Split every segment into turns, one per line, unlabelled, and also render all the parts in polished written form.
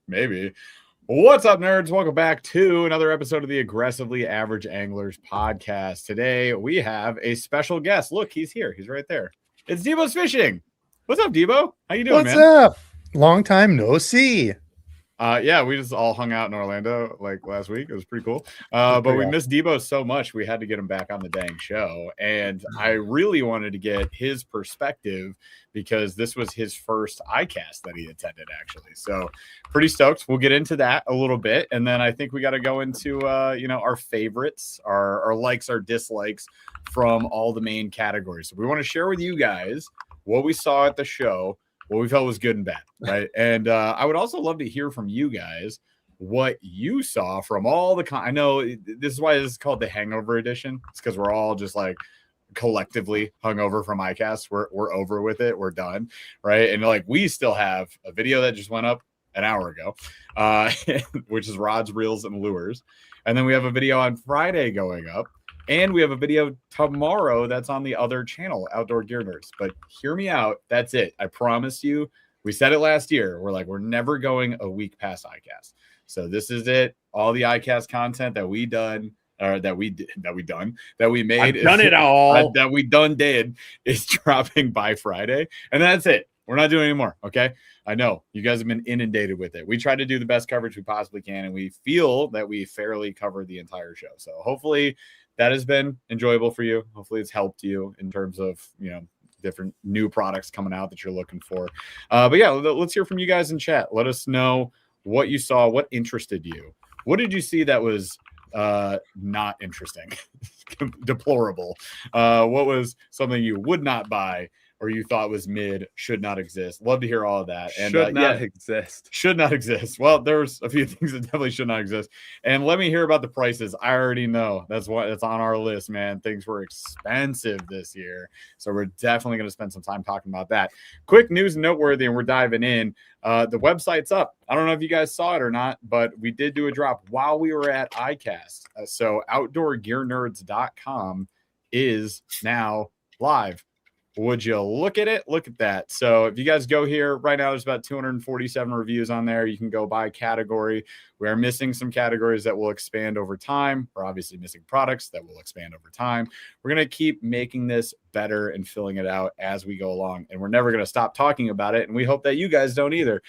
Maybe. What's up, nerds? Welcome back to another episode of the Aggressively Average Anglers podcast. Today, we have a special guest. Look, he's here. He's right there. It's Debo's Fishing. What's up, Debo? How you doing,
What's
man?
up? Long time no see.
Yeah, we just all hung out in Orlando like last week. It was pretty cool. But we
awesome.
missed Debo so much, we had to get him back on the dang show. And I really wanted to get his perspective because this was his first ICAST that he attended, actually. So pretty stoked. We'll get into that a little bit. And then I think we got to go into, our favorites, our likes, our dislikes from all the main categories. So we want to share with you guys what we saw at the show, what we felt was good and bad, right? And I would also love to hear from you guys what you saw from all the I know this is why this is called the Hangover edition. It's because we're all just like collectively hungover from ICAST. We're over with it. We're done, right? And like we still have a video that just went up an hour ago, which is rods, reels, and lures. And then we have a video on Friday going up. And we have a video tomorrow that's on the other channel, Outdoor Gear Nerds. But hear me out. That's it. I promise you. We said it last year. We're never going a week past ICAST. So this is it. All the ICAST content that we done, or that we made.
I've done it all.
That we done did is dropping by Friday. And that's it. We're not doing any more. Okay. I know you guys have been inundated with it. We try to do the best coverage we possibly can. And we feel that we fairly covered the entire show. So hopefully that has been enjoyable for you. Hopefully it's helped you in terms of, different new products coming out that you're looking for. But yeah, let's hear from you guys in chat. Let us know what you saw, what interested you. What did you see that was not interesting, deplorable? What was something you would not buy or you thought was mid, should not exist? Love to hear all of that. And
should not exist.
Should not exist. Well, there's a few things that definitely should not exist. And let me hear about the prices. I already know that's on our list, man. Things were expensive this year. So we're definitely going to spend some time talking about that. Quick news and noteworthy, and we're diving in. The website's up. I don't know if you guys saw it or not, but we did do a drop while we were at ICAST. So outdoorgearnerds.com is now live. Would you look at it? Look at that. So if you guys go here right now, there's about 247 reviews on there. You can go by category. We are missing some categories that will expand over time. We're obviously missing products that will expand over time. We're going to keep making this better and filling it out as we go along. And we're never going to stop talking about it. And we hope that you guys don't either,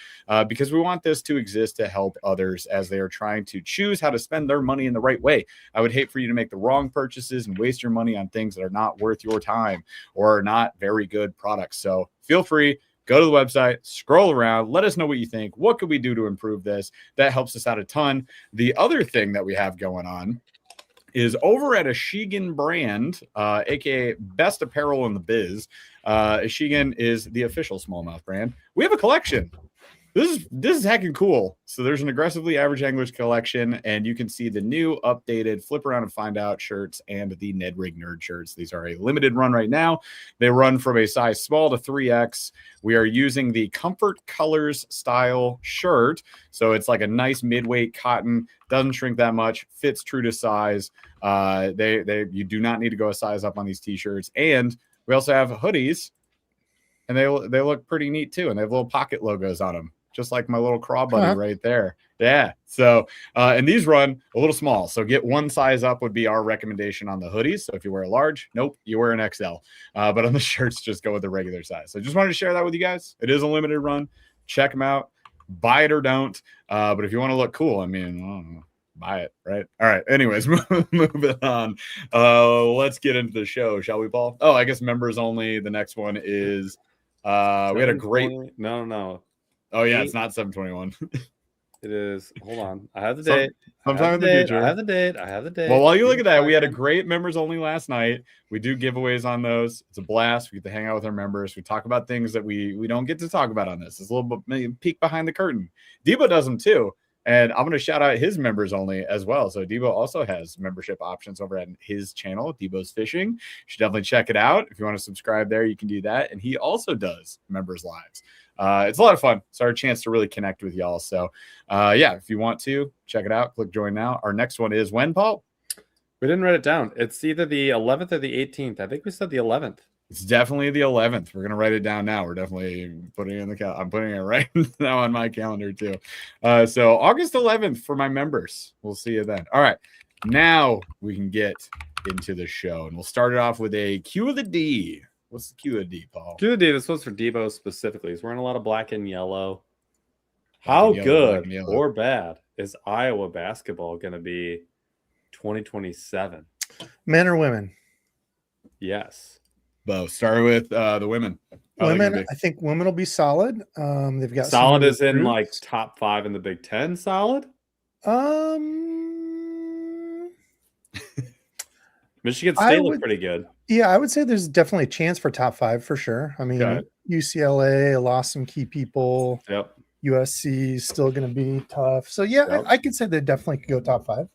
because we want this to exist to help others as they are trying to choose how to spend their money in the right way. I would hate for you to make the wrong purchases and waste your money on things that are not worth your time or are not very good products. So feel free. Go to the website, scroll around, let us know what you think. What could we do to improve this? That helps us out a ton. The other thing that we have going on is over at Ashigan brand, aka Best Apparel in the Biz. Ashigan is the official smallmouth brand. We have a collection. This is heckin' cool. So there's an Aggressively Average Anglers collection, and you can see the new updated Flip Around and Find Out shirts and the Ned Rig Nerd shirts. These are a limited run right now. They run from a size small to 3X. We are using the Comfort Colors style shirt. So it's like a nice midweight cotton, doesn't shrink that much, fits true to size. You do not need to go a size up on these t-shirts. And we also have hoodies, and they look pretty neat too. And they have little pocket logos on them, just like my little craw buddy right there. Yeah. So, and these run a little small. So get one size up would be our recommendation on the hoodies. So if you wear a large, nope, you wear an XL. But on the shirts, just go with the regular size. So just wanted to share that with you guys. It is a limited run. Check them out. Buy it or don't. But if you want to look cool, I mean, buy it, right? All right. Anyways, moving on. Let's get into the show, shall we, Paul? Oh, I guess members only. The next one is we had a great.
No.
Oh, yeah, it's not 721.
It is. Hold on. I have the date.
Sometime in the future.
I have the date.
Well, while you look at that, we had a great members only last night. We do giveaways on those. It's a blast. We get to hang out with our members. We talk about things that we don't get to talk about on this. It's a little bit peek behind the curtain. Debo does them too. And I'm going to shout out his members only as well. So Debo also has membership options over at his channel, Debo's Fishing. You should definitely check it out. If you want to subscribe there, you can do that. And he also does members lives. It's a lot of fun. It's our chance to really connect with y'all. So yeah, if you want to check it out, click join now. Our next one is when, Paul?
We didn't write it down. It's either the 11th or the 18th. I think we said the 11th.
It's definitely the 11th. We're gonna write it down now. We're definitely putting it in the I'm putting it right now on my calendar too. So August 11th for my members. We'll see you then. All right, now we can get into the show, and we'll start it off with a Q of the D. What's the Q of the D, Paul?
Q of the D. This was for Debo specifically. He's wearing a lot of black and yellow. How good or bad is Iowa basketball going to be 2027?
Men or women?
Yes.
Both. Start with the women.
Women, I think women will be solid. They've got
solid as in like top 5 in the Big Ten. Solid. Michigan State looked pretty good.
Yeah, I would say there's definitely a chance for top 5 for sure. I mean, UCLA lost some key people.
Yep.
USC is still going to be tough. So yeah, I could say they definitely could go top 5.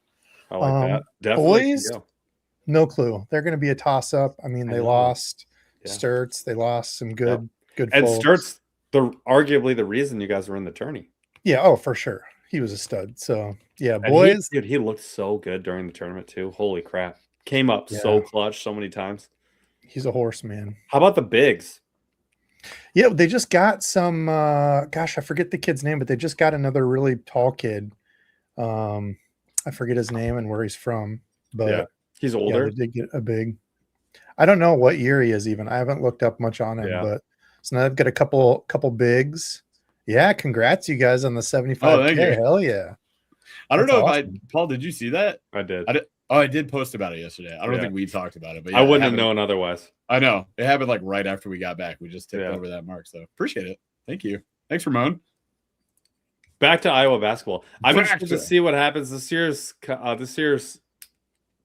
I like that. Definitely.
Boys, no clue. They're going to be a toss up. I mean, they lost Sturts. They lost some good
and
folks.
Sturts, arguably the reason you guys were in the tourney.
Yeah. Oh, for sure. He was a stud. So yeah, boys.
He looked so good during the tournament too. Holy crap. Came up so clutch so many times.
He's a horse, man.
How about the bigs?
Yeah, they just got some I forget the kid's name, but they just got another really tall kid. I forget his name and where he's from, but
he's older.
They did get a big. I don't know what year he is even. I haven't looked up much on him, but so now they've got a couple bigs. Yeah, congrats you guys on the 75K. Hell yeah.
I don't know if Paul, did you see that?
I did.
I did post about it yesterday. I don't think we talked about it, but
I wouldn't have known otherwise.
I know. It happened like right after we got back. We just tipped over that mark. So appreciate it. Thank you. Thanks, Ramon.
Back to Iowa basketball. I'm interested to see what happens. This year's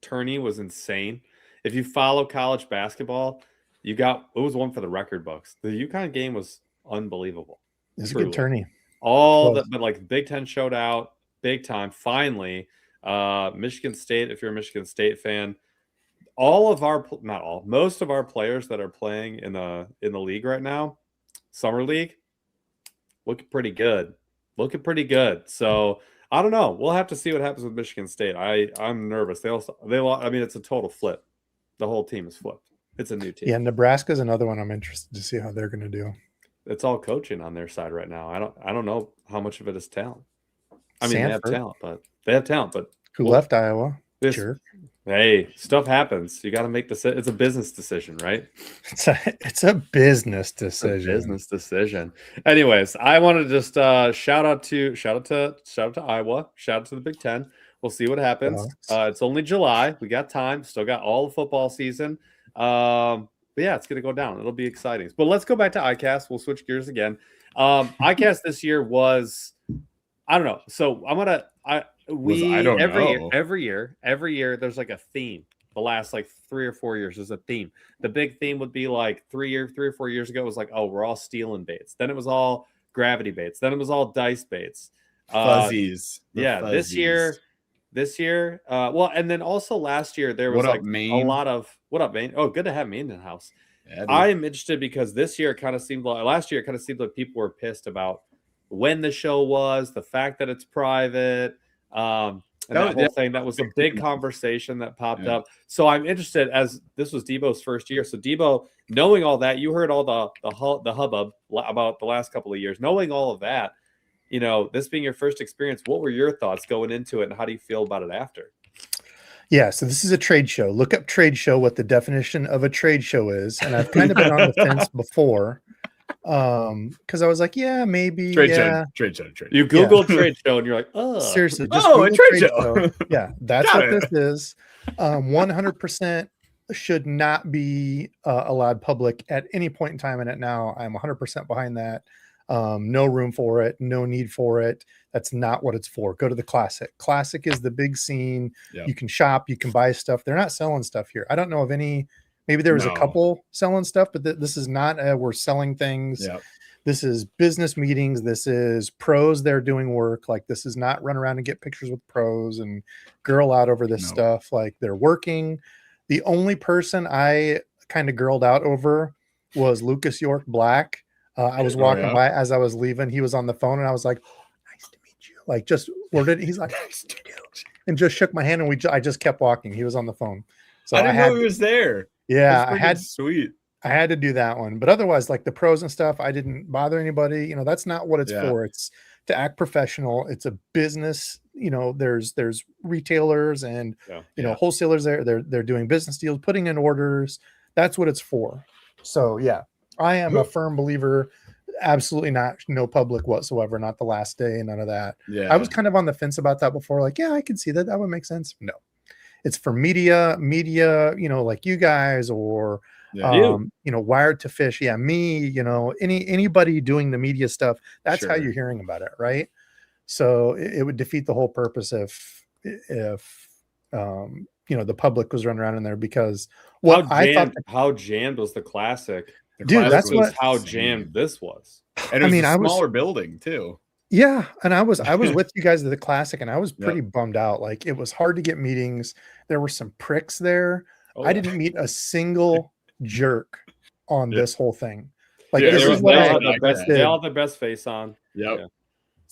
tourney was insane. If you follow college basketball, it was one for the record books. The UConn game was unbelievable.
It's a good tourney.
But like Big Ten showed out big time. Finally, Michigan State. If you're a Michigan State fan, most of our players that are playing in the league right now, summer league, looking pretty good. So I don't know. We'll have to see what happens with Michigan State. I'm nervous. It's a total flip. The whole team is flipped. It's a new team.
Yeah, Nebraska's another one I'm interested to see how they're going to do.
It's all coaching on their side right now. I don't know how much of it is talent. I mean, they have talent, but
who left Iowa? Sure.
Hey, stuff happens. You got to make it's a business decision, right?
It's a business decision.
Anyways, I want to just shout out to Iowa, shout out to the Big Ten. We'll see what happens. It's only July. We got time. Still got all the football season. But yeah, it's going to go down. It'll be exciting. But let's go back to ICAST. We'll switch gears again. ICAST this year was, I don't know. So every year there's like a theme. The last like 3 or 4 years there's a theme. The big theme would be like 3 or 4 years ago. It was like, oh, we're all stealing baits. Then it was all gravity baits. Then it was all dice baits.
Fuzzies.
Fuzzies. This year, and then also last year there was a lot of what up, Maine? Oh, good to have Maine in the house. Yeah, I am interested because last year it kind of seemed like people were pissed about when the show was, the fact that it's private, and that whole thing. That was a big conversation that popped up. So I'm interested, as this was Debo's first year. So Debo, knowing all that, you heard all the hubbub about the last couple of years. Knowing all of that, this being your first experience, what were your thoughts going into it, and how do you feel about it after?
Yeah, so this is a trade show. Look up trade show, what the definition of a trade show is. And I've kind of been on the fence before because I was like, yeah, maybe.
Trade show.
You Googled trade show and you're like, oh.
Seriously. Just
a trade show.
Yeah, that's what this is. 100% should not be allowed public at any point in time in it now. I'm 100% behind that. No room for it, no need for it. That's not what it's for. Go to the Classic. Classic is the big scene. Yep. You can shop, you can buy stuff. They're not selling stuff here. I don't know of any. Maybe there was a couple selling stuff, but this is not we're selling things. Yep. This is business meetings. This is pros. They're doing work. Like, this is not run around and get pictures with pros and girl out over this stuff. Like, they're working. The only person I kind of girled out over was Lucas York Black. I was walking by as I was leaving. He was on the phone, and I was like, "Nice to meet you." Like, just worded. He's like, "Nice to meet you," and just shook my hand, and I just kept walking. He was on the phone, so
I didn't know he was there.
Yeah, I had
sweet.
I had to do that one. But otherwise, like the pros and stuff, I didn't bother anybody. You know, that's not what it's for. It's to act professional. It's a business. You know, there's retailers and you know, wholesalers there. They're doing business deals, putting in orders. That's what it's for. So yeah, I am a firm believer. Absolutely not, no public whatsoever, not the last day, none of that. I was kind of on the fence about that before, like, yeah, I can see that would make sense. No, it's for media, you know, like you guys, or you know, Wired to Fish, me, you know, anybody doing the media stuff. That's how you're hearing about it, right? So it would defeat the whole purpose if you know, the public was running around in there, because
how jammed was the Classic?
Dude, that's
how jammed this was.
And it was a smaller building too.
Yeah, and I was with you guys at the Classic, and I was pretty bummed out. Like, it was hard to get meetings. There were some pricks there. I didn't meet a single jerk on this whole thing. Like, this is what
they all have the best face on.
That's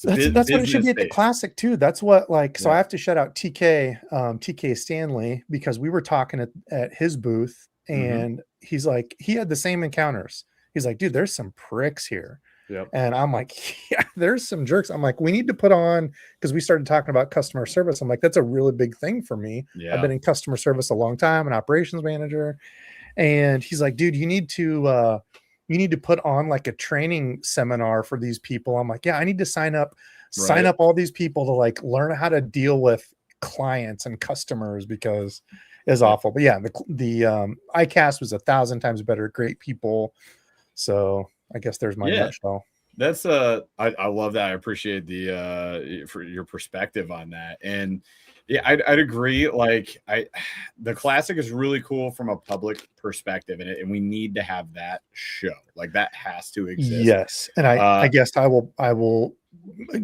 what it should be at the Classic too. That's what, like, so I have to shout out TK Stanley, because we were talking at his booth, and he's like, he had the same encounters. He's like, dude, there's some pricks here. And I'm like, yeah, there's some jerks. I'm like, we need to put on, because we started talking about customer service. I'm like, that's a really big thing for me. I've been in customer service a long time, an operations manager. And he's like, dude, you need to put on like a training seminar for these people. I'm like, yeah, I need to sign up all these people to like learn how to deal with clients and customers, because it's awful. But yeah, the ICAST was 1,000 times better. Great people. So I guess there's my nutshell.
That's I love that. I appreciate for your perspective on that. And yeah, I'd agree. Like, the Classic is really cool from a public perspective, and we need to have that show. Like, that has to exist.
Yes, and I guess I will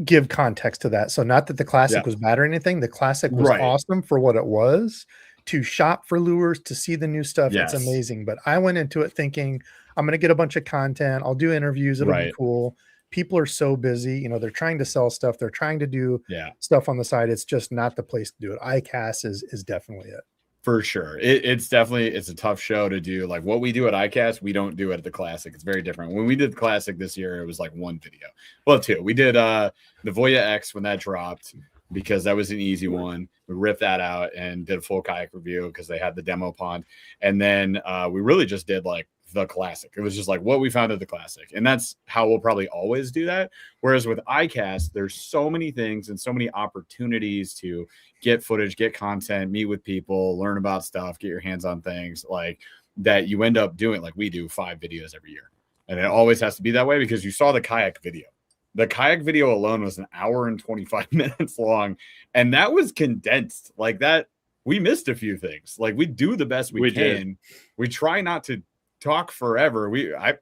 give context to that. So, not that the Classic was bad or anything. The Classic was awesome for what it was. To shop for lures, to see the new stuff, it's amazing. But I went into it thinking, I'm going to get a bunch of content. I'll do interviews. It'll be cool. People are so busy. You know, they're trying to sell stuff. They're trying to do stuff on the side. It's just not the place to do it. ICAST is definitely it.
For sure. It's a tough show to do. Like, what we do at ICAST, we don't do it at the Classic. It's very different. When we did the Classic this year, it was like one video. Well, two. We did the Voya X when that dropped, because that was an easy one. We ripped that out and did a full kayak review because they had the demo pond. And then we really just did like the Classic. It was just like what we found at the Classic. And that's how we'll probably always do that. Whereas with ICAST, there's so many things and so many opportunities to get footage, get content, meet with people, learn about stuff, get your hands on things, like that you end up doing, like we do 5 videos every year. And it always has to be that way, because you saw the kayak video. The kayak video alone was 1 hour and 25 minutes long, and that was condensed. Like, that, we missed a few things. Like, we do the best we can. We try not to talk forever.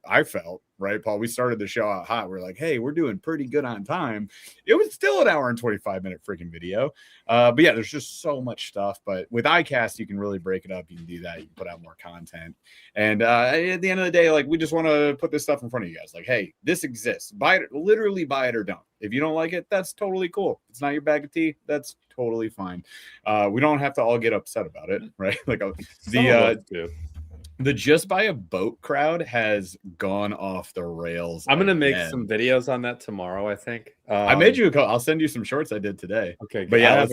I felt, right, Paul? We started the show out hot. We're like, hey, we're doing pretty good on time. It was still 1 hour and 25 minute freaking video. But yeah, there's just so much stuff. But with ICAST, you can really break it up. You can do that. You can put out more content. And at the end of the day, like, we just want to put this stuff in front of you guys. Like, hey, this exists. Buy it, literally buy it or don't. If you don't like it, that's totally cool. It's not your bag of tea. That's totally fine. We don't have to all get upset about it, right? Like, the just buy a boat crowd has gone off the rails.
I'm gonna make some videos on that tomorrow, I think.
I made you a couple. I'll send you some shorts I did today.
Okay, but yeah, I have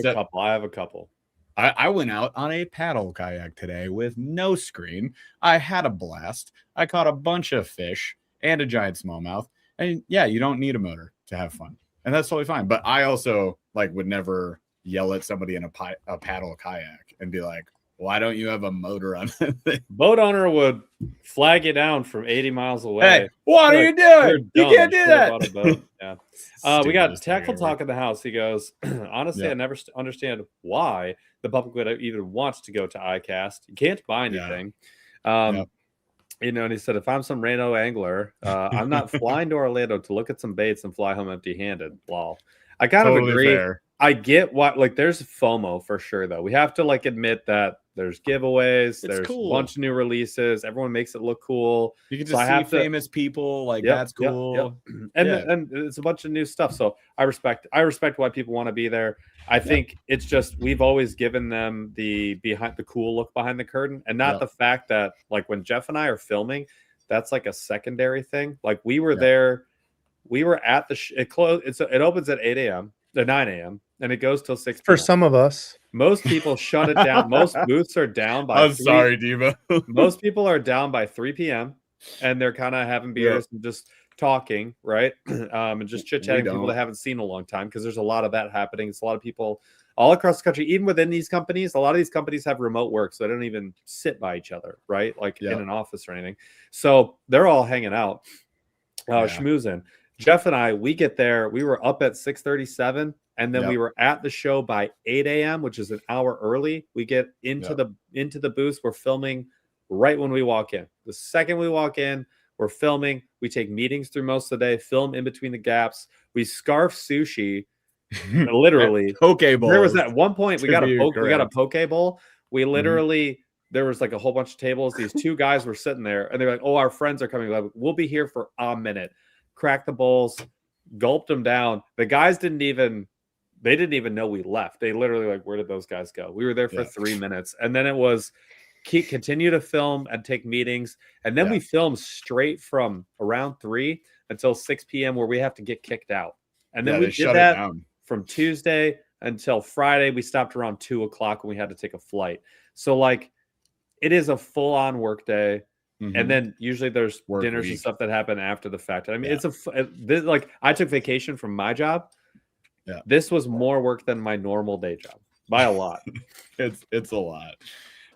a couple.
I went out on a paddle kayak today with no screen. I had a blast. I caught a bunch of fish and a giant smallmouth. And yeah, you don't need a motor to have fun, and that's totally fine. But I also would never yell at somebody in a paddle kayak and be like, why don't you have a motor on that thing?
Boat owner would flag you down from 80 miles away.
Hey, what are you doing? You can't do that.
Yeah. We got Tackle Talk in the house. He goes, honestly, I never understand why the public would even want to go to ICAST. You can't buy anything. You know, and he said, if I'm some Reno angler, I'm not flying to Orlando to look at some baits and fly home empty-handed. Lol. I kind of agree. I get what, like, there's FOMO for sure, though. We have to like admit that there's giveaways, there's a bunch of new releases, everyone makes it look cool.
You can just see famous people, like that's cool.
And it's a bunch of new stuff. So I respect why people want to be there. I think it's just we've always given them the cool look behind the curtain, and not the fact that, like, when Jeff and I are filming, that's like a secondary thing. Like, we were there, we were at the it opens at 8 a.m. to 9 a.m. and it goes till 6 p.m.
For some of us.
Most people shut it down. Most booths are down by
I'm sorry, Devo.
Most people are down by 3 p.m. and they're kind of having beers and just talking, right? And just chit-chatting people they haven't seen in a long time, because there's a lot of that happening. It's a lot of people all across the country, even within these companies. A lot of these companies have remote work, so they don't even sit by each other, right? Like in an office or anything. So they're all hanging out, schmoozing. Jeff and I, we get there. We were up at 6:37. And then we were at the show by 8 a.m., which is an hour early. We get into the booth. We're filming right when we walk in. The second we walk in, we're filming. We take meetings through most of the day, film in between the gaps. We scarf sushi, literally.
Poke bowl.
There was at one point we got a poke bowl. We literally there was like a whole bunch of tables. These two guys were sitting there, and they're like, "Oh, our friends are coming. We'll be here for a minute." Cracked the bowls, gulped them down. The guys didn't even know we left. They literally like, where did those guys go? We were there for 3 minutes. And then it was continue to film and take meetings. And then we filmed straight from around 3 until 6 p.m. where we have to get kicked out. And then we did that from Tuesday until Friday. We stopped around 2 o'clock when we had to take a flight. So like, it is a full on work day. And then usually there's dinners and stuff that happen after the fact. I mean, like, I took vacation from my job. Yeah, this was more work than my normal day job by a lot.
It's a lot.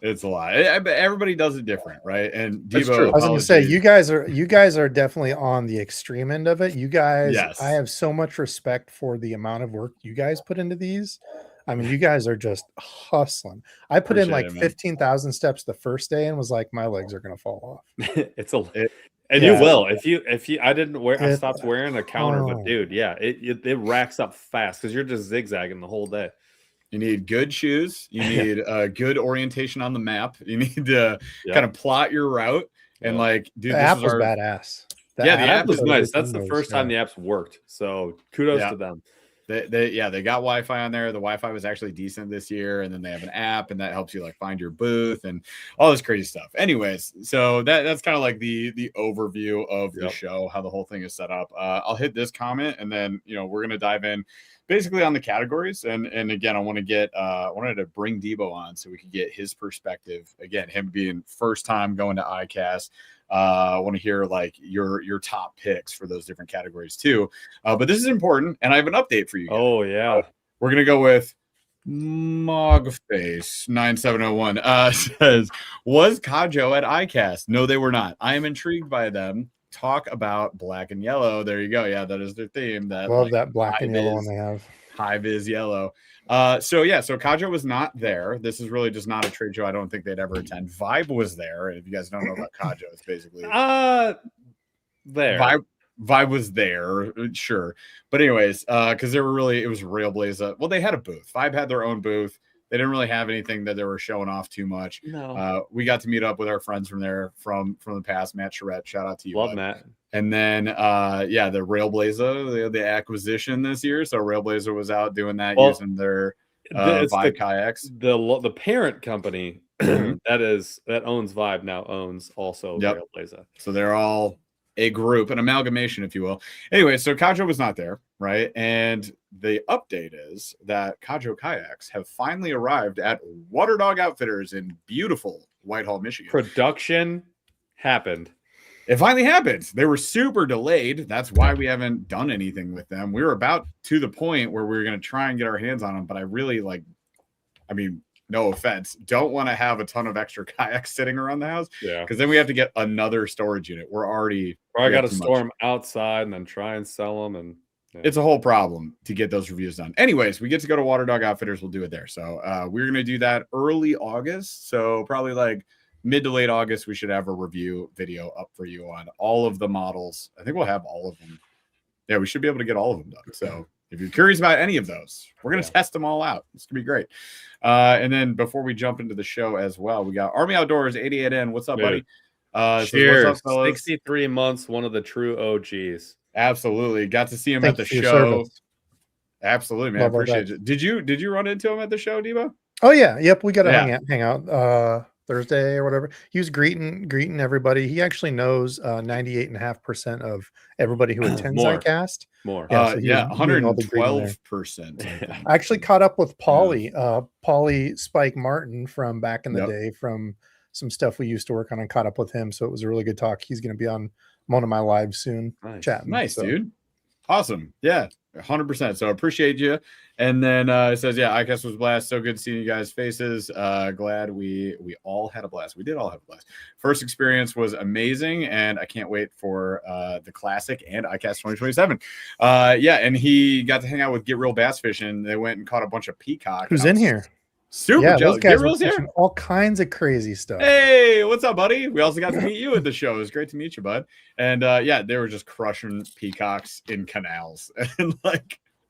It's a lot. Everybody does it different, right? And Devo,
I was going to say, you guys are definitely on the extreme end of it. You guys, I have so much respect for the amount of work you guys put into these. I mean, you guys are just hustling. I put in like 15,000 steps the first day and was like, my legs are going to fall off.
You will if you. I stopped wearing a counter, but dude, it racks up fast because you're just zigzagging the whole day.
You need good shoes. You need good orientation on the map. You need to kind of plot your route and like, dude,
the app was badass.
The app was nice. That's the first time the app's worked. So kudos to them.
They got Wi-Fi on there. The Wi-Fi was actually decent this year, and then they have an app, and that helps you like find your booth and all this crazy stuff. Anyways, so that's kind of like the overview of the show, how the whole thing is set up. I'll hit this comment, and then we're gonna dive in basically on the categories. And again, I wanted to bring Debo on so we could get his perspective. Again, him being first time going to ICAST. I want to hear like your top picks for those different categories too. But this is important, and I have an update for you guys.
Oh yeah,
we're gonna go with Mogface 9701 says, was Kajo at ICAST? No, they were not. I am intrigued by them. Talk about black and yellow. There you go. Yeah, that is their theme.
Love that black and yellow one they have.
High vis yellow. So Kajo was not there. This is really just not a trade show I don't think they'd ever attend. Vibe was there. If you guys don't know about Kajo, it's basically
there.
Vibe was there, sure. But anyways, because it was Railblazer. Well, they had a booth. Vibe had their own booth. They didn't really have anything that they were showing off too much.
No.
We got to meet up with our friends from there from the past. Matt Charette, shout out to you.
Love Matt.
And then, the Railblazer, the acquisition this year. So Railblazer was out doing that using their Vibe kayaks.
The parent company that owns Vibe now owns also Railblazer.
So they're all a group, an amalgamation, if you will. Anyway, so Kajo was not there, right? And the update is that Kajo kayaks have finally arrived at Waterdog Outfitters in beautiful Whitehall, Michigan.
Production happened.
It finally happened. They were super delayed. That's why we haven't done anything with them. We were about to the point where we were going to try and get our hands on them, but I really no offense, don't want to have a ton of extra kayaks sitting around the house.
Yeah.
Because then we have to get another storage unit.
I got to store them outside and then try and sell them. And
it's a whole problem to get those reviews done. Anyways, we get to go to Waterdog Outfitters. We'll do it there. So we're going to do that early August. So probably like mid to late August, we should have a review video up for you on all of the models. I think we'll have all of them. Yeah, we should be able to get all of them done. So if you're curious about any of those, we're going to test them all out. It's going to be great. And then before we jump into the show as well, we got Army Outdoors 88N. What's up, buddy?
Cheers.
What's up, fellas?
63 months, one of the true OGs.
Absolutely. Got to see him at the show. Absolutely, man. Appreciate it. Did you run into him at the show, Debo?
Oh yeah. Yep. We got to hang out Thursday or whatever. He was greeting everybody. He actually knows 98.5% of everybody who attends ICAST.
More.
Yeah, so
112%.
I actually caught up with Paulie Spike Martin from back in the day from some stuff we used to work on, and caught up with him. So it was a really good talk. He's going to be on one of my lives soon. Chatting.
Nice, dude. Awesome. Yeah. 100%. So appreciate you. And then it says, ICAST was a blast. So good seeing you guys' faces. Glad we all had a blast. We did all have a blast. First experience was amazing, and I can't wait for the classic and ICAST 2027. And he got to hang out with Get Real Bass Fishing. They went and caught a bunch of peacock.
Who's in here?
Super jealous.
Those guys are fishing all kinds of crazy stuff.
Hey, what's up, buddy? We also got to meet you at the show. It was great to meet you, bud. And they were just crushing peacocks in canals. And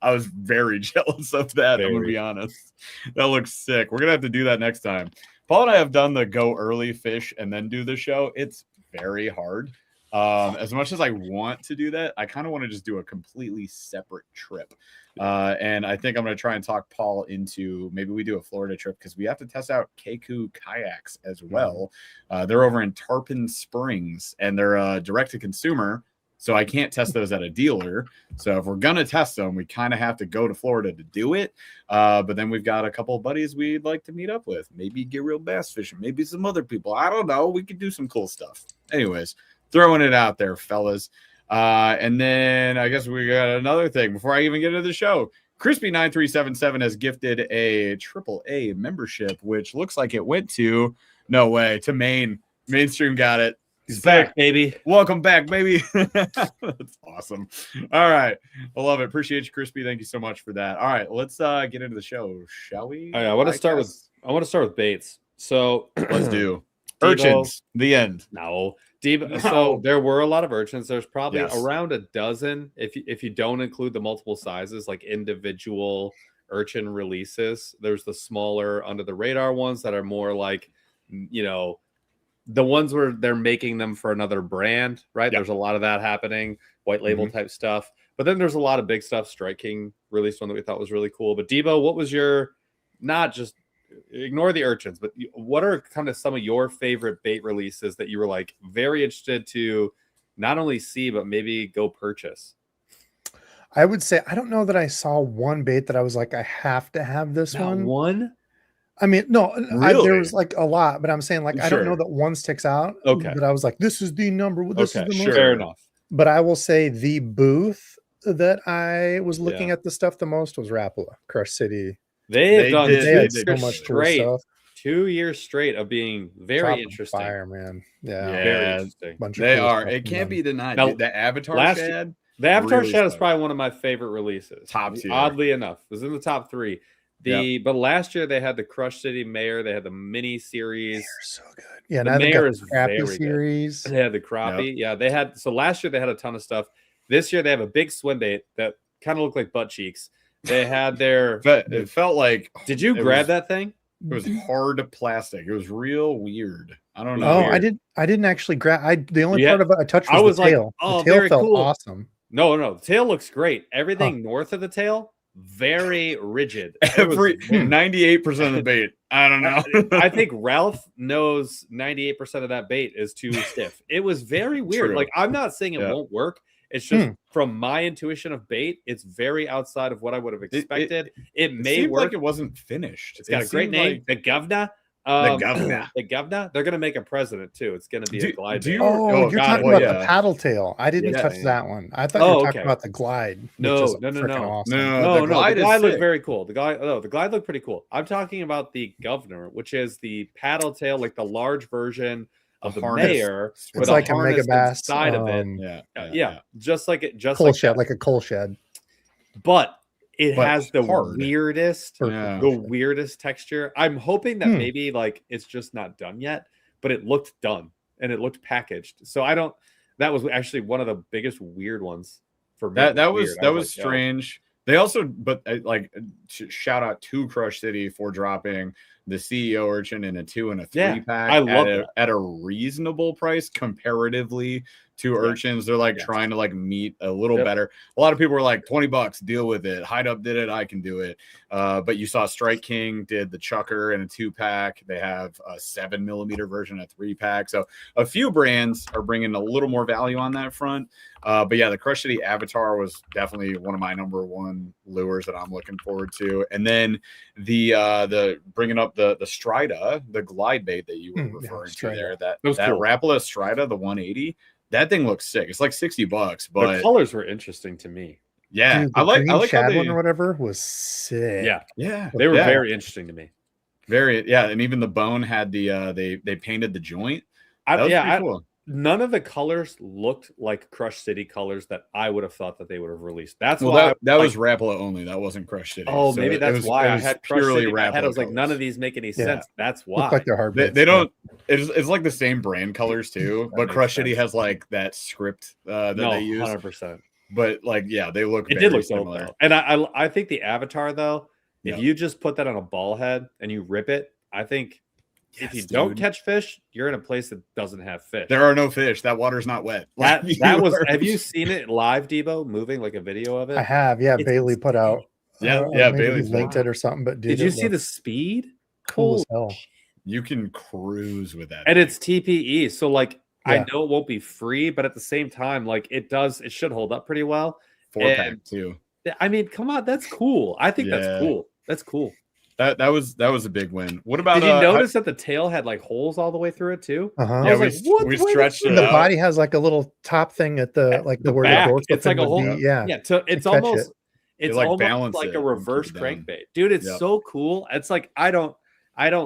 I was very jealous of that. I'm gonna be honest. That looks sick. We're gonna have to do that next time. Paul and I have done the go early fish and then do the show. It's very hard. As much as I want to do that, I kind of want to just do a completely separate trip. And I think I'm going to try and talk Paul into maybe we do a Florida trip, because we have to test out Kayaks as well. They're over in Tarpon Springs, and they're direct to consumer. So I can't test those at a dealer. So if we're going to test them, we kind of have to go to Florida to do it. But then we've got a couple of buddies we'd like to meet up with. Maybe Get Real Bass Fishing. Maybe some other people. I don't know. We could do some cool stuff. Anyways, throwing it out there, fellas. And then I guess we got another thing before I even get into the show. Crispy9377 has gifted a AAA membership, which looks like it went to Maine. Mainstream got it.
He's back, baby.
Welcome back, baby. That's awesome. All right. I love it. Appreciate you, Crispy. Thank you so much for that. All right, let's get into the show, shall we?
I want to start with baits. So
let's do urchins. The end.
No. So there were a lot of urchins. There's probably around a dozen, if you don't include the multiple sizes, like individual urchin releases. There's the smaller under the radar ones that are more like, the ones where they're making them for another brand, right? Yep. There's a lot of that happening, white label type stuff. But then there's a lot of big stuff. Strike King released one that we thought was really cool. But Debo, what was your, not just ignore the urchins, but what are kind of some of your favorite bait releases that you were like very interested to not only see, but maybe go purchase?
I would say, I don't know that I saw one bait that I was like, I have to have this one. I mean, no, really? There was like a lot, but I'm saying like, I don't know that one sticks out.
Okay.
But I was like, this is the number. This is the most.
Fair enough.
But I will say the booth that I was looking at the stuff the most was Rapala, Crush City.
They had
so much cool stuff.
2 years straight of being very interesting.
Fire, man.
Very interesting.
They are. It can't be denied. Now, the Avatar Shad.
The Avatar Shad is probably one of my favorite releases.
Top tier.
Oddly enough, it was in the top 3. But last year they had the Crush City Mayor. They had the mini series.
They're so good. Yeah,
the Mayor is
crappie
very
series.
Good. They had the crappie. Yep. Yeah, they had. So last year they had a ton of stuff. This year they have a big swim bait that kind of looked like butt cheeks. They had their.
It felt like.
Did you grab that thing?
It was hard plastic. It was real weird. I don't know.
Oh, weird. I didn't actually grab. The only part of it I touched was the tail.
Oh,
the tail felt
cool.
Awesome.
No, the tail looks great. Everything north of the tail, very rigid.
98% of the bait. I don't know.
I think Ralph knows 98% of that bait is too stiff. It was very weird.
True.
Like, I'm not saying it won't work. It's just from my intuition of bait, it's very outside of what I would have expected. It may work.
Like it wasn't finished.
It's got a great name, the Governor. The Governor. They're going to make a president too. It's going to be a glide.
You're talking about the paddle tail. I didn't touch that one. I thought you were talking about the glide.
No.
Awesome.
The
glide looked very cool. The glide looked pretty cool. I'm talking about the Governor, which is the paddle tail, like the large version of the Mayor.
It's like a mega bass
side of it. Just like it. Just
coal shed, like a coal shed.
But it has the weirdest texture. I'm hoping that maybe like it's just not done yet, but it looked done and it looked packaged. So that was actually one of the biggest weird ones for me.
That was strange. They also, but like, shout out to Crush City for dropping the CEO Urchin in a 2 and a 3 pack
I love
at a reasonable price comparatively to Urchins. They're like trying to like meet a little better. A lot of people were like $20, deal with it. Hide Up did it, I can do it. But you saw Strike King did the Chucker in a 2 pack. They have a 7mm version, a 3 pack. So a few brands are bringing a little more value on that front. But yeah, the Crush City Avatar was definitely one of my #1 lures that I'm looking forward to. And then the bringing up the Strida, the glide bait that you were referring to there, that cool. Rapala Strida, the 180, that thing looks sick. It's like $60, but
the colors were interesting to me.
Yeah,
dude, I like Shad one or whatever was sick.
Yeah, they were very interesting to me.
And even the bone had the they painted the joint. That was pretty cool.
None of the colors looked like Crush City colors that I would have thought that they would have released. That's
why that was Rapala only. That wasn't Crush City.
Oh, so maybe that's why I had Crush City in my head. I was like, none of these make any sense. That's why.
Look like they're hard.
They don't. It's like the same brand colors too, but Crush City has like that script that they use.
100%.
But like, they look.
It did look similar. And I think the Avatar though, if you just put that on a ball head and you rip it, I think. If you don't catch fish, you're in a place that doesn't have fish.
There are no fish. That water's not wet.
That was. Have you seen it live, Debo? Moving like a video of it.
I have. Yeah, Bailey put out.
Bailey
linked it or something. But
did you see the speed?
Cool as hell.
You can cruise with that,
and it's TPE. So like, I know it won't be free, but at the same time, like it should hold up pretty well.
4-pack too.
I mean, come on, that's cool. I think that's cool. That's cool.
That was a big win. What about?
Did you notice that the tail had like holes all the way through it too?
Yeah,
we stretched it.
The body has like a little top thing at the where the dorsal.
It's like a whole So it's almost
like
almost like a reverse crankbait, dude. It's so cool. It's like I don't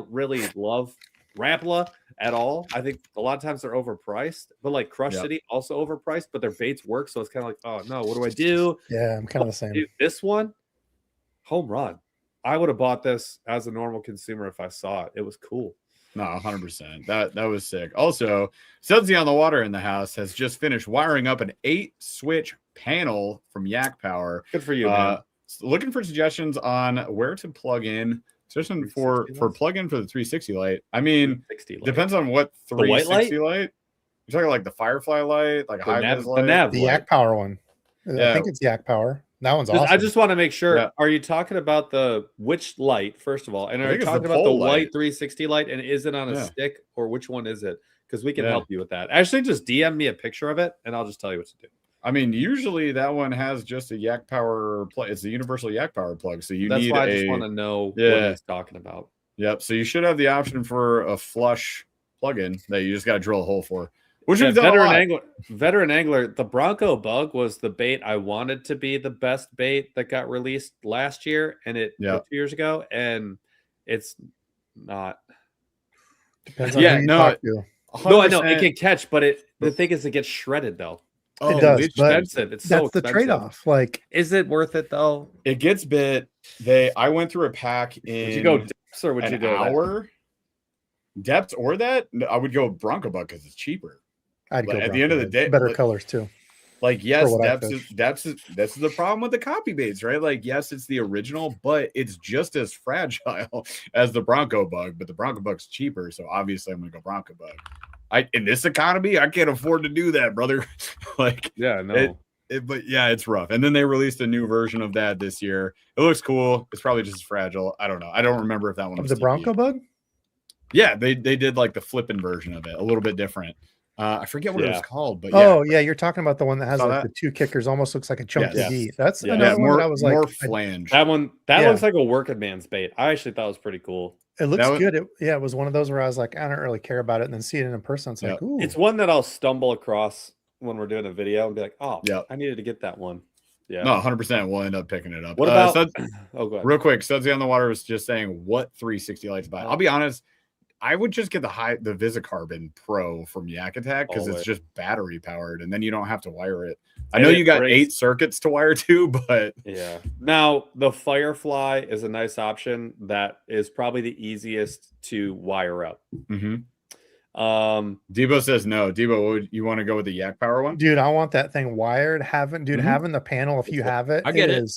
really love Rapala at all. I think a lot of times they're overpriced, but like Crush City also overpriced, but their baits work. So it's kind of like, oh no, what do I do?
Yeah, I'm kind of the same.
Dude, this one, home run. I would have bought this as a normal consumer if I saw it. It was cool.
No, 100%. That was sick. Also, Sudsy on the Water in the house has just finished wiring up an 8-switch panel from Yak Power.
Good for you, man.
Looking for suggestions on where to plug in, especially for plug-in for the 360 light. I mean, depends on what 360 light. You're talking like the Firefly light, like high vis light,
the Yak Power one. I think it's Yak Power. That one's awesome.
I just want to make sure. Yeah. Are you talking about which light, first of all? And are you talking about the white 360 light? And is it on a stick or which one is it? Because we can help you with that. Actually, just DM me a picture of it and I'll just tell you what to do.
I mean, usually that one has just a Yak Power plug. It's a universal Yak Power plug. So
that's why I just want to know what he's talking about.
Yep. So you should have the option for a flush plug-in that you just got to drill a hole for. Which
veteran angler, the Bronco Bug was the bait I wanted to be the best bait that got released last year and 2 years ago, and it's not.
Depends on who you talk to.
No, I know it can catch, but the thing is, it gets shredded though.
It does.
It's expensive. It's so expensive.
That's the trade-off. Like,
is it worth it though?
It gets bit. I went through a pack in.
Would you go depths or would you go
hour? Depths or that? I would go Bronco Bug because it's cheaper.
I'd go
at the end of the day,
better colors too.
Like, yes, depths is the problem with the copy baits, right? Like, yes, it's the original, but it's just as fragile as the Bronco Bug. But the Bronco Bug's cheaper, so obviously I'm gonna go Bronco Bug. In this economy, I can't afford to do that, brother. Like, but it's rough. And then they released a new version of that this year. It looks cool. It's probably just as fragile. I don't know. I don't remember if that one was
the Bronco Bug.
Yeah, they did like the flipping version of it, a little bit different. I forget what it was called, but
you're talking about the one that has like the 2 kickers, almost looks like a chunky D. That's another
one
that I was like
more flange.
That one looks like a working man's bait. I actually thought it was pretty cool.
It looks good. It was one of those where I was like, I don't really care about it, and then see it in person. It's like, ooh.
It's one that I'll stumble across when we're doing a video and be like, oh, I needed to get that one. Yeah,
no, 100%. We'll end up picking it up.
What about?
Go ahead. Real quick, Sudsy on the Water was just saying what 360 lights buy. I'll be honest. I would just get the Visicarbon Pro from Yak Attack because it's just battery powered, and then you don't have to wire it. I know you got 8 circuits to wire to, but
now the Firefly is a nice option that is probably the easiest to wire up.
Debo says no. Debo, you want to go with the Yak Power one?
Dude, I want that thing wired. Having the panel, if you have it,
I get
it.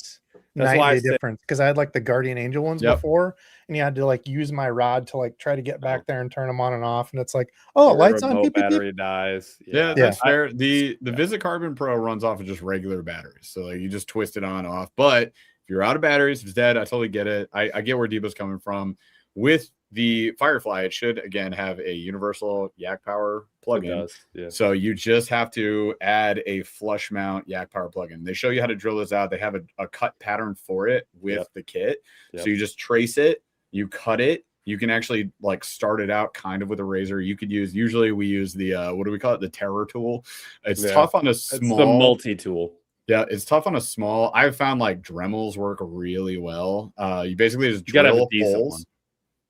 night and day difference, because I had like the Guardian Angel ones before, and you had to like use my rod to like try to get back there and turn them on and off, and it's like, oh, lights on, beep,
battery dies.
Yeah, that's fair. The Visit Carbon Pro runs off of just regular batteries, so like you just twist it on off. But if you're out of batteries, if it's dead, I totally get it. I get where Debo's coming from. With the Firefly, it should again have a universal yak power plugin. So you just have to add a flush mount yak power plugin. They show you how to drill this out. They have a cut pattern for it with the kit. So you just trace it, you cut it. You can actually like start it out kind of with a razor. You could use, usually we use the what do we call it? The terror tool. It's tough on a small,
it's the multi-tool.
Yeah, it's tough on a small. I've found like Dremels work really well. You basically just drill holes.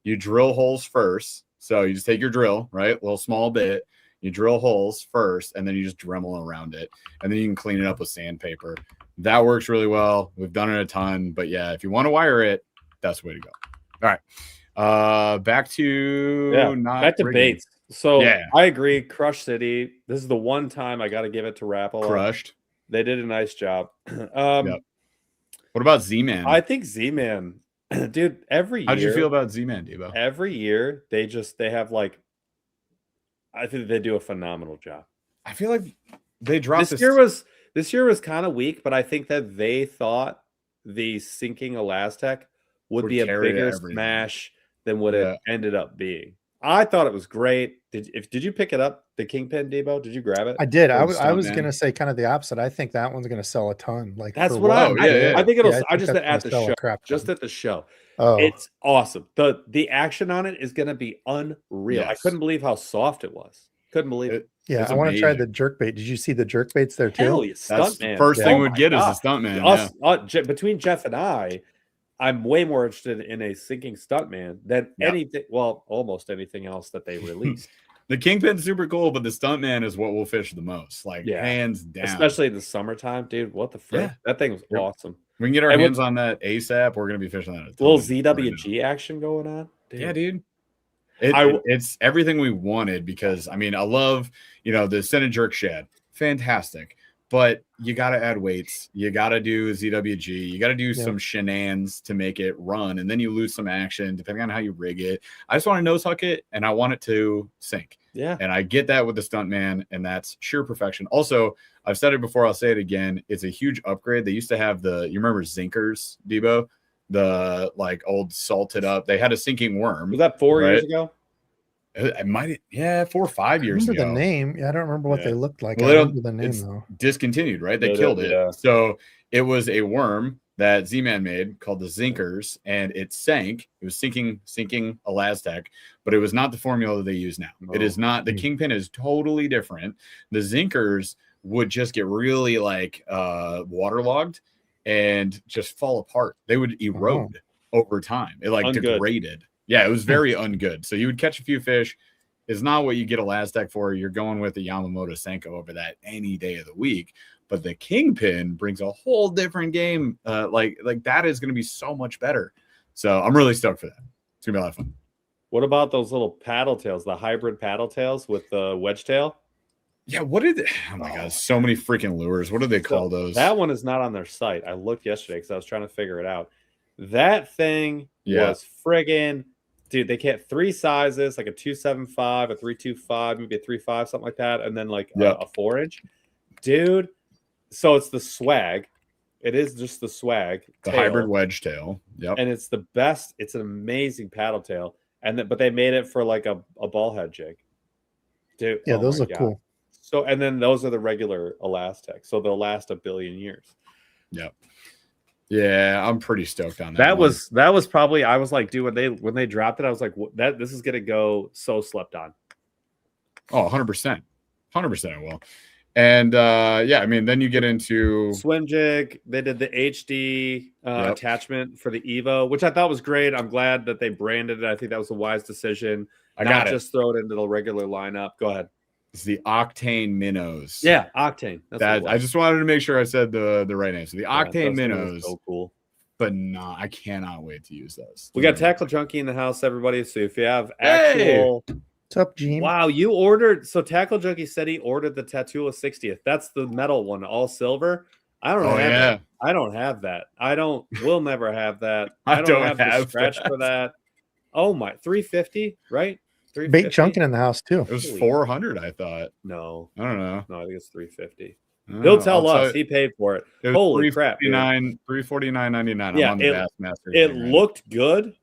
You drill holes first. So you just take your drill, right? A little small bit. You drill holes first, and then you just Dremel around it. And then you can clean it up with sandpaper. That works really well. We've done it a ton. But yeah, if you want to wire it, that's the way to go. All right. Back to
back to baits. So I agree. Crush City. This is the one time I got to give it to Rapala.
Crushed.
They did a nice job.
What about Z-Man?
I think Z-Man. Dude, every year.
How'd you feel about Z-Man, Debo?
Every year, they have like, I think they do a phenomenal job.
I feel like they dropped
this year was kind of weak, but I think that they thought the sinking Elastec would be a bigger smash than what it ended up being. I thought it was great. Did you pick it up, the Kingpin, Debo? Did you grab it?
I did. I was gonna say kind of the opposite. I think that one's gonna sell a ton. Like
that's what I think it'll. I just at the show. Just at the show. Oh, it's awesome. The action on it is gonna be unreal. I couldn't believe how soft it was. Couldn't believe it.
Yeah, I want to try the jerkbait. Did you see the jerk baits there too?
Hell yeah,
That's the first thing we'd get is a stuntman.
Between Jeff and I'm way more interested in a sinking stuntman than anything. Well, almost anything else that they released.
The Kingpin's super cool, but the stuntman is what we'll fish the most. Like hands down,
especially in the summertime, dude. What the frick? That thing was awesome.
We can get our hands on that ASAP. We're gonna be fishing that.
A little ZWG action going on.
Dude. Yeah, dude. It's everything we wanted because I mean I love the Senate jerk shad, fantastic. But you got to add weights. You got to do ZWG. You got to do some shenanigans to make it run. And then you lose some action depending on how you rig it. I just want to nose huck it and I want it to sink.
Yeah.
And I get that with the Stuntman, and that's sheer perfection. Also, I've said it before. I'll say it again. It's a huge upgrade. They used to have you remember Zinkers, Debo? The like old salted up. They had a sinking worm.
Was that 4 years ago?
It might, 4 or 5 years ago.
The name, I don't remember what they looked like. Well, I remember the name though.
Discontinued, right? They killed it. Yeah. So it was a worm that Z-Man made called the Zinkers, and it sank. It was sinking Elastec, but it was not the formula they use now. It is not. The Kingpin is totally different. The Zinkers would just get really like waterlogged and just fall apart. They would erode over time. It like degraded. Yeah, it was very ungood. So you would catch a few fish. It's not what you get Elastec for. You're going with the Yamamoto Senko over that any day of the week. But the Kingpin brings a whole different game. Like that is going to be so much better. So I'm really stoked for that. It's going to be a lot of fun.
What about those little paddle tails, the hybrid paddle tails with the wedge tail?
Yeah, oh my God, so many freaking lures. What do they call those?
That one is not on their site. I looked yesterday because I was trying to figure it out. That thing was friggin'. Dude, they get 3 sizes, like a 275, a 325, maybe a 35, something like that, and then like a 4-inch. Dude, so it's the swag. It is just the swag.
The hybrid wedge tail. Yep.
And it's the best. It's an amazing paddle tail. But they made it for like a ball head jig. Dude.
Yeah, those look cool.
So, and then those are the regular Elastec. So they'll last a billion years.
Yep. Yeah, I'm pretty stoked on
that. That was probably, I was like, dude, when they dropped it, I was like, this is gonna go so slept on.
Oh, 100%. 100% it will. And I mean, then you get into
swim jig. They did the HD attachment for the Evo, which I thought was great. I'm glad that they branded it. I think that was a wise decision. Just throw it into the regular lineup. Go ahead.
It's the Octane Minnows.
Yeah, Octane.
That's I just wanted to make sure I said the right name. So the Octane Minnows.
So cool.
But no, I cannot wait to use those.
We got Tackle Junkie in the house, everybody. So if you have actual...
What's up, Gene?
Wow, you ordered... So Tackle Junkie said he ordered the Tatula 60th. That's the metal one, all silver. I don't have that. I don't have that. Will never have that. I don't have the scratch for that. Oh my, 350, right?
Bait chunking in the house too.
It was 400, I thought.
No.
I don't know.
No, I think it's 350. He'll tell us. He paid for it. Holy crap, dude.
$349.99.
Yeah,
I'm on the Bassmaster.
It looked good.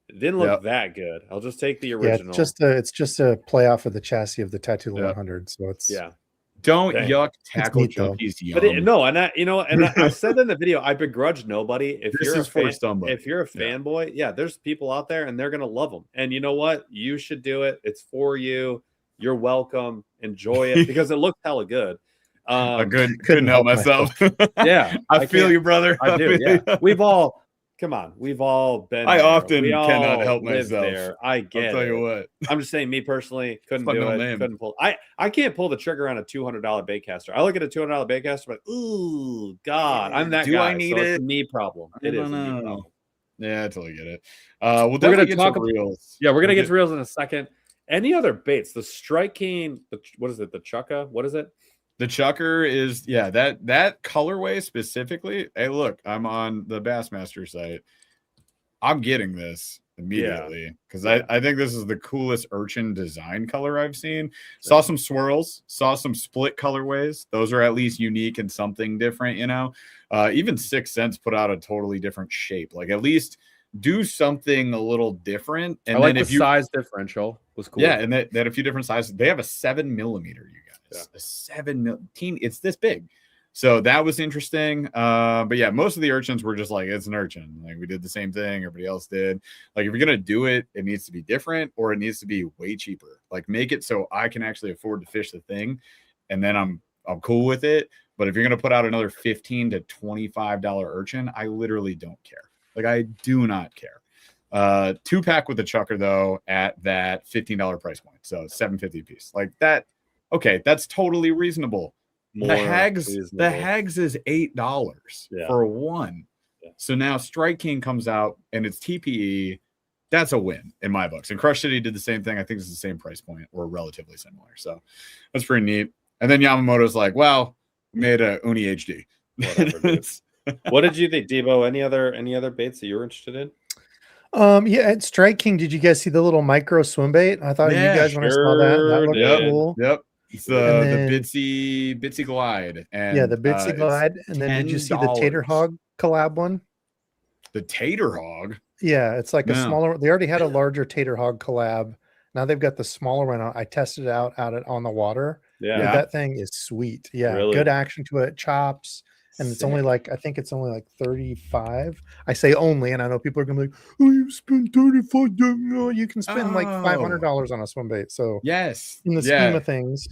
It didn't look that good. I'll just take the original.
Yeah, it's just a play off of the chassis of the Tattoo 100. So it's
Don't yuck tackle junkies yum.
But I said in the video, I begrudge nobody. If you're a fanboy, there's people out there and they're gonna love them. And you know what? You should do it. It's for you. You're welcome. Enjoy it because it looked hella good.
I couldn't help myself.
Yeah,
I feel you, brother.
I do. Yeah, we've all been.
I often cannot help myself.
There. I get.
I'll tell you what.
I'm just saying, me personally, couldn't do it. Couldn't pull. I can't pull the trigger on a $200 bait caster. I look at a $200 bait caster, but ooh, God, I'm that guy.
Do I need it?
It's a me problem. It is a me problem.
Yeah, I totally get it. We're gonna talk about reels.
Yeah, we're gonna get to reels in a second. Any other baits? The Strike King. What is it? The Chukka. What is it?
The Chucker is that colorway specifically. Hey, look, I'm on the Bassmaster site. I'm getting this immediately because I think this is the coolest urchin design color I've seen. Saw some swirls, saw some split colorways. Those are at least unique and something different, Even 6 Cents put out a totally different shape. Like at least do something a little different. And
I like the size differential was cool.
Yeah, and they had a few different sizes. They have a 7mm, you guys. A 7mm. It's this big. So that was interesting. But yeah, most of the urchins were just like, it's an urchin. Like we did the same thing everybody else did. Like if you're gonna do it, it needs to be different or it needs to be way cheaper. Like make it so I can actually afford to fish the thing, and then I'm cool with it. But if you're gonna put out another $15 to $25 urchin, I literally don't care. Like I do not care. 2-pack with the Chucker though at that $15 price point, so $7.50 a piece. Like that. Okay, that's totally reasonable. The Hags is $8 for one. Yeah. So now Strike King comes out and it's TPE. That's a win in my books. And Crush City did the same thing. I think it's the same price point or relatively similar. So that's pretty neat. And then Yamamoto's like, wow, made a Uni HD.
What did you think, Debo? Any other baits that you were interested in?
At Strike King, did you guys see the little micro swim bait? I thought you guys when I saw that looked cool.
Yep. It's the Bitsy Glide. And
the Bitsy Glide. And then did you see the Tater Hog collab one?
The Tater Hog?
Yeah, it's like a smaller. They already had a larger Tater Hog collab. Now they've got the smaller one. I tested it out on the water. Yeah. That thing is sweet. Yeah, really? Good action to it. Chops. And it's only like, I think it's only like 35. I say only, and I know people are gonna be like, oh, you spend 35. No, you can spend like $500 on a swim bait. So
yes,
in the scheme of things.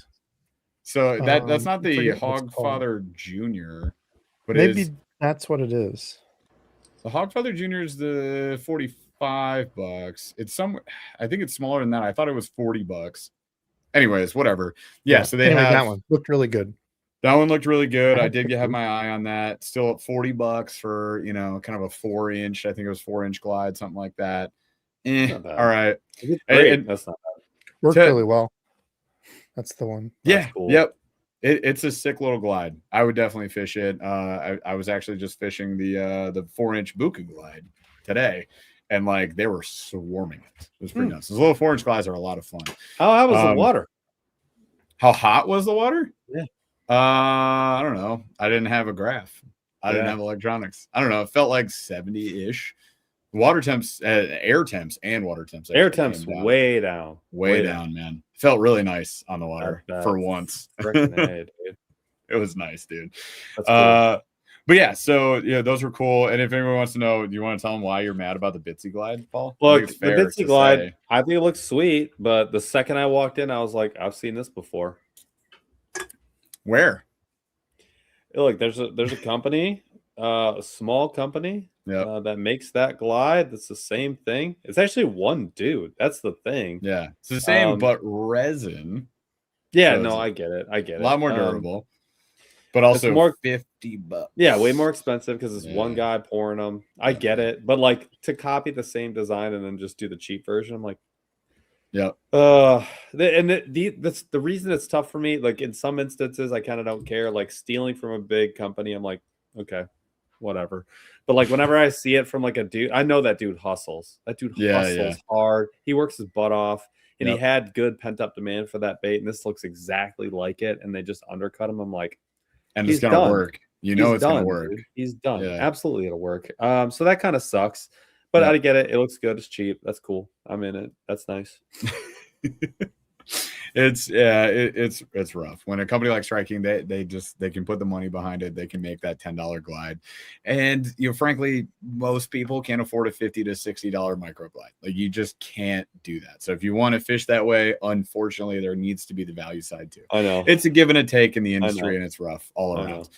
So that's not the Hogfather Junior, but
maybe that's what it is.
The Hogfather Junior is the $45. It's somewhere. I think it's smaller than that. I thought it was $40. Anyways, whatever. Yeah. So have
that one looked really good.
That one looked really good. I did have my eye on that. Still at $40 for, kind of a 4-inch. I think it was 4-inch glide, something like that. All right.
That's not bad.
Worked really well. That's the one.
That's cool. Yep. It's a sick little glide. I would definitely fish it. I was actually just fishing the 4-inch Buka glide today, and like they were swarming it. It was pretty nuts. Those little 4-inch glides are a lot of fun.
How was the water?
How hot was the water?
Yeah.
I don't know. I didn't have a graph. I didn't have electronics. I don't know. It felt like 70-ish. Water temps, air temps, and water temps.
Air temps way down.
Way down, man. Felt really nice on the water for once. It was nice, dude. That's cool. But yeah, so those were cool. And if anyone wants to know, do you want to tell them why you're mad about the Bitsy Glide, Paul?
Look, the Bitsy Glide, I think it looks sweet, but the second I walked in, I was like, I've seen this before.
Where?
Look, there's a company, a small company that makes that glide. That's the same thing. It's actually one dude. That's the thing.
Yeah, it's the same, but resin.
Yeah, so no, I get it. A
lot more durable, but also more $50.
Yeah, way more expensive because it's one guy pouring them. I get it, but like to copy the same design and then just do the cheap version, I'm like,
yeah.
That's the reason it's tough for me. Like in some instances, I kind of don't care. Like stealing from a big company, I'm like, okay, whatever. But like whenever I see it from like a dude, I know that dude hustles. That dude hustles hard. He works his butt off, and he had good pent up demand for that bait. And this looks exactly like it, and they just undercut him. I'm like,
and it's gonna work. You know, it's gonna work.
Dude. He's done. Yeah. Absolutely, it'll work. So that kind of sucks. But I get it. It looks good. It's cheap. That's cool. I'm in it. That's nice.
It's rough when a company like Striking, they can put the money behind it. They can make that $10 glide, and frankly, most people can't afford a $50 to $60 micro glide. Like, you just can't do that. So if you want to fish that way, unfortunately, there needs to be the value side too.
I know
it's a give and a take in the industry, and it's rough all around.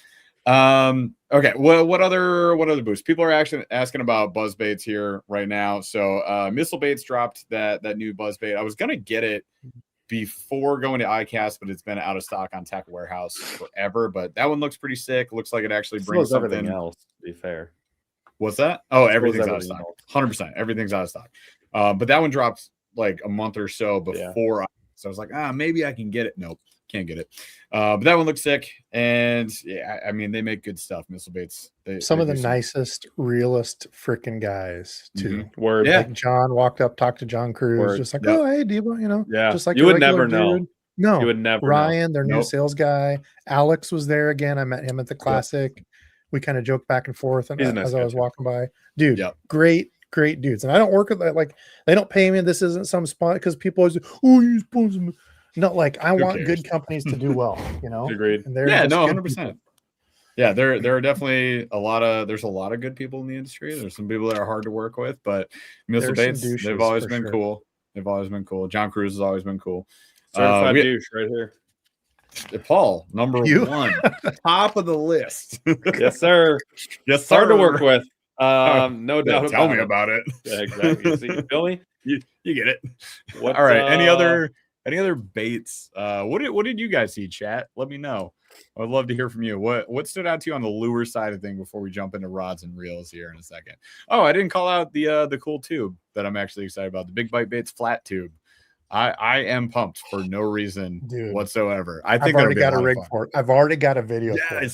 Okay, what other boosts? People are actually asking about buzz baits here right now. So Missile Baits dropped that new buzz bait. I was gonna get it before going to ICAST, but it's been out of stock on Tackle Warehouse forever. But that one looks pretty sick. Looks like it actually brings something.
Everything else, to be fair.
What's that? Oh, everything's out of stock. 100%. Everything's out of stock. But that one dropped like a month or so before. So I was like, maybe I can get it. Nope. Can't get it. But that one looks sick. And I mean, they make good stuff. Missile Baits.
Some of the nicest, realest freaking guys too.
Word.
Yeah. Like John walked up, talked to John Cruz, just like, oh, hey, Debo, just like
you would never know.
Dude. No,
you would never.
Ryan, their new sales guy. Alex was there again. I met him at the Classic. We kind of joked back and forth, and as I was walking by, dude, great dudes. And I don't work with that. Like, they don't pay me. This isn't some spot because people always, you sponsor me. No, like, I want good companies to do well,
Agreed.
And
100%. Yeah, there are definitely there's a lot of good people in the industry. There's some people that are hard to work with, but Missile Baits, they've always been cool. They've always been cool. John Cruz has always been cool.
Certified douche right here.
Paul, number 1, top of the list.
Yes, sir.
Yes,
hard to work with. No doubt.
Tell me about it.
Yeah, exactly. See, Philly,
you get it. All right. Any other baits? What did you guys see, chat? Let me know. I would love to hear from you. What stood out to you on the lure side of thing before we jump into rods and reels here in a second? Oh, I didn't call out the cool tube that I'm actually excited about. The Big Bite Baits flat tube. I am pumped for no reason whatsoever. I think
I've already got a rig for it. I've already got a video for it.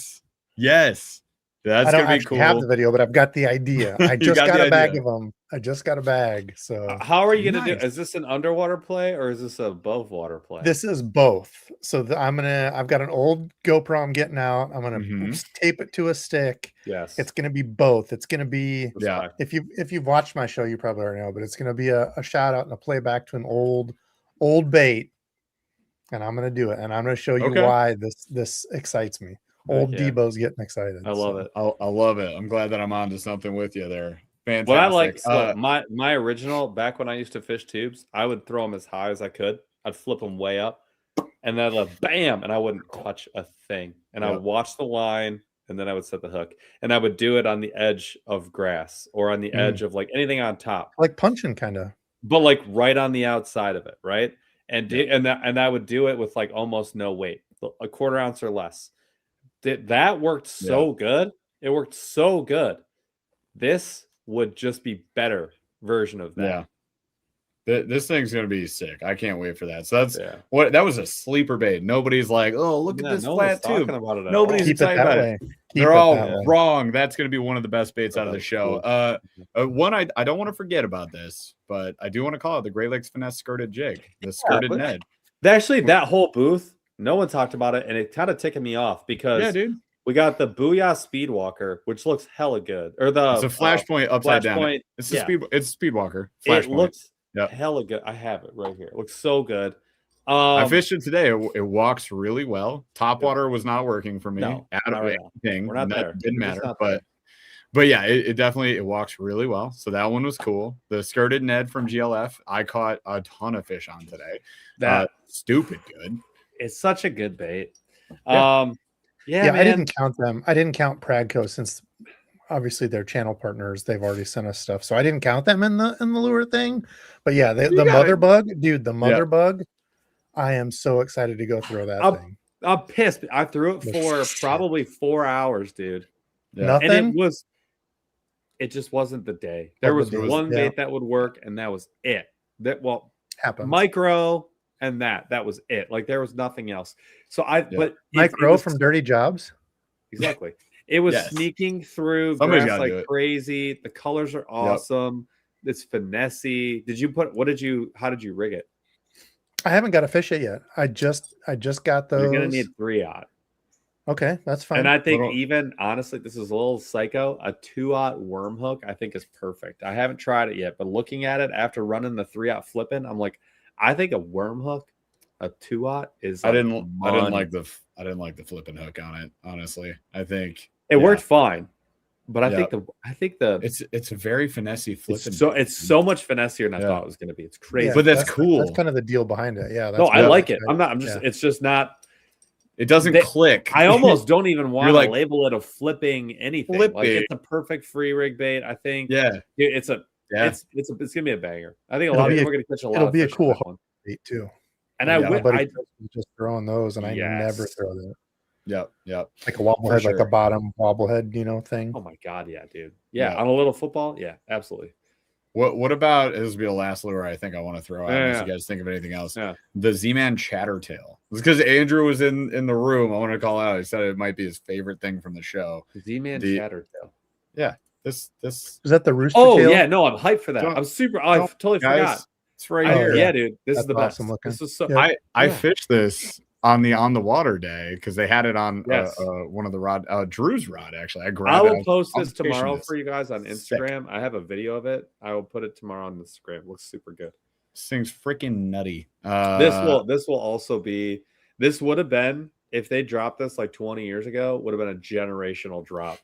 Yes. That's gonna be cool.
I don't have the video, but I've got the idea. I just got a bag of them. I just got a bag. So
how are you gonna do? Is this an underwater play or is this a above water play?
This is both. So I've got an old GoPro I'm getting out. I'm gonna tape it to a stick.
Yes,
it's gonna be both. It's gonna be If you've watched my show, you probably already know, but it's gonna be a shout out and a playback to an old bait, and I'm gonna do it, and I'm gonna show you why this excites me. Old Debo's getting excited.
I love it.
I love it. I'm glad that I'm onto something with you there. Fantastic.
What I like, my original, back when I used to fish tubes, I would throw them as high as I could. I'd flip them way up, and then bam, and I wouldn't touch a thing. And I would watch the line, and then I would set the hook, and I would do it on the edge of grass or on the edge of like anything on top,
like punching, kind of,
but like right on the outside of it, right? And and I would do it with like almost no weight, a quarter ounce or less. That worked so good. It worked so good. This would just be better version of that.
Yeah. This thing's going to be sick. I can't wait for that. So that was a sleeper bait. Nobody's like, oh, look at this flat tube. Nobody's excited about it. They're all wrong. That's going to be one of the best baits out of the show. One, I don't want to forget about this, but I do want to call it the Great Lakes Finesse skirted jig, the skirted Ned.
Actually, that whole booth, no one talked about it, and it kind of ticking me off because we got the Booyah Speedwalker, which looks hella good. Or
it's a Flashpoint upside down. It's a Speedwalker.
It looks hella good. I have it right here. It looks so good.
I fished it today. It walks really well. Top water was not working for me.
No, we're not there.
Didn't matter, but yeah, it definitely walks really well. So that one was cool. The skirted Ned from GLF, I caught a ton of fish on today. That stupid good.
It's such a good bait.
I didn't count them. I didn't count Pradco since obviously they're channel partners. They've already sent us stuff, so I didn't count them in the lure thing. But yeah, the mother bug, dude, the mother bug. I am so excited to go through that thing.
I'm pissed. I threw it for probably 4 hours, dude.
Nothing.
And it just wasn't the day. There was one bait that would work, and that was it. That
happens.
Micro. And that was it. Like there was nothing else. So but
Micro from Dirty Jobs.
Exactly. It was sneaking through grass like crazy. The colors are awesome. Yep. It's finessey. How did you rig it?
I haven't got a fish yet. I just got those.
You're gonna need 3/0.
Okay, that's fine.
And I think even honestly, this is a little psycho. A 2/0 worm hook, I think, is perfect. I haven't tried it yet, but looking at it after running the 3/0 flipping, I'm like, I think a worm hook, a 2/0 is.
I didn't like the flipping hook on it. Honestly, I think
it worked fine, but I think
it's a very finessey flipping.
It's so much finessier than I thought it was going to be. It's crazy,
but that's cool.
That's kind of the deal behind it. Yeah.
I like it. I'm just. It's just not.
It doesn't click.
I almost don't even want to label it a flipping anything. Like it's a perfect free rig bait. I think.
Yeah.
It's gonna be a banger. I think a lot of people are gonna catch a lot.
It'll be a cool bait too.
And I
just throwing those, and I never throw that.
Yep.
Like a wobblehead, like a bottom wobblehead, thing.
Oh my god, yeah, dude. Yeah, on a little football, yeah, absolutely.
What about, this will be the last lure I think I want to throw out, unless you guys think of anything else. Yeah. The Z-Man Chattertail. It's because Andrew was in the room. I want to call out. He said it might be his favorite thing from the show.
Z-Man Chattertail.
Yeah. This
is that the rooster
tail?
Oh
yeah, no, I'm hyped for that. I'm super. I totally forgot.
It's right here.
Yeah, dude. This is the best.
Awesome looking.
This is so.
Yeah. I fished this on the water day because they had it on one of the rod, Drew's rod. Actually, I
will post this tomorrow for you guys on Instagram. Sick. I have a video of it. I will put it tomorrow on Instagram. It looks super good.
This thing's freaking nutty.
This will also be. This would have been, if they dropped this like 20 years ago, would have been a generational drop.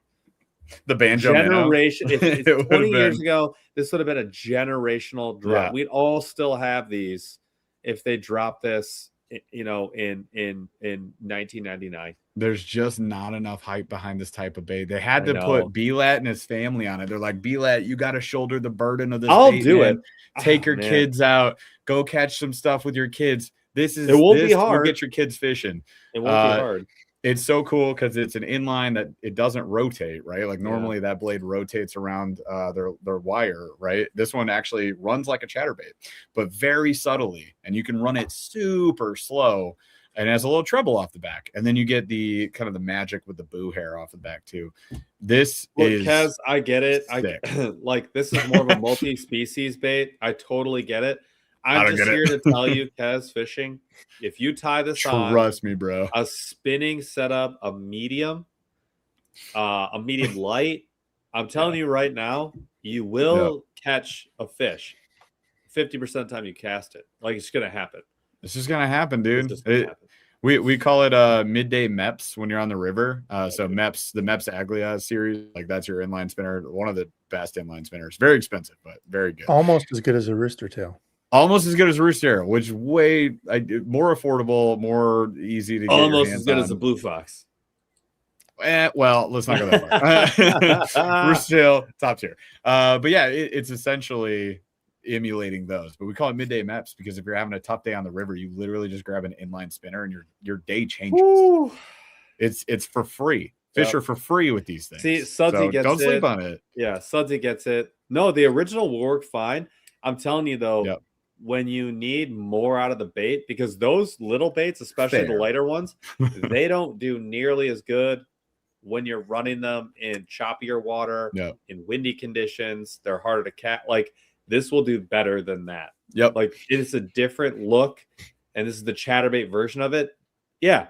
The banjo
generation. If it's 20 years ago, this would have been a generational drop. Yeah. We'd all still have these if they dropped this, in 1999.
There's just not enough hype behind this type of bait. They had to put B-Lat and his family on it. They're like, B-Lat, you got to shoulder the burden of this.
I'll do it.
Take your kids out. Go catch some stuff with your kids. It
won't be hard.
Will get your kids fishing.
It won't be hard.
It's so cool because it's an inline that it doesn't rotate, right? Like normally that blade rotates around their wire, right? This one actually runs like a chatterbait, but very subtly, and you can run it super slow, and it has a little treble off the back, and then you get the kind of the magic with the boo hair off the back too. This is
Kaz, I get it. Like this is more of a multi-species bait. I totally get it. I'm just here to tell you, Kaz Fishing, if you tie this on,
trust me, bro,
a spinning setup, a medium light, I'm telling you right now, you will catch a fish 50% of the time you cast it. Like it's gonna happen.
It's just gonna happen, dude. We call it midday MEPS when you're on the river. So MEPS, the MEPS Aglia series, like that's your inline spinner, one of the best inline spinners. Very expensive, but very good.
Almost as good as a rooster tail.
Almost as good as Rooster, which way more affordable, more easy to get.
Almost as good as a Blue Fox.
Well, let's not go that far. Rooster tail, top tier. But yeah, it's essentially emulating those. But we call it midday MEPS because if you're having a tough day on the river, you literally just grab an inline spinner and your day changes. Woo. It's for free. Fish are for free with these things.
See, Sudsy gets it.
Don't sleep on it.
Yeah, Sudsy gets it. No, the original will work fine. I'm telling you though. When you need more out of the bait, because those little baits, especially the lighter ones, they don't do nearly as good when you're running them in choppier water, in windy conditions. They're harder to catch. Like this will do better than that.
Yep.
Like it's a different look, and this is the chatterbait version of it. Yeah,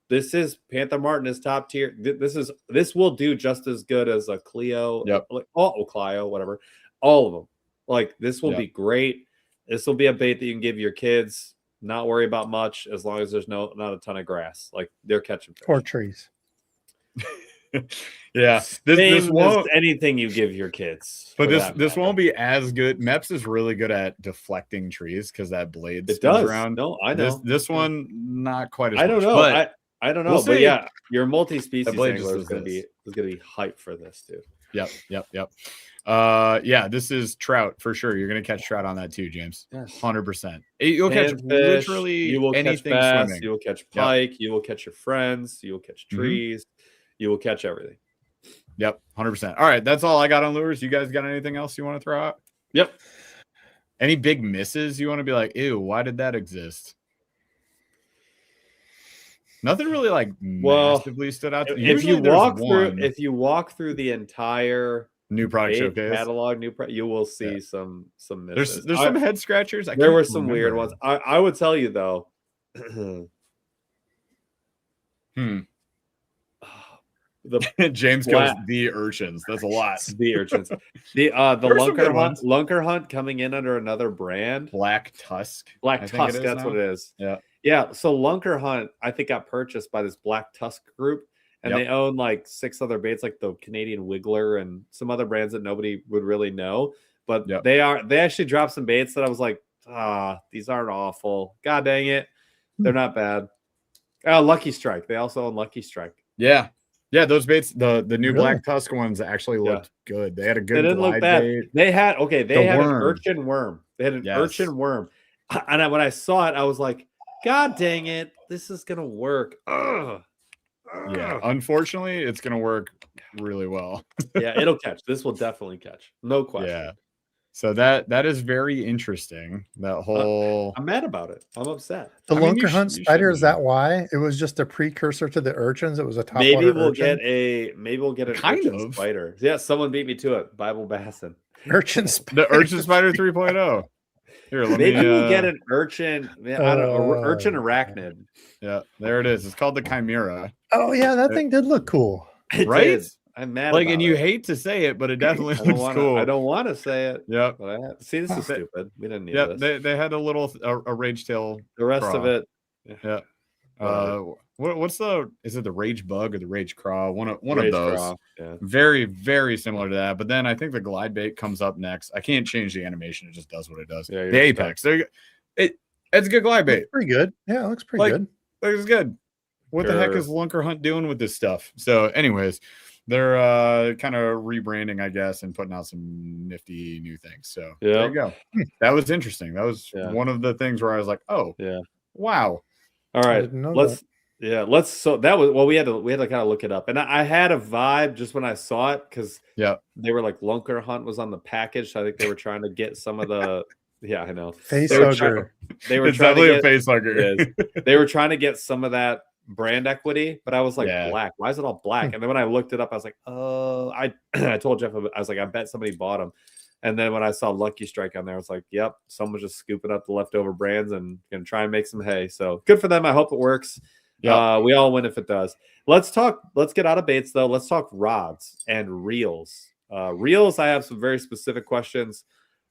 this is Panther Martin is top tier. This will do just as good as a Clio.
Yep.
Like Clio, whatever. All of them. Like this will be great. This will be a bait that you can give your kids, not worry about much, as long as there's not a ton of grass. Like they're catching fish.
Or trees.
Yeah. This won't
anything you give your kids.
But this won't be as good. MEPS is really good at deflecting trees because that blade spins around.
No, I know.
This one not quite as
I don't
much,
know.
But
I don't know.
We'll
but yeah, your multi-species angler is gonna be hyped for this, dude.
Yep. Yeah, this is trout for sure. You're gonna catch trout on that too, James. 100%. You'll catch literally
you will
anything
catch bass,
swimming.
You will catch pike. You will catch your friends. You will catch trees. You will catch everything.
Yep, 100%. All right, that's all I got on lures. You guys got anything else you want to throw out?
Yep.
Any big misses you want to be like, ew, why did that exist? Nothing really like massively stood out.
If you walk through the entire
new product showcase
catalog, you will see some misses.
There's some head scratchers.
There were some weird ones. I would tell you though.
James goes the urchins. That's a lot.
The urchins. The Lunker Hunt coming in under another brand.
Black Tusk.
That's what it is. Yeah. So Lunker Hunt, I think, got purchased by this Black Tusk group, and they own like 6 other baits, like the Canadian Wiggler and some other brands that nobody would really know. But they actually dropped some baits that I was like, these aren't awful. God dang it, they're not bad. Lucky Strike. They also own Lucky Strike.
Yeah, those baits, the new Black Tusk ones actually looked good. They had a good.
They didn't look bad. Bait. They had an urchin worm. They had an urchin worm, and when I saw it, I was like, God dang it, this is gonna work.
Yeah, unfortunately, it's gonna work really well.
Yeah, it'll catch. This will definitely catch, no question.
Yeah. So that is very interesting. That whole
I'm mad about it. I'm upset.
The Lunker Hunt Spider, is that why? It was just a precursor to the urchins. It was a top
maybe we'll
urchin?
get an kind of spider. Yeah, someone beat me to it. Bible Bassin.
Urchin Spider.
The Urchin Spider 3.0. Here,
maybe we'll get an urchin. I don't know, urchin arachnid.
Yeah, there it is. It's called the Chimera.
Oh yeah, that thing did look cool.
Right?
I'm mad.
And you hate to say it, but it definitely looks cool.
I don't want to say it.
Yeah.
See, this is stupid. We didn't need this.
They had a rage tail.
The rest of it.
Yeah. What's is it the Rage Bug or the Rage Craw? One of those.
Craw. Yeah.
Very, very similar to that. But then I think the Glide Bait comes up next. I can't change the animation. It just does what it does.
Yeah,
the Apex. It's a good Glide Bait.
Pretty good. Yeah, it looks pretty good.
Looks good. What the heck is Lunker Hunt doing with this stuff? So anyways, they're kind of rebranding, I guess, and putting out some nifty new things. So there you go. That was interesting. That was one of the things where I was like, oh, wow.
All right, so that was we had to kind of look it up, and I had a vibe just when I saw it because they were like Lunker Hunt was on the package, so I think they were trying to get some of the I know
face hugger.
They were trying to get a face hugger. They were trying to get some of that brand equity, but I was like, black. Why is it all black? And then when I looked it up, I was like, oh, I told Jeff, I was like, I bet somebody bought them. And then when I saw Lucky Strike on there, I was like, yep, someone's just scooping up the leftover brands and gonna try and make some hay. So good for them. I hope it works. We all win if it does. Let's get out of baits though. Let's talk rods and reels. Reels, I have some very specific questions.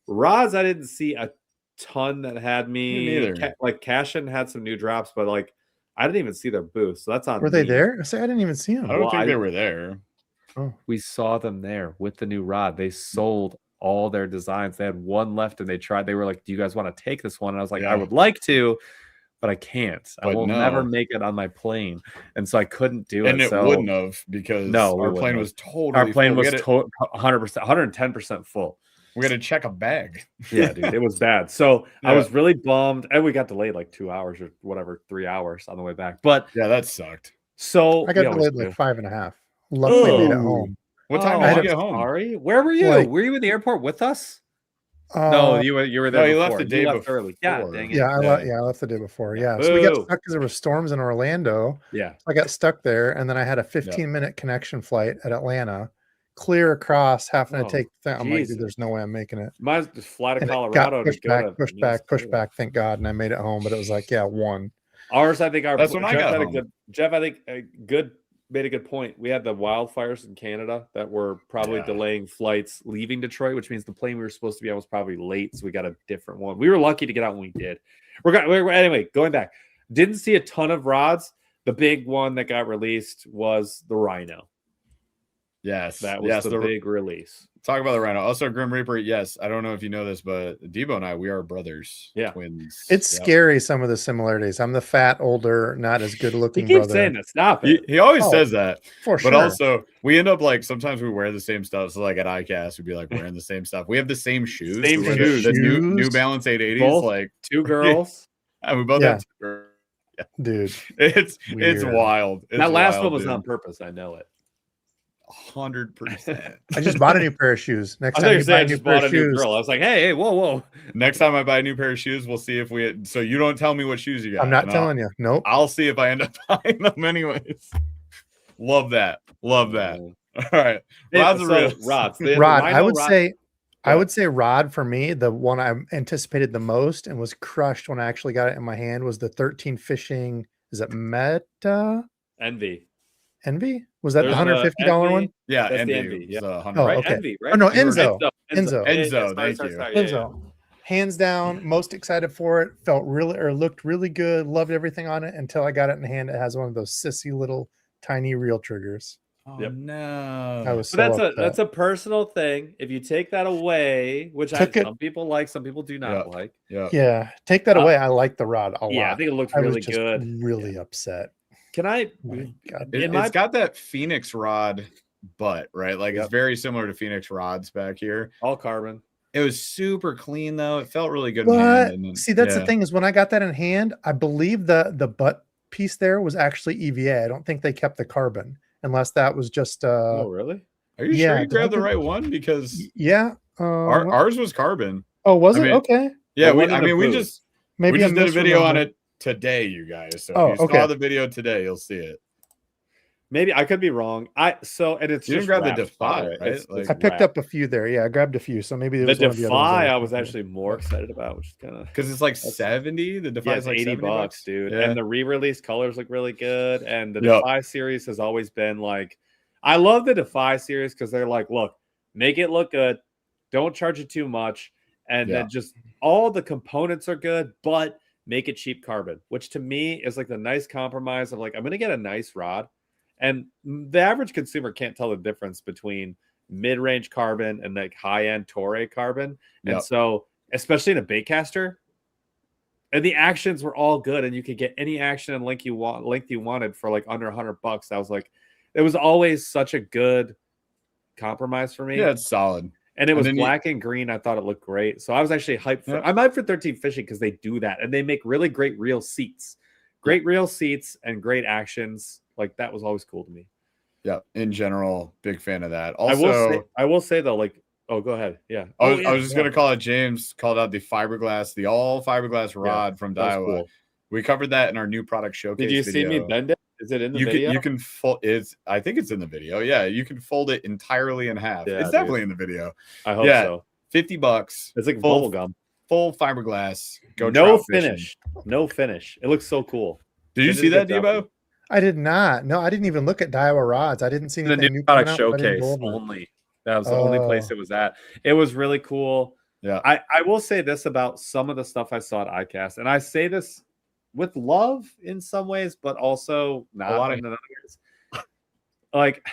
Rods, I didn't see a ton that had me. Like Cashin had some new drops, but like I didn't even see their booth. So that's on.
Were they there? I didn't even see them.
I don't think they were there.
Oh. We saw them there with the new rod. They sold all their designs. They had one left and they were like, do you guys want to take this one? And I was like, I would like to, but I can't. I will never make it on my plane. And so I couldn't do it.
And it wouldn't have because our plane was totally
full. Was 100%, 110% full.
We got to check a bag.
Yeah, dude, it was bad. So I was really bummed. And we got delayed like 2 hours or whatever, 3 hours on the way back. But
yeah, that sucked.
So
I got delayed like 5.5. Luckily made it home.
What time did you get home?
Sorry. Where were you? Were you in the airport with us? No, you were there.
No, you left the day before.
Early. Yeah, dang it.
I left the day before. Yeah. So we got stuck because there were storms in Orlando.
Yeah.
So I got stuck there, and then I had a 15-minute connection flight at Atlanta. Clear across, having to take. I'm like, dude, there's no way I'm making it.
Mine's just fly to Colorado.
Pushed back. Thank God, and I made it home. But it was like, one.
Ours, I think.
That's when I got home.
Jeff, I think made a good point. We had the wildfires in Canada that were probably delaying flights leaving Detroit, which means the plane we were supposed to be on was probably late, so we got a different one. We were lucky to get out when we did. Anyway, going back, didn't see a ton of rods. The big one that got released was the Rhino.
Yes,
that was the big release.
Talk about the Rhino. Also, Grim Reaper. Yes, I don't know if you know this, but Debo and I, we are brothers.
Yeah,
twins.
It's scary, some of the similarities. I'm the fat, older, not as good looking brother.
He keeps saying that. Stop it.
He always says that.
For sure.
But also, we end up like sometimes we wear the same stuff. So like at ICAST, we'd be like wearing the same stuff. We have the same shoes. The New Balance 880s.
Both,
like
2 girls.
And we both have 2 girls.
Dude,
it's wild.
That last one was on purpose. I know it.
100%.
I just bought a new pair of shoes. Next time you buy a new pair of shoes,
girl. I was like, hey, whoa.
Next time I buy a new pair of shoes, we'll see if so you don't tell me what shoes you got.
I'm not telling you. Nope.
I'll see if I end up buying them anyways. Love that. All right.
Rods.
I would say Rod for me, the one I anticipated the most and was crushed when I actually got it in my hand was the 13 Fishing. Is it Meta?
Envy.
Was that the $150 one?
Yeah,
that's
Envy.
Yeah.
Right?
Okay. Envy, right?
Oh no, Enzo.
Enzo. Thank you.
Enzo. Hands down, most excited for it. Looked really good. Loved everything on it until I got it in hand. It has one of those sissy little tiny reel triggers.
Oh no!
I was
that's a personal thing. If you take that away, which some people like, some people do not like.
Yeah, take that away. I like the rod a lot.
Yeah, I think it looked really good.
Really upset.
Can I?
It's got that Phoenix rod butt, right? Like it's very similar to Phoenix rods back here.
All carbon.
It was super clean though. It felt really good.
See, that's the thing is when I got that in hand, I believe the butt piece there was actually EVA. I don't think they kept the carbon unless that was just.
Oh, really?
Are you sure you grabbed the right one? Because ours was carbon.
Oh, was it? Okay.
Yeah, we just did a video on it today, you guys. So if you saw the video today, you'll see it.
Maybe I could be wrong. And it's
you didn't grab the Defy, right?
I picked up a few there. Yeah, I grabbed a few. So maybe it was
the Defy. I was actually more excited about, which is kind of
because it's like 70. The Defy is like $80,
dude. Yeah. And the re-release colors look really good. And the Defy series has always been like, I love the Defy series because they're like, look, make it look good, don't charge it too much, and then just all the components are good, but make it cheap carbon, which to me is like the nice compromise of like, I'm gonna get a nice rod. And the average consumer can't tell the difference between mid-range carbon and like high-end Toray carbon. And so, especially in a baitcaster, and the actions were all good, and you could get any action and length you wanted for like under $100. I was like, it was always such a good compromise for me.
Yeah, it's solid.
And it was black and green. I thought it looked great. So I was actually hyped for I'm hyped for 13 Fishing because they do that. And they make really great reel seats. Great reel seats and great actions. Like that was always cool to me.
Yeah, in general, big fan of that. Also,
I will say though, like, oh, go ahead. Yeah.
I was just gonna call it. James called out the all fiberglass rod from Daiwa. Cool. We covered that in our new product showcase.
Did you see me bend it? Is it in the video?
You can fold. I think it's in the video. Yeah, you can fold it entirely in half. Yeah, it's definitely in the video.
I hope so.
$50.
It's like bubble gum.
Full fiberglass.
No finish. No finish. It looks so cool.
Did you see that, Debo?
I did not. No, I didn't even look at Daiwa rods. I didn't see anything
the new product showcase only. That was the only place it was at. It was really cool.
Yeah.
I will say this about some of the stuff I saw at ICAST, and I say this with love in some ways, but also not a lot in others. Like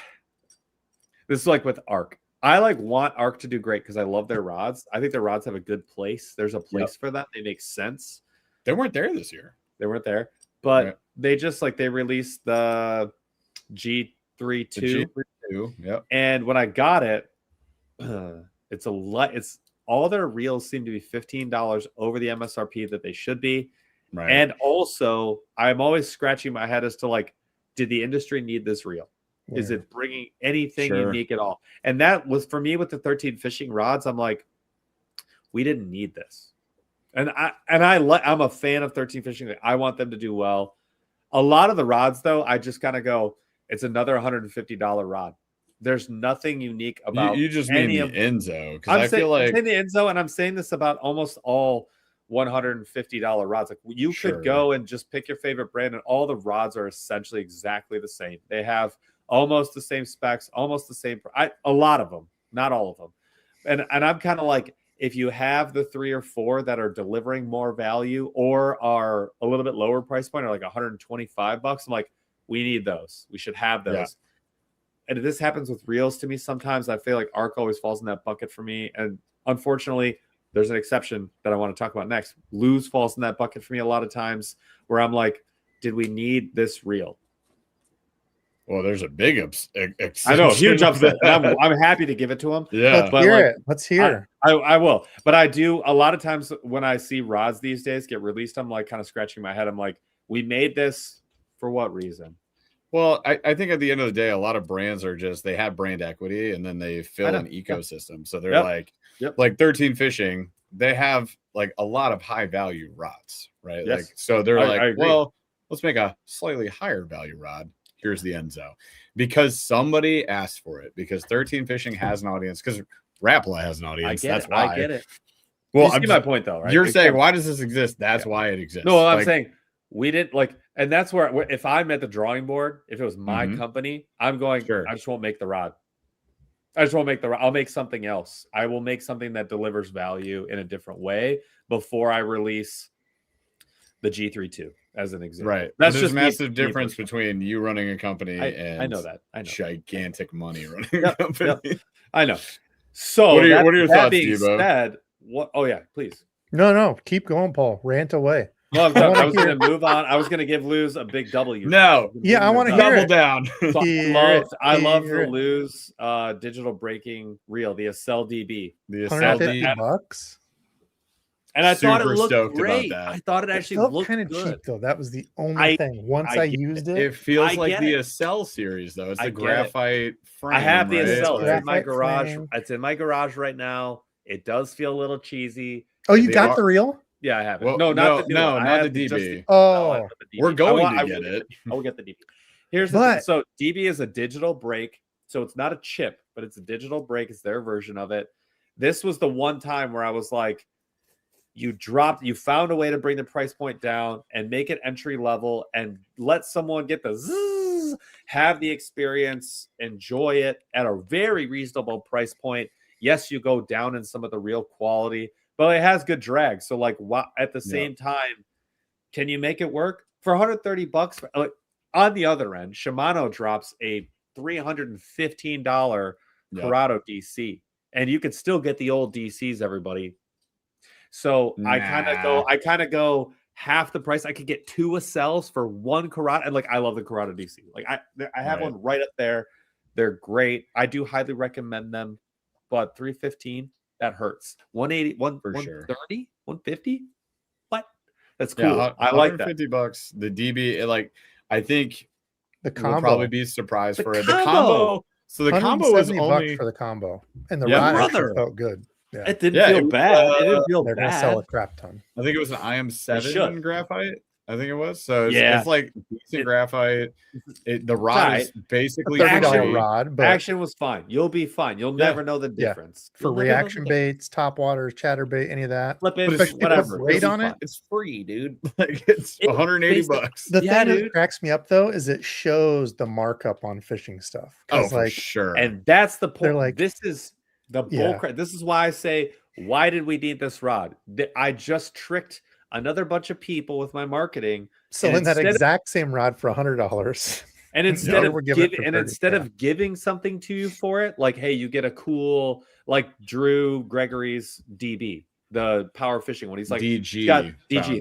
this is like with ARC. I like want ARC to do great because I love their rods. I think their rods have a good place. There's a place for them. They make sense.
They weren't there this year.
They weren't there. But they just they released the G32.
Yep.
And when I got it, it's all their reels seem to be $15 over the MSRP that they should be.
Right.
And also, I'm always scratching my head as to like, did the industry need this reel? Yeah. Is it bringing anything unique at all? And that was for me with the 13 Fishing rods. I'm like, we didn't need this. And I'm a fan of 13 Fishing. I want them to do well. A lot of the rods, though, I just kind of go, it's another $150 rod. There's nothing unique about
you just mean the Enzo.
I'm saying the Enzo, and I'm saying this about almost all $150 rods. Like you could go and just pick your favorite brand, and all the rods are essentially exactly the same. They have almost the same specs, almost the same. A lot of them, not all of them. And I'm kind of like, if you have the 3 or 4 that are delivering more value or are a little bit lower price point, or like $125, I'm like, we need those. We should have those. Yeah. And this happens with reels to me sometimes. I feel like ARC always falls in that bucket for me. And unfortunately, there's an exception that I want to talk about next. Lose falls in that bucket for me a lot of times where I'm like, did we need this reel?
Well, there's a big
I know, huge upset. I'm happy to give it to him.
Yeah,
Let's hear.
I will. But I do a lot of times when I see rods these days get released, I'm like kind of scratching my head. I'm like, we made this for what reason?
Well, I think at the end of the day, a lot of brands are just, they have brand equity and then they fill an ecosystem. So they're like 13 Fishing, they have like a lot of high value rods, right?
Yes.
Like, so they're like, well, let's make a slightly higher value rod. Here's the Enzo, because somebody asked for it, because 13 Fishing has an audience, because Rapala has an audience. That's why.
I get it.
Well,
you see my point though, right?
You're saying, why does this exist? That's why it exists.
No, I'm saying we didn't like, and that's where if I'm at the drawing board, if it was my company, I'm going, I just won't make the rod. I just won't make the rod. I'll make something else. I will make something that delivers value in a different way before I release the G32 as an example.
Right. That's just a massive difference between you running a company and
I know that. I know.
Gigantic money running a company.
I know. So
what are your thoughts,
being
Debo?
said, what? Oh yeah, please.
No, keep going, Paul. Rant away.
No, I was going to move on. I was going to give Luz a big W.
No. Yeah, I want to double
down.
So I love the Luz digital braking reel, the Accel DB.
The Accel DB
bucks.
And I thought it looked great. I thought it actually looked
kind of cheap though. That was the only thing. Once I used it,
it feels like the Accel series though. It's the graphite frame.
I have the Accel. It's in my garage. It's in my garage right now. It does feel a little cheesy.
Oh, you got the reel?
Yeah, I have it.
Well,
not the
DB.
We're
going to get it.
I will get the DB. Here's the thing. So DB is a digital brake. So it's not a chip, but it's a digital brake. It's their version of it. This was the one time where I was like, you found a way to bring the price point down and make it entry level and let someone get the zzz, have the experience, enjoy it at a very reasonable price point. Yes, you go down in some of the real quality, but it has good drag. So like at the same time, can you make it work for $130? Like on the other end, Shimano drops a $315 Corrado DC, and you can still get the old DCs, everybody. So I kind of go half the price. I could get 2 Accels for 1 Corrado, and like I love the Corrado DC. Like I have one right up there. They're great. I do highly recommend them. But $315, that hurts. 180, 130, 150. What? That's cool.
Yeah,
I like that.
$50. The DB, I think
the combo
will probably be surprised for it. The combo. So the combo was only
for the combo, and the rod felt good.
Yeah. It didn't feel bad. It didn't feel
they're
bad.
They're gonna sell a crap ton.
I think it was an IM7 graphite. I think it was. So it's like decent graphite. The rod is basically
$30 rod, but
action was fine. You'll be fine. You'll never know the difference.
For reaction baits, top waters, chatterbait, any of that.
Whatever.
Rate on it.
It's free, dude. Like it's $180.
The thing that cracks me up though is it shows the markup on fishing stuff.
Oh, for sure.
And that's the point.
They're like,
this is the bull crap. This is why I say, why did we need this rod? I just tricked another bunch of people with my marketing,
selling that exact same rod for $100.
And instead of giving something to you for it, like, hey, you get a cool, like Drew Gregory's DB, the power fishing one. He's like DG.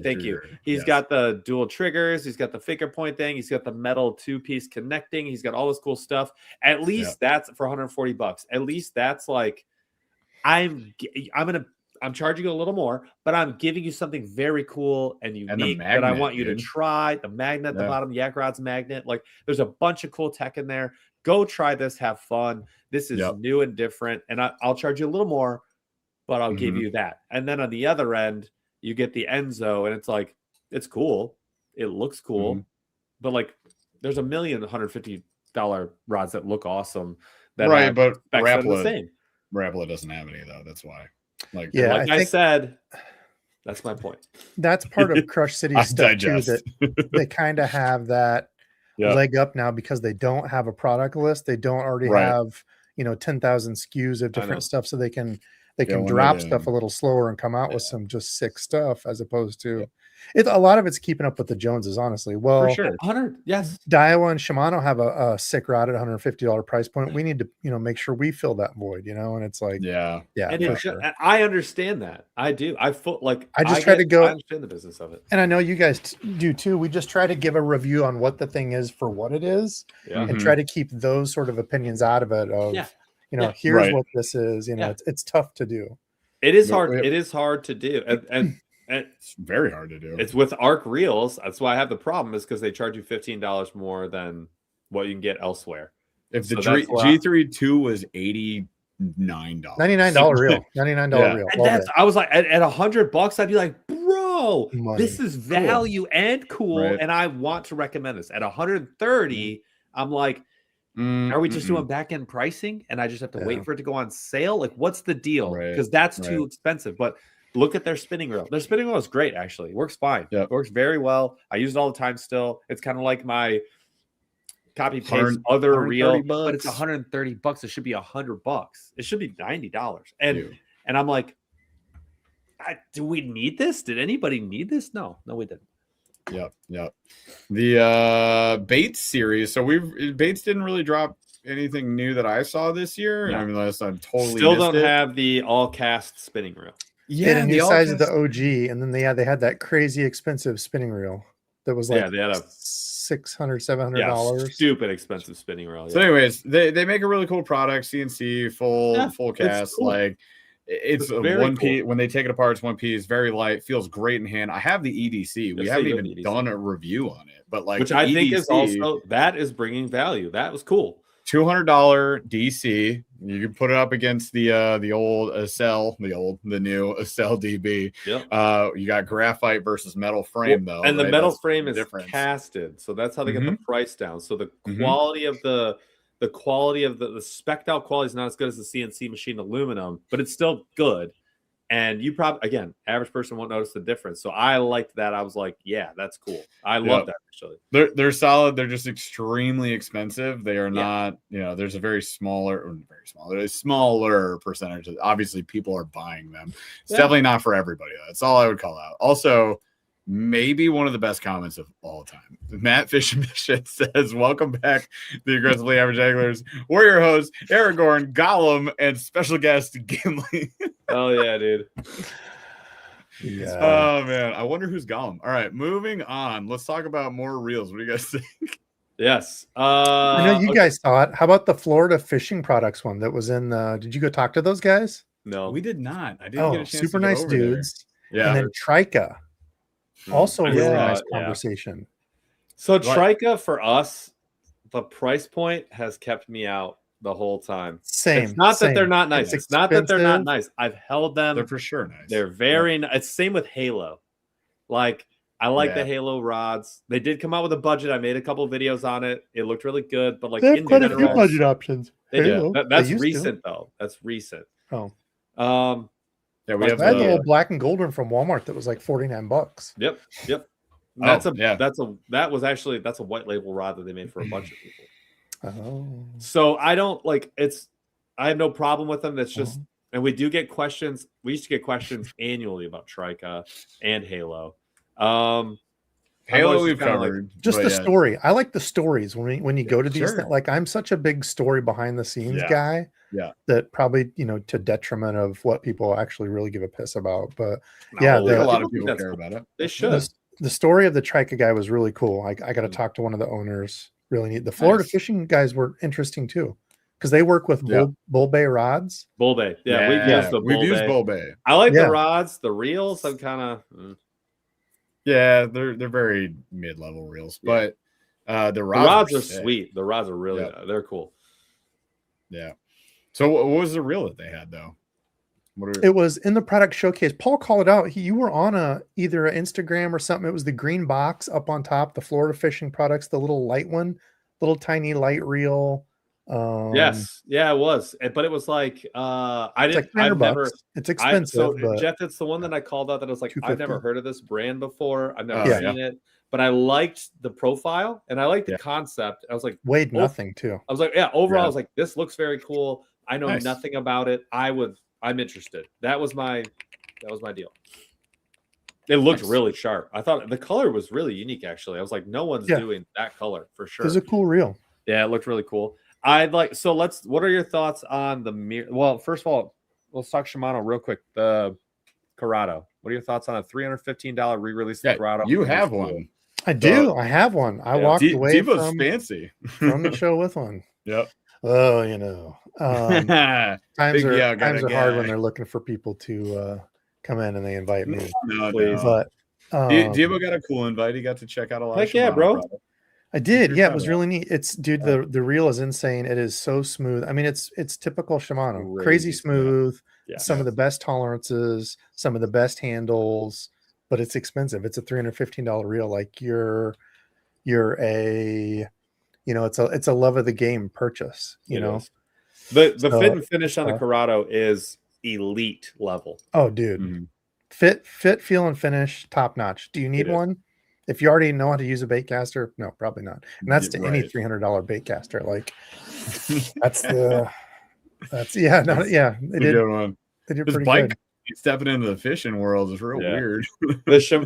Thank you. He's got the dual triggers. He's got the finger point thing. He's got the metal 2-piece connecting. He's got all this cool stuff. At least that's for $140. At least that's like, I'm charging you a little more, but I'm giving you something very cool and unique that I want you to try. The magnet at the bottom, Yak Rod's magnet. Like, there's a bunch of cool tech in there. Go try this. Have fun. This is new and different. And I'll charge you a little more, but I'll give you that. And then on the other end, you get the Enzo, and it's like, it's cool. It looks cool. But like, there's a million $150 rods that look awesome. But
Rapala doesn't have any though. That's why. Like
I said, that's my point.
That's part of Crush City's stuff too. That they kind of have that leg up now because they don't have a product list. They don't already have 10,000 SKUs of different stuff, so they can drop stuff a little slower and come out with some just sick stuff as opposed to a lot of it's keeping up with the Joneses, honestly. Well,
for sure. 100, yes.
Daiwa and Shimano have a sick rod at $150 price point. We need to, make sure we fill that void, and it's like,
and I understand that. I do. I
try to go.
I understand the business of it,
and I know you guys do too. We just try to give a review on what the thing is for what it is, and try to keep those sort of opinions out of it. Here's what this is. It's tough to do.
It is hard. It is hard to do, and
it's very hard to do.
It's with Arc Reels. That's why I have the problem, is because they charge you $15 more than what you can get elsewhere.
If the G3 2 was $89,
$99 reel, $99 reel.
And that's, I was like, at $100, I'd be like, bro,
Money.
this is value and cool,
right.
and I want to recommend this. At 130, I'm like, are we just doing back end pricing, and I just have to wait for it to go on sale? Like, what's the deal? Because that's too expensive. But look at their spinning reel. Their spinning reel is great, actually. It works fine. It works very well. I use it all the time still. It's kind of like my copy paste other reel, but it's $130. It should be $100. It should be $90. And I'm like, do we need this? Did anybody need this? No, we didn't.
Yep. The Bates series. So Bates didn't really drop anything new that I saw this year.
No.
I mean, unless I'm totally
still don't have the all-cast spinning reel.
Yeah, and the size of the OG, and then they had that crazy expensive spinning reel that was like
they had a
$600, $700.
Stupid expensive spinning reel.
So, anyways, they make a really cool product, CNC full cast. Cool. Like it's one piece. When they take it apart, it's one piece, very light, feels great in hand. I have the EDC. We haven't even done a review on it, but like,
which I think is also that is bringing value. That was cool.
$200 DC. You can put it up against the old Acel, the new Acel DB.
Yep.
You got graphite versus metal frame though,
and the metal frame is casted, so that's how they get the price down. So the quality of the quality of the spec'd out quality is not as good as the CNC machine aluminum, but it's still good. And you probably, again, average person won't notice the difference. So I liked that. I was like, yeah, that's cool. I love that actually.
They're solid. They're just extremely expensive. They are not, there's a there's a smaller percentage. Obviously, people are buying them. It's definitely not for everybody. That's all I would call out. Also, maybe one of the best comments of all time. Matt Fish Mission says, "Welcome back, the Aggressively Average Anglers. We're your hosts, Aragorn, Gollum, and special guest Gimli."
Oh yeah, dude.
Yeah.
Oh man, I wonder who's Gollum. All right, moving on. Let's talk about more reels. What do you guys think?
Yes.
I know you guys saw it. How about the Florida Fishing Products one that was in the? Did you go talk to those guys?
No,
we did not. I didn't get a chance.
Super
to
nice dudes.
There. Yeah,
and then Trika. Also, really nice conversation.
So Trika for us, the price point has kept me out the whole time.
Same.
It's not that they're not nice. It's not that they're not nice. I've held them.
They're for sure nice.
They're very nice. It's same with Halo. Like I like the Halo rods. They did come out with a budget. I made a couple videos on it. It looked really good, but like
they have quite a few budget options.
That's recent though. That's recent.
Oh.
Yeah, we have
the old black and gold one from Walmart that was like $49.
Yep. That's a white label rod that they made for a bunch of people.
Oh.
So I don't like it's. I have no problem with them. That's just, and we do get questions. We used to get questions annually about Trika and Halo.
Halo we've covered.
Like, just the story. I like the stories when you go to these things. Like I'm such a big story behind the scenes guy.
Yeah.
That probably, to detriment of what people actually really give a piss about. But
a lot of people care about it.
They should.
The story of the Trika guy was really cool. I got to talk to one of the owners. Really neat. The Florida fishing guys were interesting too. Because they work with Bull Bay rods.
Bull Bay. We've used
Bull Bay.
I like the rods, the reels. I'm kind of
they're very mid-level reels. But the
rods are sweet. The rods are really they're cool.
Yeah. So what was the reel that they had though?
It was in the product showcase. Paul called it out. You were on either an Instagram or something. It was the green box up on top, the Florida Fishing Products, the little light one, little tiny light reel.
Yes, it was, but it was like
it's expensive.
Jeff, it's the one that I called out that I was like, I've never heard of this brand before. I've never seen it, but I liked the profile and I liked the concept. I was like,
weighed nothing too.
I was like, overall, I was like, this looks very cool. I know nothing about it. I'm interested. That was my deal. It looked really sharp. I thought the color was really unique. Actually, I was like, no one's doing that color for sure.
It was a cool reel.
Yeah, it looked really cool. What are your thoughts on the mirror? Well, first of all, let's talk Shimano real quick. The Corrado. What are your thoughts on a $315 re-release of Corado?
You have one.
I do. I have one. I walked away
from fancy
from the show with one.
Yep.
Oh, times are hard when they're looking for people to come in and they invite me.
No.
But
Diego got a cool invite. He got to check out a lot.
Heck yeah, bro.
I did. Yeah, it was really neat. It's dude, the reel is insane. It is so smooth. I mean, it's typical Shimano. Crazy smooth.
Yeah.
Some of the best tolerances, some of the best handles, but it's expensive. It's a $315 reel. Like you're a, you know, it's a love of the game purchase, you know.
Is. The fit and finish on the Corrado is elite level.
Oh, dude. Fit, feel, and finish, top notch. Do you need one? If you already know how to use a bait caster, no, probably not. And that's to any $300 bait caster. Like that's They did pretty good.
Stepping into the fishing world is real weird.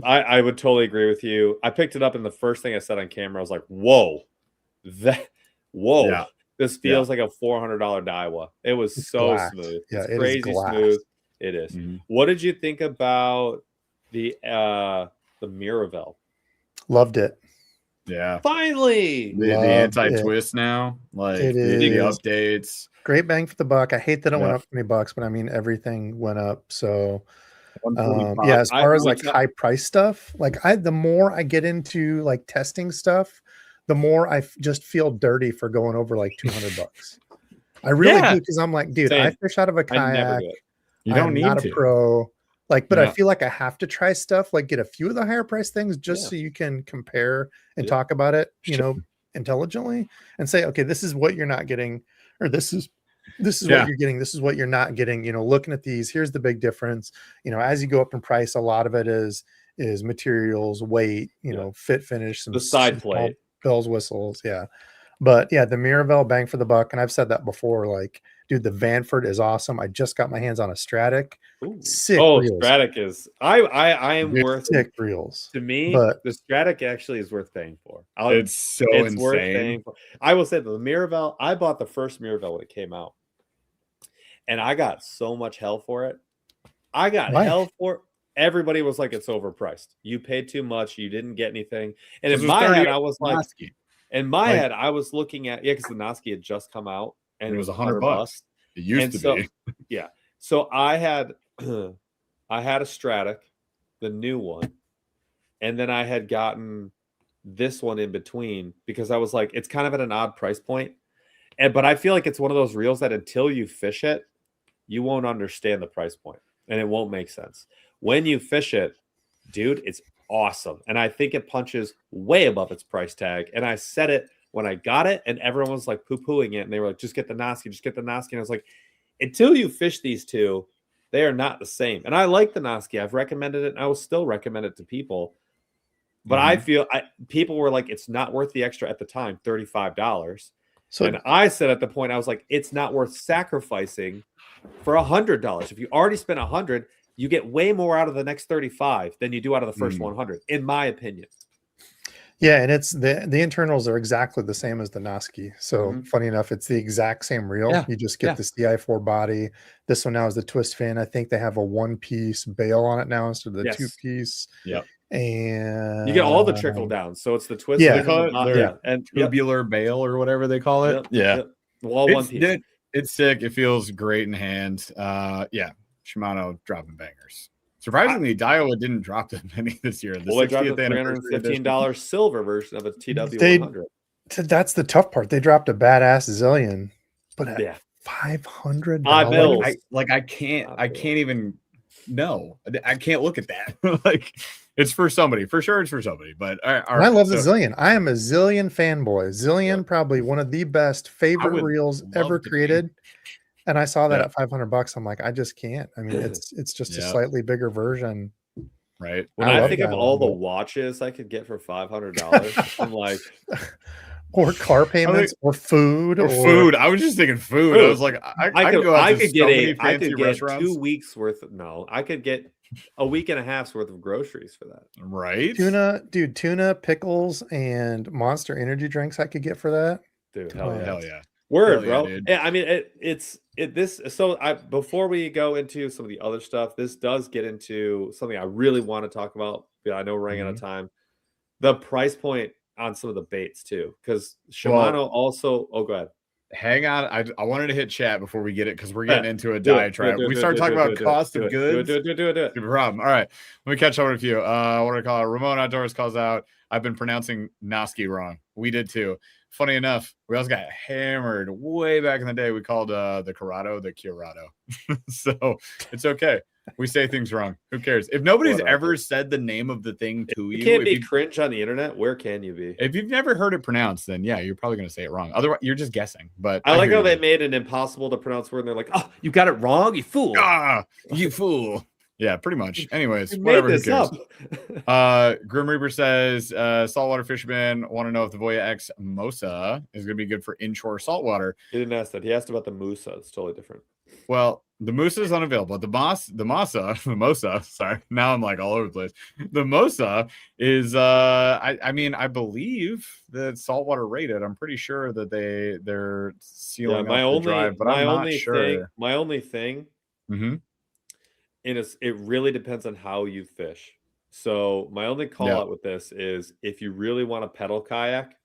I would totally agree with you. I picked it up, and the first thing I said on camera, I was like, "Whoa, this feels like a $400 Daiwa." It was so smooth.
Yeah,
it's crazy smooth. It is. What did you think about the Miravel?
Loved it.
Yeah.
Finally.
The anti-twist now. Like the updates.
Great bang for the buck. I hate that it went up $20, but I mean everything went up. So as far as like high price stuff, like the more I get into like testing stuff, the more I just feel dirty for going over like $200. I really do, because I'm like, dude, I fish out of a kayak.
You don't need
not
to.
A pro. Like, but I feel like I have to try stuff, like get a few of the higher price things just so you can compare and talk about it, you know, intelligently, and say, okay, this is what you're not getting, or this is what you're getting. This is what you're not getting. You know, looking at these, here's the big difference. You know, as you go up in price, a lot of it is materials, weight, you know, fit, finish,
the side plate,
bells, whistles. Yeah. But yeah, the Miravel bang for the buck. And I've said that before, like, dude, the Vanford is awesome. I just got my hands on a Stratic. Sick reels.
Stratic is I am worth
sick reels.
To me,
but
the Stratic actually is worth paying for.
It's insane.
Worth paying for. I will say the Miravel, I bought the first Miravel when it came out, and I got so much hell for it. Everybody was like, it's overpriced. You paid too much. You didn't get anything. And in my head, I was like, head, I was looking at because the Noski had just come out, and it was $100.
It used to be.
Yeah. So I had a Stratic, the new one, and then I had gotten this one in between because I was like, it's kind of at an odd price point. But I feel like it's one of those reels that until you fish it, you won't understand the price point and it won't make sense. When you fish it, dude, it's awesome. And I think it punches way above its price tag. And I said it when I got it, and everyone was like poo-pooing it. And they were like, just get the Noski, just get the Noski. And I was like, until you fish these two, they are not the same. And I like the Noski. I've recommended it, and I will still recommend it to people. But I feel people were like, it's not worth the extra at the time, $35. And I said at the point, I was like, it's not worth sacrificing for $100. If you already spent $100, you get way more out of the next 35 than you do out of the first 100, in my opinion.
Yeah, and it's the internals are exactly the same as the Noski. So funny enough, it's the exact same reel. Yeah. You just get the CI4 body. This one now is the twist fin. I think they have a one-piece bail on it now instead of the two-piece.
Yeah.
And
you get all the trickle down. So it's the twist.
They call it and tubular bail or whatever they call it.
All one piece.
It's sick. It feels great in hand. Shimano dropping bangers. Surprisingly, Daiwa didn't drop that many this year.
They dropped a $315 silver version of a TW100.
That's the tough part. They dropped a badass Zillion, but at $500.
I can't even. No, I can't look at that. Like, it's for somebody. For sure, it's for somebody. But
I love the Zillion. I am a Zillion fanboy. Zillion, probably one of the best favorite reels ever created. And I saw that at $500. I'm like, I just can't. I mean, it's just a slightly bigger version.
Right.
When I think of all the watches I could get for $500, I'm like,
or car payments, or food,
or food. I was just thinking food. I was like, I could
get 2 weeks worth. I could get a week and a half's worth of groceries for that.
Right.
Tuna, pickles, and Monster energy drinks. I could get for that.
Dude,
hell yeah.
Word, bro. Yeah, I mean, before we go into some of the other stuff, this does get into something I really want to talk about. I know we're running out of time. The price point on some of the baits too, because Shimano also. Oh, go ahead.
hang on. I wanted to hit chat before we get it because we're getting into a diatribe. We start talking about cost of goods.
Do it.
Good problem. All right. Let me catch up with a few. What do I call it? Ramon Outdoors calls out, I've been pronouncing Noski wrong. We did too. Funny enough, we also got hammered way back in the day. We called the Corrado the Curado. So it's okay. We say things wrong. Who cares? If nobody's ever said the name of the thing to you,
can't be cringe on the internet. Where can you be?
If you've never heard it pronounced, then yeah, you're probably going to say it wrong. Otherwise, you're just guessing. But
I like how they made an impossible to pronounce word. And they're like, "Oh, you got it wrong, you fool!
You fool!" Yeah, pretty much. Anyways,
you
whatever.
Made this
up. Grim Reaper says saltwater fishermen want to know if the Voya X Mosa is going to be good for inshore saltwater.
He didn't ask that. He asked about the Musa. It's totally different.
Well, the Musa is unavailable. The Mosa. Sorry, now I'm like all over the place. The Mosa is, I mean, I believe that saltwater rated. I'm pretty sure that they're sealing up the drive, but I'm not sure.
My only thing, it really depends on how you fish. So my only call out with this is if you really want a pedal kayak,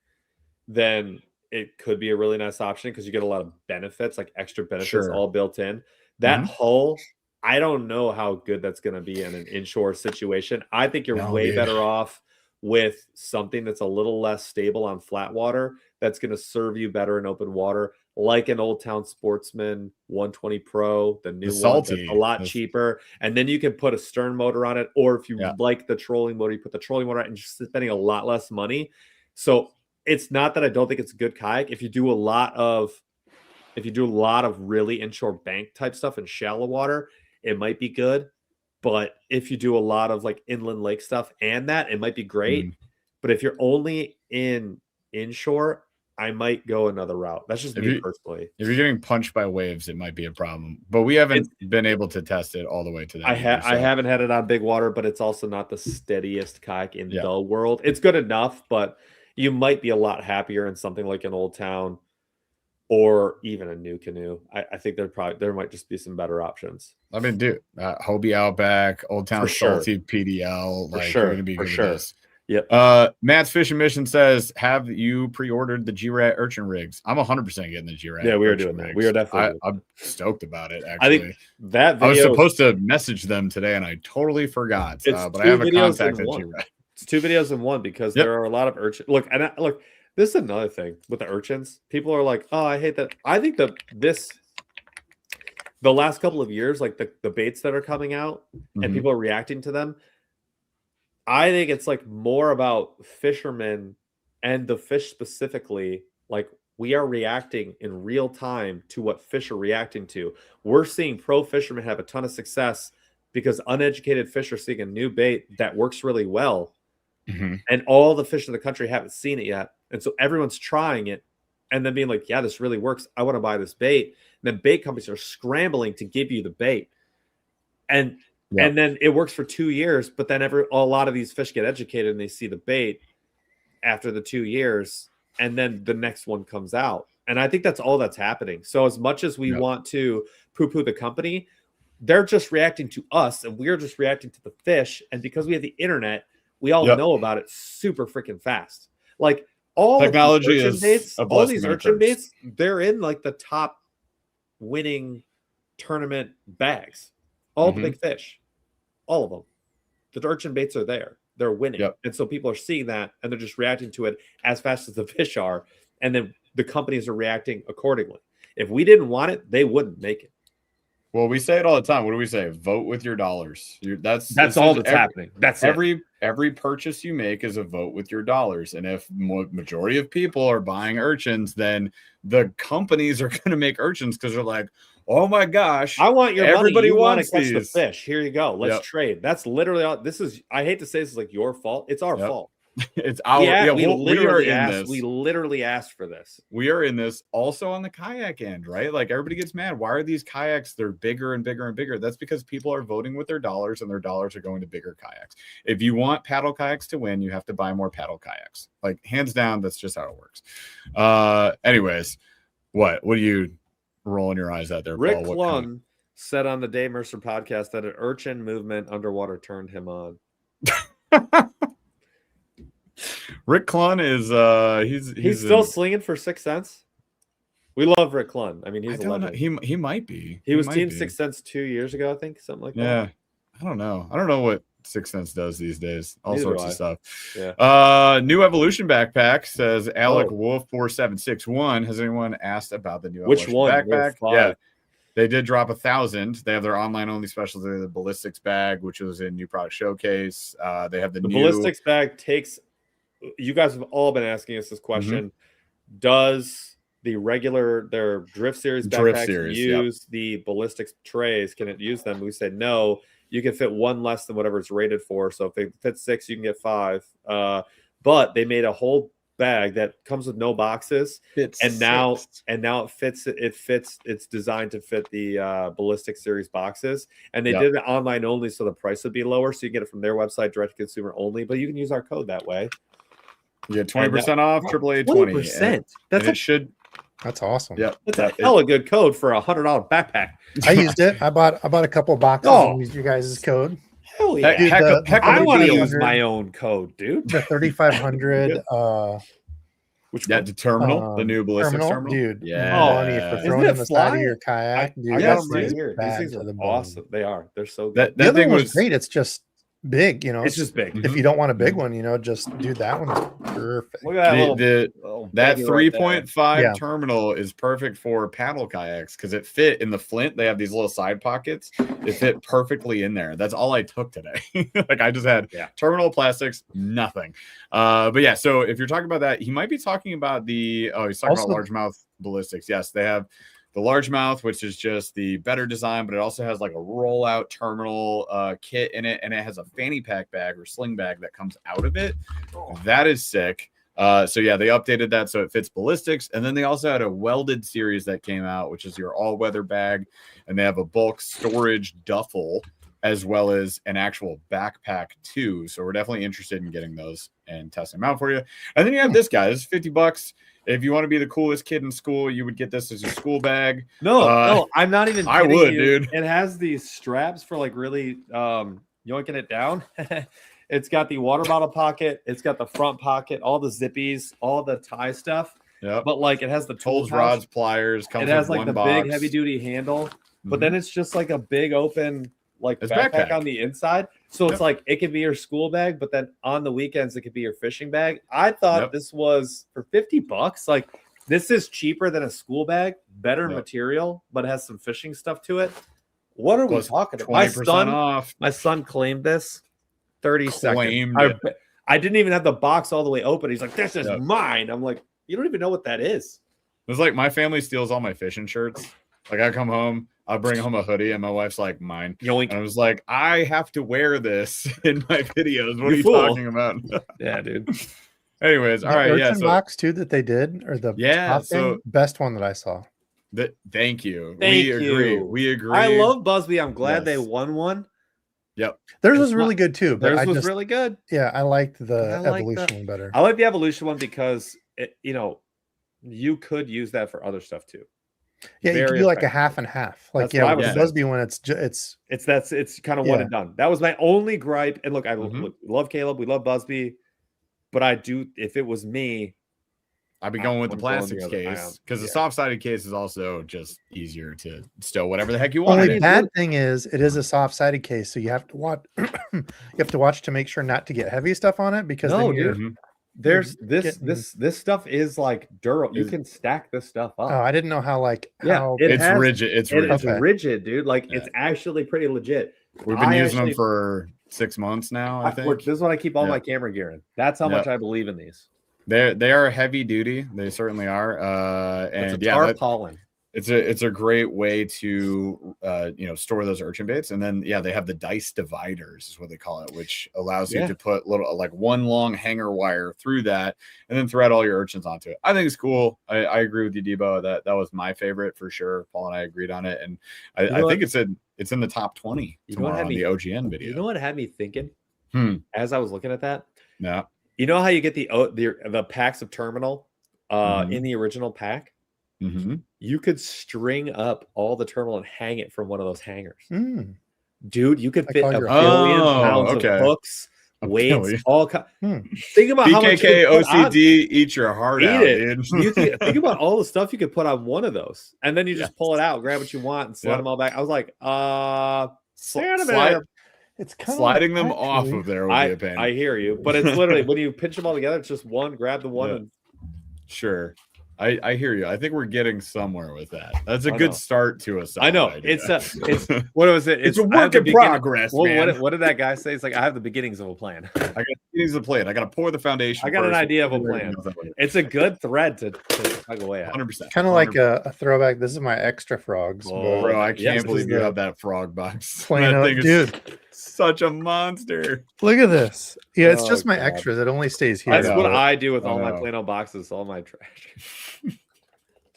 then it could be a really nice option because you get a lot of benefits, like extra benefits all built in. That hull, I don't know how good that's going to be in an inshore situation. I think you're way better off with something that's a little less stable on flat water that's going to serve you better in open water, like an Old Town Sportsman 120 Pro, the new one, that's a lot cheaper. And then you can put a stern motor on it, or if you like the trolling motor, you put the trolling motor on it and just spending a lot less money. So it's not that I don't think it's a good kayak. If you do a lot of really inshore bank type stuff in shallow water, it might be good. But if you do a lot of like inland lake stuff and that, it might be great. But if you're only in inshore, I might go another route. That's just me personally.
If you're getting punched by waves, it might be a problem. But we haven't been able to test it all the way to that.
I haven't had it on big water, but it's also not the steadiest kayak in the world. It's good enough, but you might be a lot happier in something like an Old Town or even a new canoe. I think there might just be some better options.
I mean, dude, Hobie Outback, Old Town Salty PDL, like you're gonna be good with this.
Yep.
Matt's Fishing Mission says, have you pre-ordered the G-Rat Urchin rigs? I'm 100% getting the G-Rat.
Yeah, we are doing that. We are definitely.
I'm stoked about it. Actually,
I think that video
I was supposed to message them today and I totally forgot. But I have a contact at G-Rat.
It's 2 videos in one because there are a lot of urchin. Look, this is another thing with the urchins. People are like, oh, I hate that. I think the last couple of years, like the baits that are coming out and people are reacting to them, I think it's like more about fishermen and the fish specifically. Like we are reacting in real time to what fish are reacting to. We're seeing pro fishermen have a ton of success because uneducated fish are seeing a new bait that works really well. And all the fish in the country haven't seen it yet. And so everyone's trying it and then being like, yeah, this really works. I want to buy this bait. And then bait companies are scrambling to give you the bait. And then it works for 2 years, but then a lot of these fish get educated and they see the bait after the 2 years, and then the next one comes out. And I think that's all that's happening. So as much as we want to poo-poo the company, they're just reacting to us and we're just reacting to the fish. And because we have the internet, we all know about it super freaking fast. Like all
technology
is all these urchin baits, they're in like the top winning tournament bags. All the big fish, all of them. The urchin baits are there. They're winning. And so people are seeing that and they're just reacting to it as fast as the fish are. And then the companies are reacting accordingly. If we didn't want it, they wouldn't make it.
Well, we say it all the time. What do we say? Vote with your dollars. That's
all that's happening. That's
every purchase you make is a vote with your dollars. And if majority of people are buying urchins, then the companies are going to make urchins because they're like, oh my gosh,
I want your
everybody
money.
wants
to catch the fish. Here you go. Let's trade. That's literally all. This is. I hate to say this is like your fault. It's our fault.
It's our. We
literally asked for this.
We are in this also on the kayak end, right? Like everybody gets mad. Why are these kayaks? They're bigger and bigger and bigger. That's because people are voting with their dollars, and their dollars are going to bigger kayaks. If you want paddle kayaks to win, you have to buy more paddle kayaks. Like hands down, that's just how it works. Anyways, what are you rolling your eyes at there,
Rick
Paul?
Clun said on the Dave Mercer podcast that an urchin movement underwater turned him on.
Rick Clun is he's
still slinging for 6 cents. We love Rick Clunn. I mean, he's a legend.
He might be.
He was Team Sixth Sense 2 years ago, I think, something like that.
Yeah, I don't know. I don't know what Sixth Sense does these days. All sorts of stuff.
Yeah.
New Evolution backpack, says Alec Wolf 4761. Has anyone asked about the new Evolution backpack? Yeah. They did drop 1,000. They have their online only specials. They have the ballistics bag, which was in new product showcase. They have the new
ballistics bag takes. You guys have all been asking us this question. Does their drift series backpacks use the ballistics trays? Can it use them? We said no. You can fit one less than whatever it's rated for. So if it fits 6, you can get 5. But they made a whole bag that comes with no boxes, now it fits. It's designed to fit the ballistics series boxes, and they did it online only, so the price would be lower. So you get it from their website, direct to consumer only. But you can use our code that way.
You get 20% off. AAA 20%.
That's awesome.
Yeah,
that's a hella good code for $100 backpack.
I used it. I bought a couple of boxes and used you guys' code.
Hell yeah!
Dude,
I want to use my own code, dude.
The 3500.
Which the terminal, the new ballistics terminal,
dude.
Yeah,
money for throwing in the side of your kayak. Dude,
I got them right here. These things are awesome. They are. They're so good.
That thing was great. It's just big,
It's just big.
If you don't want a big one, just do that one. Perfect.
Look at that
that 3.5 terminal is perfect for paddle kayaks because it fit in the Flint. They have these little side pockets. It fit perfectly in there. That's all I took today. Like I just had terminal plastics, nothing. But yeah, so if you're talking about that, he might be talking about he's talking about largemouth ballistics. Yes, they have the largemouth, which is just the better design, but it also has like a rollout terminal kit in it, and it has a fanny pack bag or sling bag that comes out of it. That is sick. So yeah, they updated that so it fits ballistics, and then they also had a welded series that came out, which is your all-weather bag, and they have a bulk storage duffel as well as an actual backpack too. So we're definitely interested in getting those and testing them out for you. And then you have this guy. This is $50. If you want to be the coolest kid in school, you would get this as your school bag.
No, I'm not even.
I would, dude.
It has these straps for like really yoinking it down. It's got the water bottle pocket. It's got the front pocket, all the zippies, all the tie stuff.
Yeah.
But like it has the
tools, rods, pliers.
It has like the big heavy duty handle. But then it's just like a big open backpack on the inside. So it's like it could be your school bag, but then on the weekends it could be your fishing bag. I thought this was for $50. Like this is cheaper than a school bag, better material, but has some fishing stuff to it. What are we talking about? My son claimed this 30 seconds. I didn't even have the box all the way open. He's like, "This is mine." I'm like, "You don't even know what that is."
It's like my family steals all my fishing shirts. Like I come home, I'll bring home a hoodie, and my wife's like, "Mine."
Yoink.
And I was like, "I have to wear this in my videos." What are you talking about?
Yeah, dude.
Anyways, all right.
Yeah, box too that they did, or the best one that I saw.
Thank you. We agree.
I love Busby. I'm glad they won one.
Yep.
Theirs was really good too. But
theirs was really good.
Yeah, I liked the Evolution one better.
I like the Evolution one because you could use that for other stuff too.
Yeah, you could do like a half and half. Like with the Busby one, it's
kind of one and done. That was my only gripe. And look, I love Caleb. We love Busby, but I do. If it was me,
I'd be going with the plastics case because the soft-sided case is also just easier to stow whatever the heck you want.
Only bad thing is it is a soft-sided case, so you have to watch. You have to watch to make sure not to get heavy stuff on it because
there's this stuff is like durable. You can stack this stuff up.
Oh, I didn't know how
it's rigid. It's
rigid, dude. Like it's actually pretty legit.
We've been using them for 6 months now. I think
this is what I keep all my camera gear in. That's how much I believe in these.
They are heavy duty. They certainly are. And
tarpaulin.
It's a great way to store those urchin baits. And then they have the dice dividers is what they call it, which allows you to put little like one long hanger wire through that and then thread all your urchins onto it. I think it's cool. I agree with you, Debo. That was my favorite for sure. Paul and I agreed on it, and I think it's in the top 20 tomorrow on the OGN video.
You know what had me thinking as I was looking at that?
Yeah.
You know how you get the packs of terminal in the original pack?
Mm-hmm.
You could string up all the terminal and hang it from one of those hangers. Dude, you could fit a billion pounds of hooks, weights, all think about
BKK,
how much
OCD, eat your heart out, dude.
Think about all the stuff you could put on one of those, and then you just pull it out, grab what you want, and slide them all back. I was like,
it's kind
sliding them off of there would be a pain.
I hear you, but it's literally when you pinch them all together, it's just one. Grab the one. And
sure. I hear you. I think we're getting somewhere with that. That's a good start to us.
I know.
Idea.
It's what was it?
It's a work in progress.
What did that guy say? It's like I have the beginnings of a plan.
I got the beginnings of a plan. I got to pour the foundation.
I got an idea of a plan. It's a good thread to tug away at.
100%.
Kind of like a throwback. This is my extra frogs.
Oh, bro, I can't believe you have that frog box.
That thing is
such a monster.
Look at this. Yeah, it's just my extras. It only stays here.
That's what I do with all my Plano boxes, all my trash.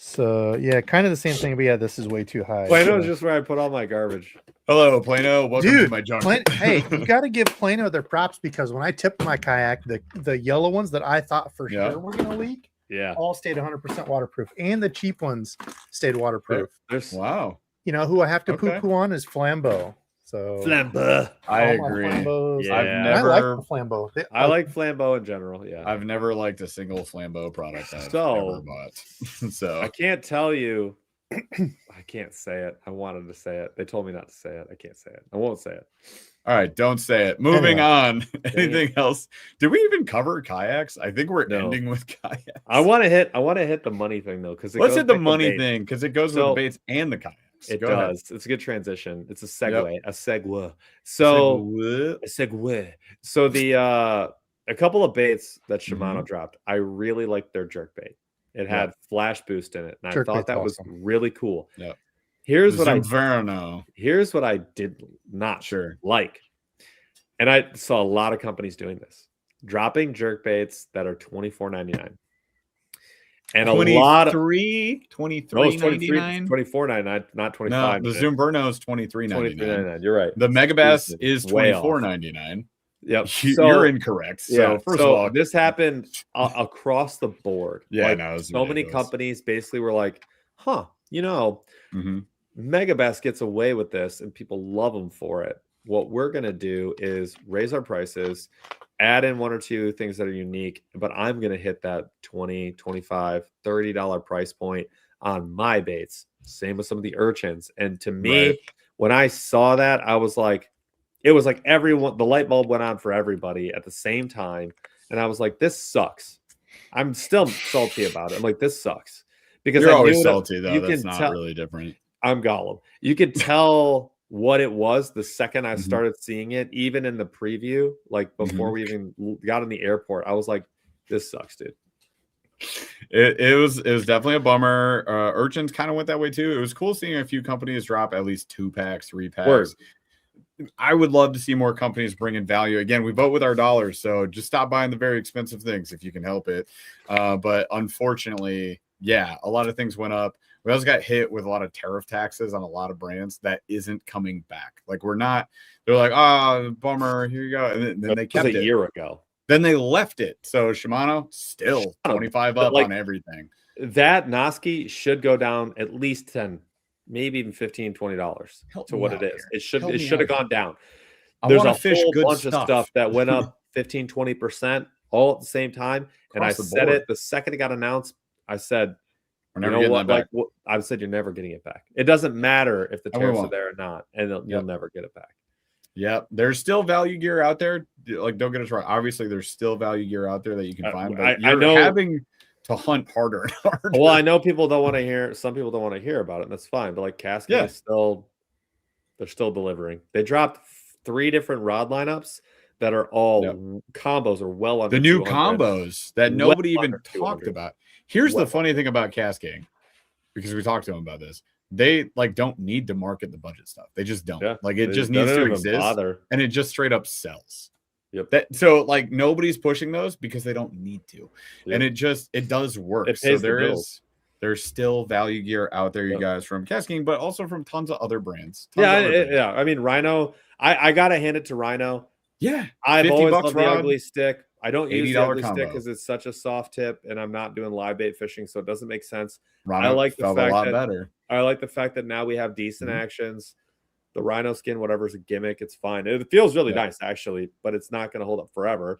So yeah, kind of the same thing, but yeah, this is way too high.
Plano is just where I put all my garbage.
Hello, Plano. Welcome to my junk.
Hey, you got to give Plano their props because when I tipped my kayak, the yellow ones that I thought for sure were going to leak, all stayed 100% waterproof, and the cheap ones stayed waterproof.
Wow.
You know who I have to poo-poo on is Flambeau. So
Flambeau.
I agree.
Yeah.
I
like the Flambeau.
I like Flambeau in general. Yeah.
I've never liked a single Flambeau product I've ever bought. So
I can't tell you. I can't say it. I wanted to say it. They told me not to say it. I can't say it. I won't say it.
All right, don't say it. Moving on. Anything else? Did we even cover kayaks? I think we're ending with kayaks.
I want to hit the money thing though, because
let's hit the money thing because it goes with the baits and the kayaks.
It does. It's a good transition. It's a segue. A segue. So a segue. So the a couple of baits that Shimano dropped. I really liked their jerk bait. It had flash boost in it, and I thought that was really cool.
Yeah.
Here's what I did not like, and I saw a lot of companies doing this, dropping jerk baits that are $24.99. And a lot of $23.99, $24.99, not $25.
No, the Zoom Burno is $23.99.
You're right.
The Megabass is $24.99.
Yep,
you're incorrect. So first of all,
this happened across the board.
Yeah,
like, so many companies basically were like, Megabass gets away with this, and people love them for it. What we're gonna do is raise our prices, add in one or two things that are unique, but I'm going to hit that $20, $25, $30 price point on my baits. Same with some of the urchins. And to me, when I saw that, I was like, it was like everyone, the light bulb went on for everybody at the same time. And I was like, this sucks. I'm still salty about it. I'm like, this sucks. Because
you're always salty though. That's not really different.
I'm Gollum. You could tell what it was the second I started seeing it, even in the preview, like before we even got in the airport. I was like, this sucks, dude.
It was definitely a bummer. Urchins kind of went that way too. It was cool seeing a few companies drop at least 2-packs, 3-packs. I would love to see more companies bring in value. Again, we vote with our dollars, so just stop buying the very expensive things if you can help it. But unfortunately, a lot of things went up. We also got hit with a lot of tariff taxes on a lot of brands that isn't coming back. Like they're like, bummer, here you go. And then they kept it
a year ago.
Then they left it. So Shimano still 25 up on everything.
That Noski should go down at least 10, maybe even $15, $20 to what it is. It should have gone down. There's a whole bunch of stuff that went up 15, 20% all at the same time. And I said it the second it got announced. I said,
we're never getting that back.
I said, you're never getting it back. It doesn't matter if the tariffs are there or not, and you'll never get it back.
Yep. There's still value gear out there. Like, don't get us wrong. Obviously, there's still value gear out there that you can find, but
I know
having to hunt harder and harder.
Well, I know people don't want to hear. Some people don't want to hear about it, and that's fine. But like Cascade is they're still delivering. They dropped 3 different rod lineups that are all combos are well under
the new combos that nobody even talked about. Here's the funny thing about Cascade, because we talked to them about this. They don't need to market the budget stuff. They just don't.
Yeah.
It just needs to exist, and it just straight up sells.
Yep.
So nobody's pushing those because they don't need to, and it does work. So there's still value gear out there, you guys, from Cascade, but also from tons of other brands.
I mean, Rhino. I gotta hand it to Rhino.
Yeah,
I've always loved the ugly stick. I don't use the ugly stick because it's such a soft tip, and I'm not doing live bait fishing, so it doesn't make sense.
Rhino
I like the fact
a lot better.
I like the fact that now we have decent actions. the Rhino skin, whatever's a gimmick, it's fine. It feels really nice actually, but it's not going to hold up forever.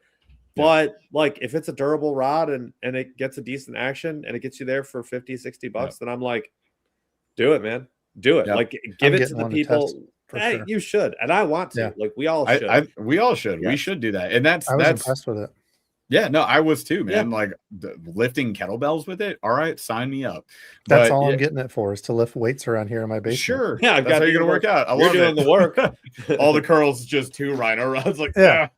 But like if it's a durable rod and it gets a decent action and it gets you there for 50, 60 bucks, then I'm like, do it, man. Do it. Like give it to the people. Hey, you should. And I want to. Like we all should.
We all should. We should do that. And
I was impressed with it.
Yeah, no, I was too, man. Like lifting kettlebells with it. All right, sign me up.
That's all I'm getting it for, is to lift weights around here in my basement.
Sure. Yeah, that's how you're gonna work out. I love
doing the work.
All the curls, just 2 Rhino rods. Like,
it's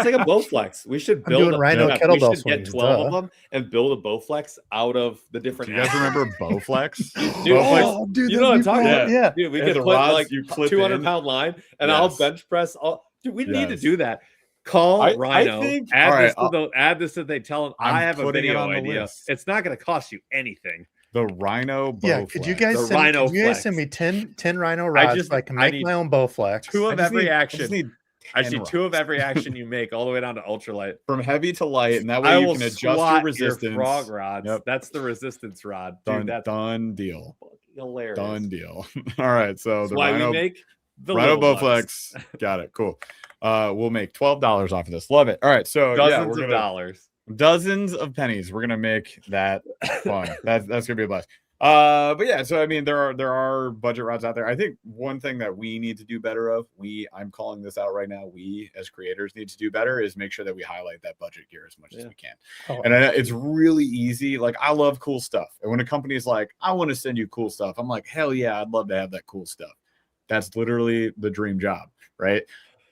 like a Bowflex. We should build a
Rhino kettlebell.
We should get 12 of them and build a Bowflex out of the different.
Do you guys remember Bowflex?
Dude,
you know what I'm talking about?
Yeah,
dude, we could put like 200-pound line, and I'll bench press. Dude, we need to do that. Call Rhino. Add this to the thing. Tell him I have a video idea. It's not going to cost you anything.
The Rhino Bowflex.
Yeah, could you guys send me 10 Rhino rods so I can make my own Bowflex?
2 of every action. I see 2 of every action you make, all the way down to ultralight,
from heavy to light, and that way you can adjust your resistance.
Your frog rods. That's the resistance rod. Dude, that's
done deal.
Hilarious.
Done deal. All right, so
that's
the
why
Rhino,
we make the
Rhino Bowflex. Got it. Cool. We'll make $12 off of this. Love it. All right, so
dozens of dollars,
dozens of pennies. We're gonna make that fun. That's gonna be a blast. But yeah, so I mean, there are budget rods out there. I think one thing that we need to do better of, I'm calling this out right now, we as creators need to do better, is make sure that we highlight that budget gear as much as we can. And it's really easy. Like, I love cool stuff, and when a company is like, I want to send you cool stuff, I'm like, hell yeah, I'd love to have that cool stuff. That's literally the dream job, right?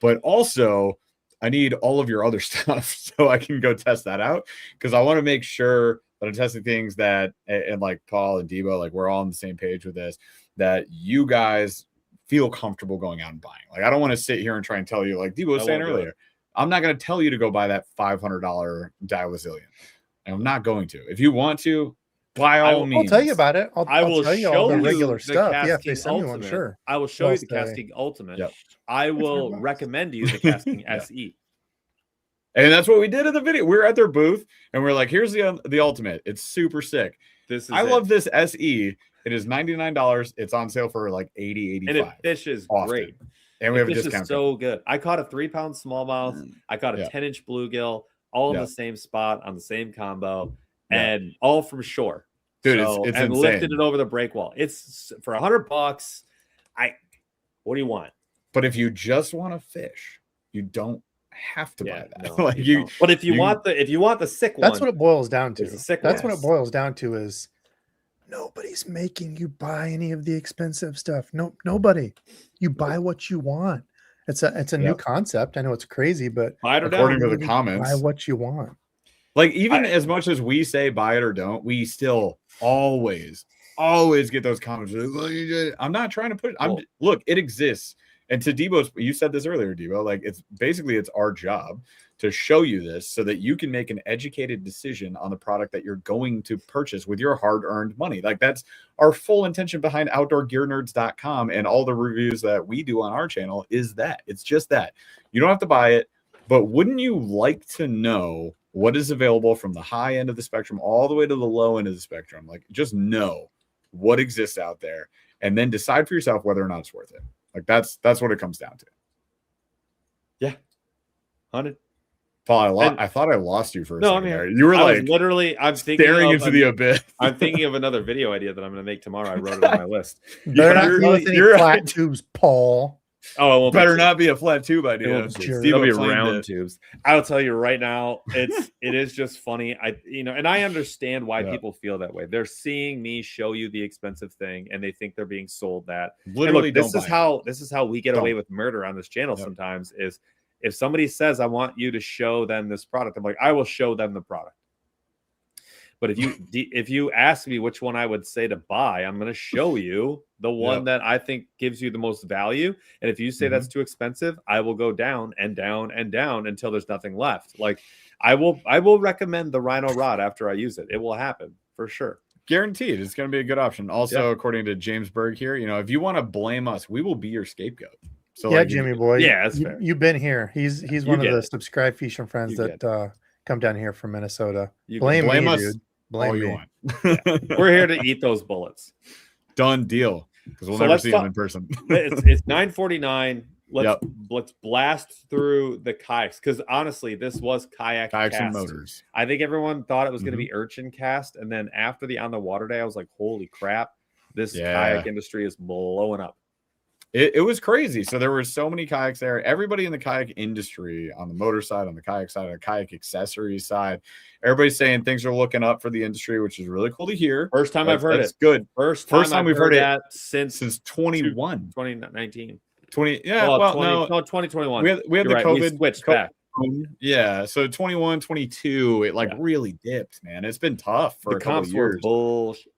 But also, I need all of your other stuff so I can go test that out, because I want to make sure that I'm testing things that, and like Paul and Debo, like we're all on the same page with this, that you guys feel comfortable going out and buying. Like, I don't want to sit here and try and tell you, like Debo was saying earlier, I'm not going to tell you to go buy that $500 Dilazillion. I'm not going to. If you want to, by all means.
I'll tell you about it.
I will
tell you all the regular stuff. Yeah, if they send me
one,
sure.
I will show you the Casting Ultimate. I will recommend you the Casting SE.
And that's what we did in the video. We were at their booth and we're like, here's the Ultimate. It's super sick. I love this SE. It is $99. It's on sale for like $80, $85.
And it fishes great.
And we have a discount.
So good. I caught a 3-pound smallmouth. I caught a 10-inch bluegill, all in the same spot on the same combo, and all from shore.
Dude, it's
and
insane.
Lifted it over the break wall. It's for $100. What do you want?
But if you just want to fish, you don't have to buy that.
No, like but if you want the sick one,
that's what it boils down to.
That's
what it boils down to is nobody's making you buy any of the expensive stuff. Nobody. You buy what you want. It's a new concept. I know it's crazy, but
according to the comments,
buy what you want.
Like, even as much as we say buy it or don't, we still always get those comments. I'm not trying to put it. Look, it exists. And to Debo's, you said this earlier, Debo, like it's our job to show you this so that you can make an educated decision on the product that you're going to purchase with your hard-earned money. Like, that's our full intention behind outdoorgearnerds.com, and all the reviews that we do on our channel is that. It's just that. You don't have to buy it, but wouldn't you like to know what is available from the high end of the spectrum all the way to the low end of the spectrum? Like, just know what exists out there and then decide for yourself whether or not it's worth it. Like, that's what it comes down to.
Yeah. 100.
Paul, I thought I lost you for a second there.
You were like literally, I'm thinking
staring into the abyss.
I'm thinking of another video idea that I'm going to make tomorrow. I wrote it on my list.
Better not be with any flat tubes, Paul.
Oh, it
better not be a flat tube idea.
It'll be round tubes. I'll tell you right now, it is just funny. And I understand why people feel that way. They're seeing me show you the expensive thing, and they think they're being sold that.
Literally,
look, this is how we get away with murder on this channel. Sometimes is if somebody says, "I want you to show them this product," I'm like, I will show them the product. But if you ask me which one I would say to buy, I'm going to show you the one that I think gives you the most value. And if you say that's too expensive, I will go down and down and down until there's nothing left. Like, I will recommend the Rhino rod after I use it. It will happen for sure.
Guaranteed. It's going to be a good option. Also, according to James Berg here, if you want to blame us, we will be your scapegoat. So
yeah, Jimmy boy.
Yeah, that's fair.
You've been here. He's one of the subscribe fishing friends that come down here from Minnesota. Blame me,
us.
Dude.
Blame all you want.
We're here to eat those bullets.
Done deal. because we'll never see them in person.
It's 9:49. Let's blast through the kayaks, because honestly, this was kayaks
and motors.
I think everyone thought it was going to be Urchin Cast, and then after the On the Water Day, I was like, holy crap, this kayak industry is blowing up.
It was crazy. So there were so many kayaks there. Everybody in the kayak industry, on the motor side, on the kayak side, on the kayak accessories side, everybody's saying things are looking up for the industry, which is really cool to hear.
First time I've heard it.
Good.
First time we've heard it since
2019.
2021.
We had the COVID.
We switched back.
Yeah, so 21, 22, it really dipped, man. It's been tough for a couple of years.
Bullshit.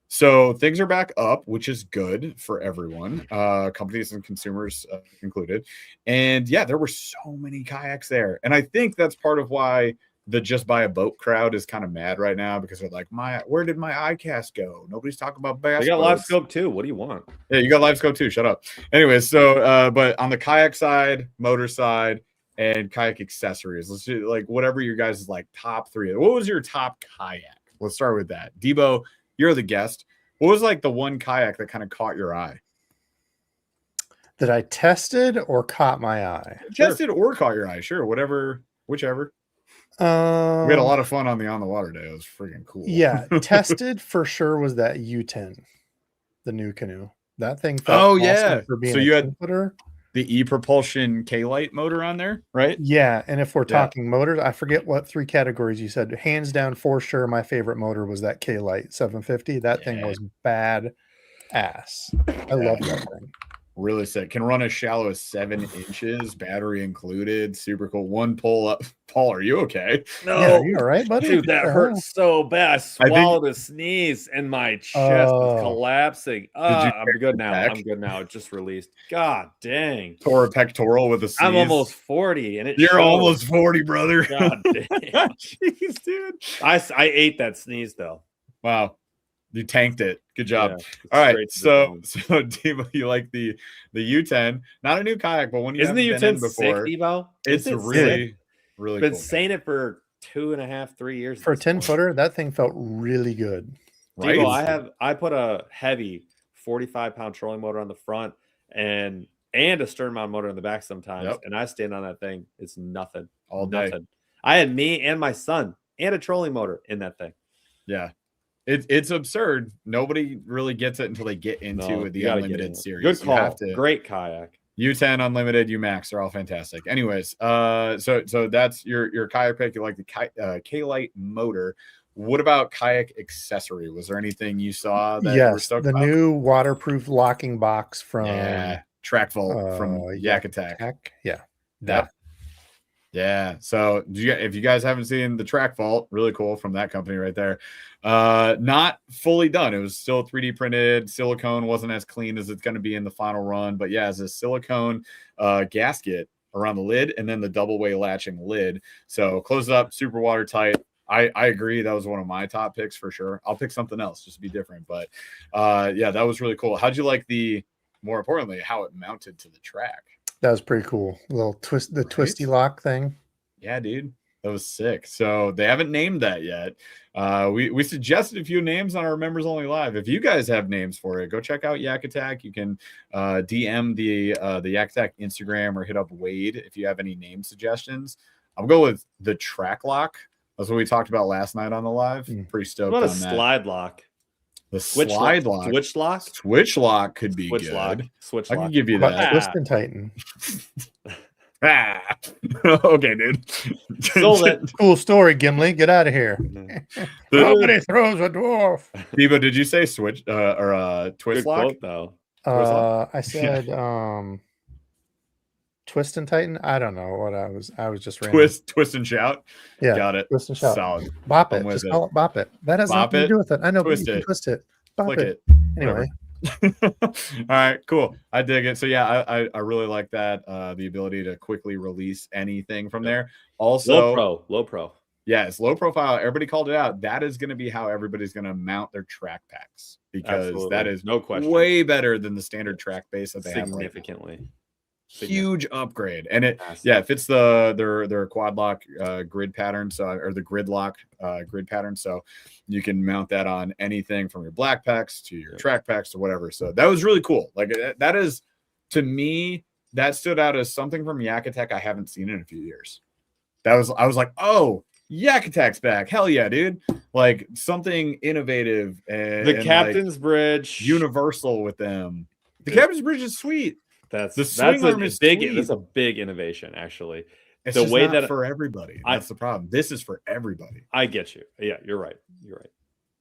So things are back up, which is good for everyone, companies and consumers included. And yeah, there were so many kayaks there. And I think that's part of why the just buy a boat crowd is kind of mad right now, because they're like, where did my ICAST go? Nobody's talking about bass.
You got Live Scope too. What do you want?
Yeah, you got Live Scope too. Shut up. Anyways, so but on the kayak side, motor side, and kayak accessories, let's do like whatever your guys' like top 3. What was your top kayak? Let's start with that. Debo, you're the guest. What was like the one kayak that kind of caught your eye?
That I tested or caught my eye?
Tested or caught your eye? Sure, whatever, whichever. We had a lot of fun on the Water Day. It was freaking cool.
Yeah, tested for sure was that U10, the new canoe. That thing felt awesome for being
so you had
footer.
The e-propulsion K-Light motor on there, right?
Yeah, and if we're talking motors, I forget what 3 categories you said. Hands down, for sure, my favorite motor was that K-Light 750. That thing was bad ass. I love that thing.
Really sick. Can run as shallow as 7 inches, battery included. Super cool. One pull up. Paul, are you okay?
No,
yeah, you all right, buddy?
Dude, that hurts so bad. I swallowed a sneeze and my chest was collapsing. I'm good now. I'm good now. It just released. God dang.
Tore a pectoral with a sneeze.
I'm almost 40, and
you're almost 40, brother.
God damn.
Jeez, dude.
I ate that sneeze though.
Wow. You tanked it. Good job. All right. So Debo, you like the U10, not a new kayak, but when you
isn't the U10 before, sick, Debo?
It's really
been
cool,
saying it for 2.5, 3 years.
For a 10-footer, that thing felt really good.
Right.
Debo, I put a heavy 45-pound trolling motor on the front and a stern mount motor in the back sometimes, and I stand on that thing. It's nothing.
All day.
I had me and my son and a trolling motor in that thing.
Yeah. It's absurd. Nobody really gets it until they get into the Unlimited series.
Good call. Great kayak.
U10, Unlimited, UMax, they're all fantastic. Anyways, so that's your kayak pick. You like the K-Light motor. What about kayak accessory? Was there anything you saw that you were stoked about?
New waterproof locking box from
Track Vault from ICAST.
Yeah.
Yeah. So if you guys haven't seen the Track Vault, really cool from that company right there. Not fully done. It was still 3D printed. Silicone wasn't as clean as it's going to be in the final run, but yeah, as a silicone gasket around the lid and then the double way latching lid. So close it up, super watertight. I agree. That was one of my top picks for sure. I'll pick something else just to be different. But yeah, that was really cool. How'd you like more importantly, how it mounted to the track?
That was pretty cool. Little twisty lock thing.
Yeah, dude. That was sick. So they haven't named that yet. We suggested a few names on our members only live. If you guys have names for it, go check out Yak Attack. You can DM the Yak Attack Instagram or hit up Wade if you have any name suggestions. I'll go with the Track Lock. That's what we talked about last night on the live. Pretty stoked on that.
Slide lock?
The slide lock.
Switch lock?
Switch lock could be good.
Switch
lock. I can give you
that.
that.
Twist and tighten.
Okay, dude.
Cool story, Gimli. Get out of here. Nobody throws a dwarf.
Debo, did you say switch or twist
good
lock?
Quote, though.
I said twist and tighten. I don't know what I was just
twist and shout.
Yeah,
got it.
Twist and shout.
Solid.
Bop it. Just call it bop it. That has nothing to do with it. I know, but you can twist it. Bop it. Anyway.
All right, cool. I dig it. So yeah, I really like that. The ability to quickly release anything from there. Also,
low pro.
Yeah, it's low profile. Everybody called it out. That is going to be how everybody's going to mount their track packs, because that is
no question
way better than the standard track base that they have.
Significantly.
huge upgrade. And it fits their quad lock grid pattern, or the grid lock grid pattern. So you can mount that on anything from your black packs to your track packs to whatever. So that was really cool. Like that is, to me, that stood out as something from Yak Attack I haven't seen in a few years. I was like, oh, Yak Attack's back. Hell yeah, dude. Like something innovative and
the Captain's Bridge
universal with them. The Captain's Bridge is sweet.
That's a big innovation, actually.
It's the way that for everybody. That's the problem. This is for everybody.
I get you. Yeah, you're right.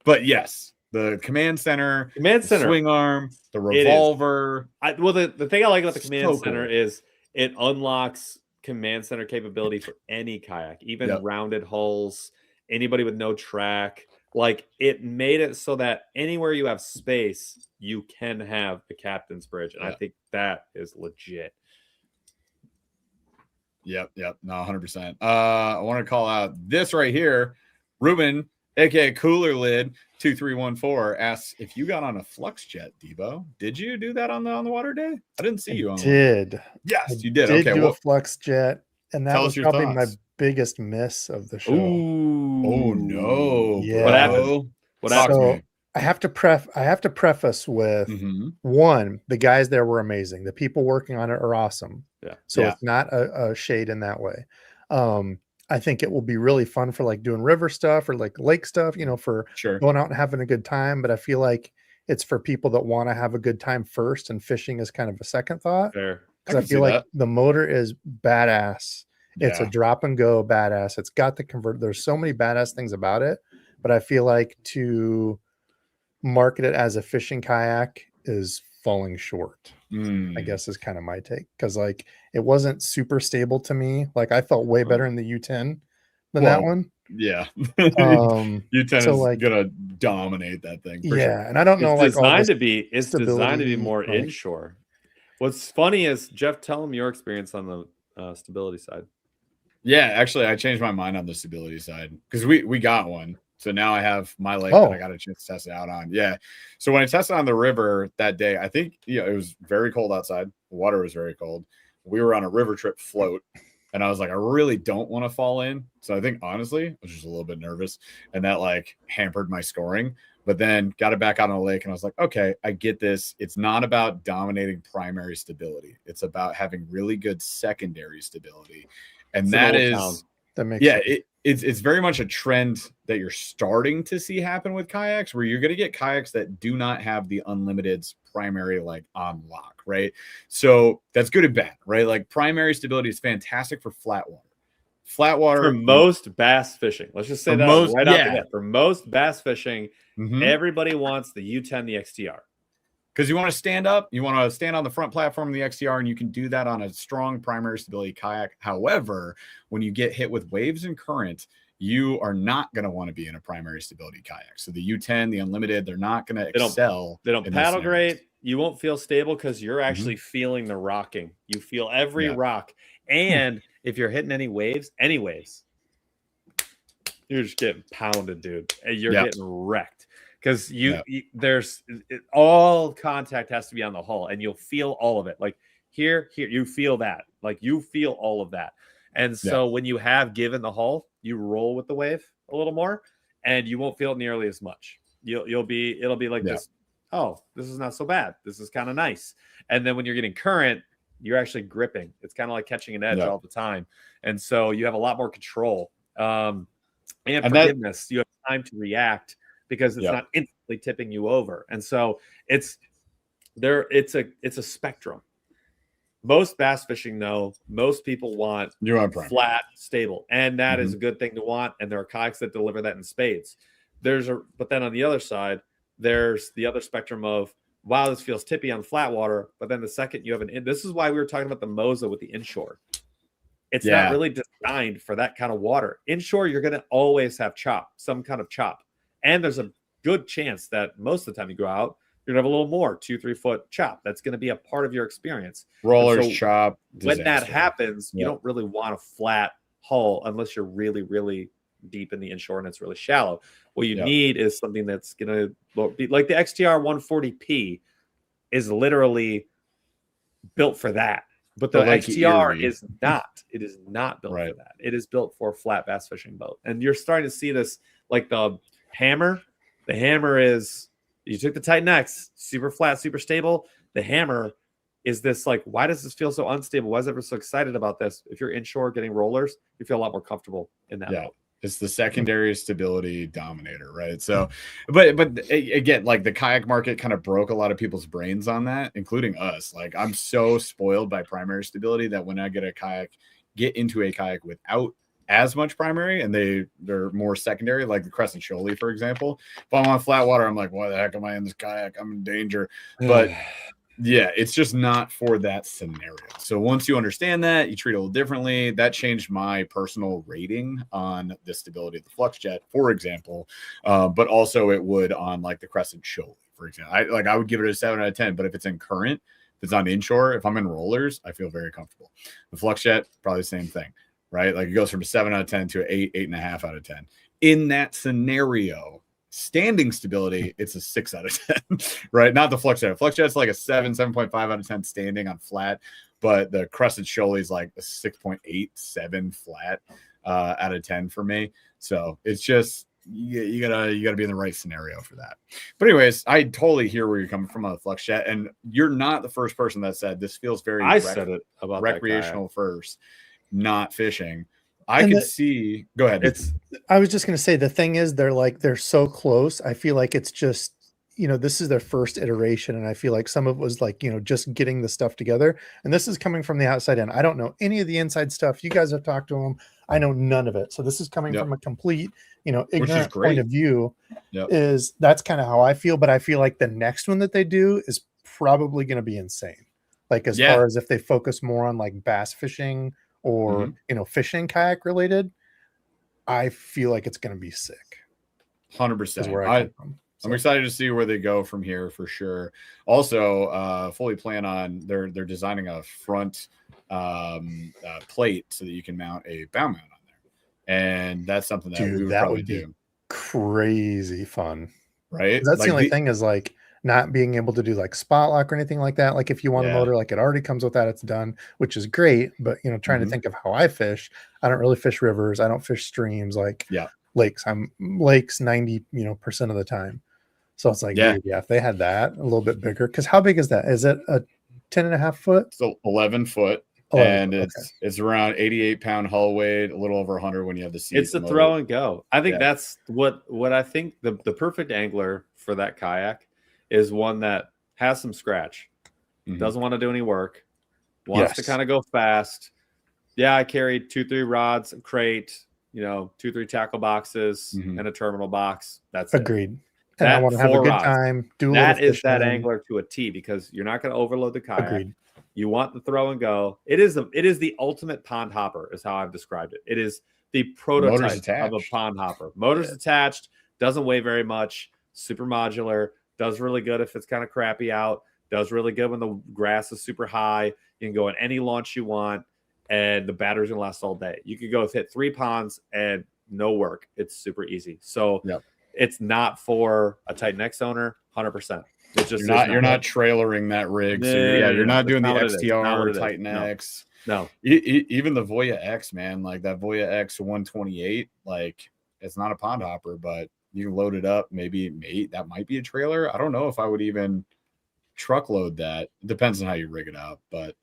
But yes, the command center, swing arm, the revolver.
The thing I like about the command center is it unlocks command center capability for any kayak, even rounded hulls, anybody with no track. Like, it made it so that anywhere you have space, you can have the Captain's Bridge. And I think that is legit.
Yep. No, 100%. I want to call out this right here. Ruben, aka Cooler Lid 2314, asks if you got on a Flux Jet, Debo. Did you do that on the water day? I didn't see you on
did.
Yes, you did.
Okay, do a Flux Jet, and that was probably my biggest miss of the show.
Ooh. Oh no.
Yeah.
What happened?
So I have to preface with one, the guys there were amazing. The people working on it are awesome.
Yeah.
So it's not a shade in that way. I think it will be really fun for like doing river stuff or like lake stuff, for going out and having a good time. But I feel like it's for people that want to have a good time first, and fishing is kind of a second thought.
Fair.
Because I feel like the motor is badass. It's a drop and go badass. It's got the convert. There's so many badass things about it, but I feel like to market it as a fishing kayak is falling short. I guess is kind of my take, because like it wasn't super stable to me. Like I felt way better in the U10 than that one.
Yeah. U10 is gonna dominate that thing.
And I don't know,
it's designed to be more inshore. What's funny is, Jeff, tell them your experience on the stability side.
Yeah, actually, I changed my mind on the stability side because we got one. So now I have my lake that I got a chance to test it out on. Yeah. So when I tested on the river that day, I think it was very cold outside. The water was very cold. We were on a river trip float, and I was like, I really don't want to fall in. So I think honestly, I was just a little bit nervous, and that like hampered my scoring. But then got it back out on the lake, and I was like, okay, I get this. It's not about dominating primary stability. It's about having really good secondary stability. And that makes sense. It's very much a trend that you're starting to see happen with kayaks, where you're going to get kayaks that do not have the unlimited's primary like on lock, right? So that's good and bad, right? Like primary stability is fantastic for flat water. Flat water
for most bass fishing. Let's just say that off the bat. For most bass fishing, everybody wants the U10, the XTR.
Because you want to stand up, you want to stand on the front platform of the XTR, and you can do that on a strong primary stability kayak. However, when you get hit with waves and current, you are not going to want to be in a primary stability kayak. So the U10, the Unlimited, they're not going to excel.
They don't paddle great. You won't feel stable because you're actually feeling the rocking. You feel every rock. And if you're hitting any waves, you're just getting pounded, dude. You're getting wrecked. Because there's all contact has to be on the hull, and you'll feel all of it. Like here, you feel that. Like you feel all of that. And so when you have given the hull, you roll with the wave a little more, and you won't feel it nearly as much. It'll be like this. Oh, this is not so bad. This is kind of nice. And then when you're getting current, you're actually gripping. It's kind of like catching an edge all the time. And so you have a lot more control. And forgiveness. You have time to react, because it's not instantly tipping you over. And so it's a spectrum. Most bass fishing, though, most people want flat, stable. And that is a good thing to want. And there are kayaks that deliver that in spades. But then on the other side, there's the other spectrum of, wow, this feels tippy on flat water. But then the second you have this is why we were talking about the Moza with the inshore. It's not really designed for that kind of water. Inshore, you're going to always have some kind of chop. And there's a good chance that most of the time you go out, you're going to have a little more 2-3 foot chop. That's going to be a part of your experience.
Rollers, chop.
When that happens, you don't really want a flat hull unless you're really, really deep in the inshore and it's really shallow. What you need is something that's going to be like the XTR 140P is literally built for that. But the
like
XTR
Erie.
is not. It is not built
Right.
for that. It is built for a flat bass fishing boat. And you're starting to see this, like the Hammer. The Hammer is, you took the Titan X, super flat, super stable. The Hammer is this, like, why does this feel so unstable? Why is everyone so excited about this? If you're inshore getting rollers, you feel a lot more comfortable in that boat.
It's the secondary stability dominator, right? So, but again, like the kayak market kind of broke a lot of people's brains on that, including us. Like I'm so spoiled by primary stability that when I get into a kayak without as much primary and they're more secondary, like the Crescent Shoaly, for example. If I'm on flat water, I'm like, why the heck am I in this kayak? I'm in danger. But yeah, it's just not for that scenario. So once you understand that, you treat it a little differently. That changed my personal rating on the stability of the Flux Jet, for example. But also it would on like the Crescent Shoaly, for example. I would give it a 7 out of 10. But if it's in current, if it's on inshore, if I'm in rollers, I feel very comfortable. The Flux Jet, probably the same thing, right? Like it goes from a 7 out of 10 to an 8.5 out of 10. In that scenario, standing stability, it's a 6 out of 10, right? Not the Flux Jet. Flux Jet's like a 7.5 out of 10 standing on flat, but the Crescent Shoaly is like a 6.87 flat out of 10 for me. So it's just you gotta be in the right scenario for that. But anyways, I totally hear where you're coming from on the Flux Jet, and you're not the first person that said this feels very
said it about
recreational first, not fishing. I can see. Go ahead.
I was just going to say the thing is they're so close. I feel like it's just, this is their first iteration, and I feel like some of it was like, just getting the stuff together. And this is coming from the outside in. I don't know any of the inside stuff. You guys have talked to them. I know none of it. So this is coming from a complete, ignorant point of view. That's kind of how I feel. But I feel like the next one that they do is probably going to be insane. Like as far as if they focus more on like bass fishing or fishing kayak related, I feel like it's going to be sick.
100%. I'm excited to see where they go from here for sure. Also, fully plan on they're designing a front plate so that you can mount a bow mount on there, and that's something that we would probably do.
Crazy fun,
right?
That's like the only thing is like not being able to do like spot lock or anything like that. Like if you want a motor, like it already comes with that, it's done, which is great. But trying to think of how I fish, I don't really fish rivers. I don't fish streams like lakes. I'm lakes 90% of the time. So it's like, dude, if they had that a little bit bigger, because how big is that? Is it a 10.5 foot?
So 11 foot. And it's around 88-pound hull weight, a little over 100 when you have the seat.
It's a throw and go. I think that's what I think the perfect angler for that kayak is one that has some scratch, doesn't want to do any work, wants to kind of go fast. I carried 2-3 rods, a crate, 2-3 tackle boxes, and a terminal box. That's
agreed. And I want to have a good time.
That is that angler to a T, because you're not going to overload the kayak.
Agreed.
You want the throw and go. It is the ultimate pond hopper, is how I've described it. It is the prototype of a pond hopper. Motors attached, doesn't weigh very much, super modular, does really good if it's kind of crappy out, does really good when the grass is super high. You can go in any launch you want, and the battery's gonna last all day. You could go hit 3 ponds and no work. It's super easy. So it's not for a Titan X owner, 100%. It's just
you're not trailering that rig. So you're not doing the XTR or Titan X.
No.
Even the Voya X, man, like that Voya X 128, like it's not a pond hopper, but you can load it up. Maybe that might be a trailer. I don't know if I would even truckload that. It depends on how you rig it up, but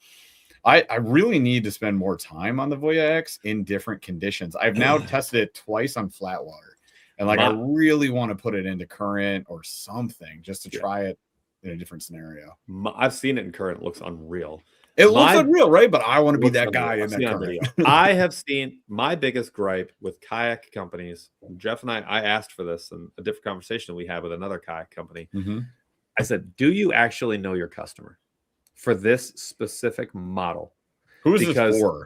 I really need to spend more time on the Voya X in different conditions. I've now tested it twice on flat water. And like, I really want to put it into current or something just to try it in a different scenario.
I've seen it in current. It looks unreal.
It looks unreal, right? But I want to be that guy in that current.
I have seen my biggest gripe with kayak companies. Jeff and I asked for this in a different conversation we had with another kayak company. I said, do you actually know your customer for this specific model?
Who is this for?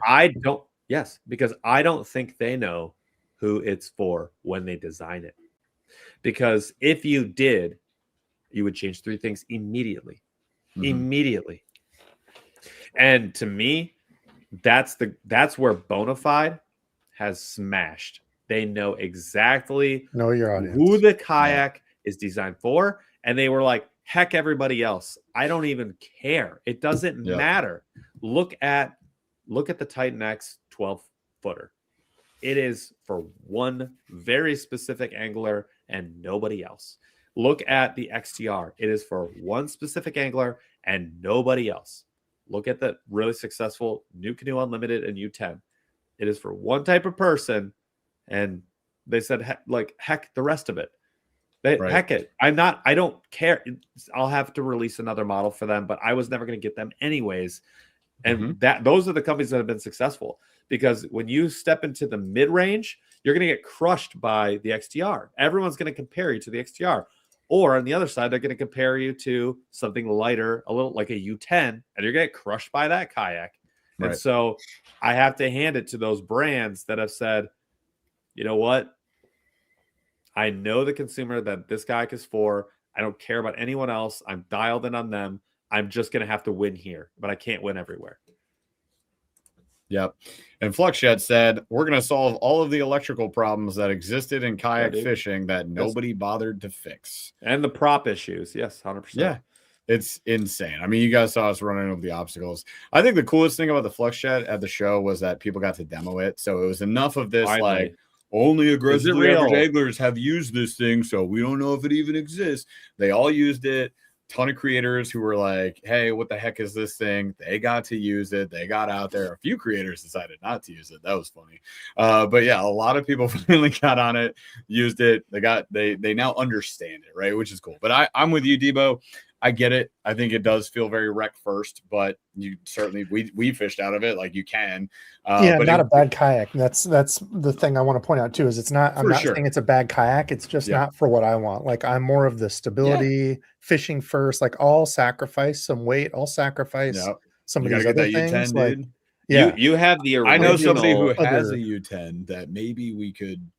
Because I don't think they know who it's for when they design it. Because if you did, you would change 3 things immediately. Immediately. And to me, that's where Bonafide has smashed. They know exactly
your audience,
who the kayak is designed for. And they were like, heck, everybody else, I don't even care. It doesn't matter. look at the Titan X 12 footer. It is for one very specific angler and nobody else. Look at the XTR. It is for one specific angler and nobody else. Look at the really successful New Canoe Unlimited and U10. It is for one type of person, and they said, heck the rest of it. Heck it. I don't care. I'll have to release another model for them, but I was never going to get them anyways. And those are the companies that have been successful, because when you step into the mid-range, you're going to get crushed by the XTR. Everyone's going to compare you to the XTR. Or on the other side, they're going to compare you to something lighter, a little like a U10, and you're going to get crushed by that kayak. Right. And so I have to hand it to those brands that have said, you know what? I know the consumer that this kayak is for. I don't care about anyone else. I'm dialed in on them. I'm just going to have to win here, but I can't win everywhere.
Yep. And Fluxshed said, we're going to solve all of the electrical problems that existed in kayak fishing that nobody bothered to fix.
And the prop issues. Yes, 100%.
Yeah. It's insane. I mean, you guys saw us running over the obstacles. I think the coolest thing about the Fluxshed at the show was that people got to demo it. So it was enough of this, like, only aggressively average anglers have used this thing, so we don't know if it even exists. They all used it. Ton of creators who were like, hey, what the heck is this thing? They got to use it. They got out there. A few creators decided not to use it. That was funny. But yeah, a lot of people finally got on it, used it. They now understand it, right? Which is cool. But I'm with you, Debo. I get it. I think it does feel very wreck first, but you certainly we fished out of it like you can.
But not a bad kayak. That's the thing I want to point out too. Is it's not. I'm not saying it's a bad kayak. It's just not for what I want. Like I'm more of the stability, fishing first. Like I'll sacrifice some weight. I'll sacrifice some of these other things. Like
you have the original.
I know somebody who has a U10 that maybe we could.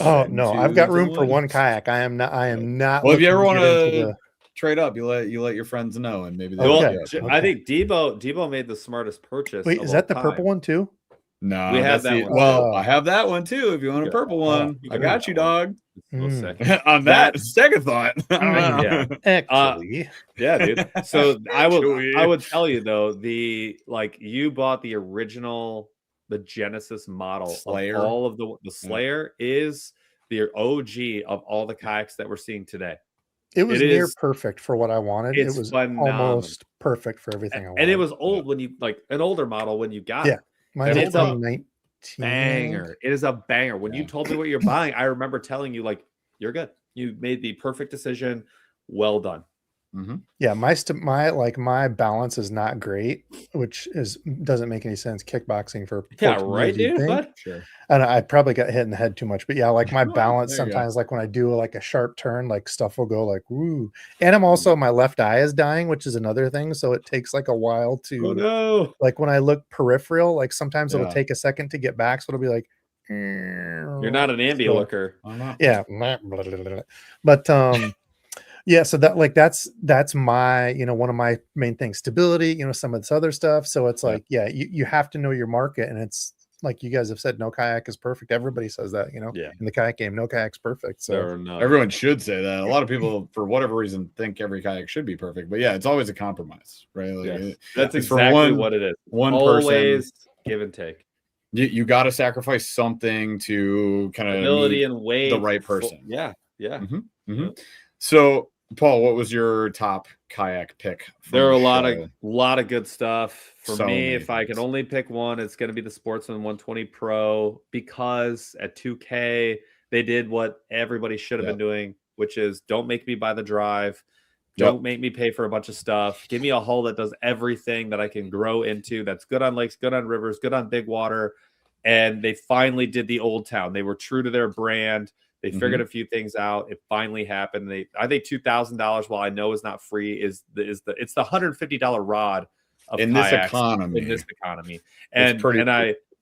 Oh no, I've got room for one kayak. I am not.
Well, if you ever want to trade up, you let your friends know, and maybe
I think Debo made the smartest purchase.
Wait, is that the purple one too?
No,
we have that one.
Well, I have that one too. If you want a purple one, I got you, dog. On that second thought,
actually,
dude. So I would tell you though, you bought the original, the Genesis model Slayer. Of all of the Slayer is the OG of all the kayaks that we're seeing today.
It was near perfect for what I wanted. It was almost perfect for everything I wanted.
And it was old when you an older model when you got it.
Mine
is a banger. It is a banger. When you told me what you're buying, I remember telling you you're good. You made the perfect decision. Well done.
Yeah, my balance is not great, which doesn't make any sense. Kickboxing for
dude. What?
Sure. And I probably got hit in the head too much, but my balance sometimes, like when I do a sharp turn, stuff will go woo. And I'm also my left eye is dying, which is another thing. So it takes a while to when I look peripheral, sometimes it'll take a second to get back. So it'll be like.
You're not an ambi looker.
Yeah, but yeah, so that's my one of my main things, stability, some of this other stuff. So it's you have to know your market, and it's like you guys have said, no kayak is perfect. Everybody says that, in the kayak game, no kayak's perfect. So
everyone should say that. A lot of people, for whatever reason, think every kayak should be perfect, but it's always a compromise, right?
That's exactly what it is. Always give and take.
You got to sacrifice something to kind of
ability and weight
the right person.
So
Paul, what was your top kayak pick?
There are a lot of good stuff for me. If I can only pick one, it's going to be the Sportsman 120 Pro, because at 2K they did what everybody should have been doing, which is don't make me buy the drive. Don't make me pay for a bunch of stuff. Give me a hull that does everything that I can grow into. That's good on lakes, good on rivers, good on big water. And they finally did the Old Town. They were true to their brand. They figured a few things out. It finally happened. I think $2,000, while I know is not free, it's the $150 rod of
in this economy.
And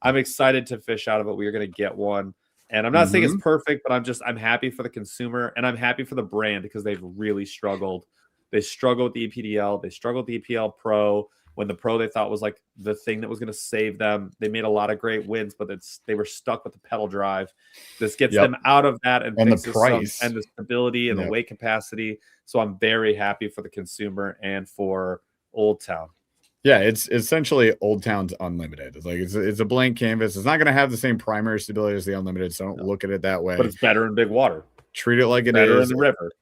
I'm excited to fish out of it. We are going to get one. And I'm not saying it's perfect, but I'm happy for the consumer, and I'm happy for the brand, because they've really struggled. They struggled with the EPDL. They struggled with the EPL Pro. When the Pro they thought was the thing that was going to save them. They made a lot of great wins, but they were stuck with the pedal drive. This gets them out of that and
the price
and the stability and the weight capacity. So I'm very happy for the consumer and for Old Town.
Yeah, it's essentially Old Town's Unlimited. It's like it's a blank canvas. It's not going to have the same primary stability as the Unlimited, so don't look at it that way.
But it's better in big water.
Treat it like it
better
is.
In the river.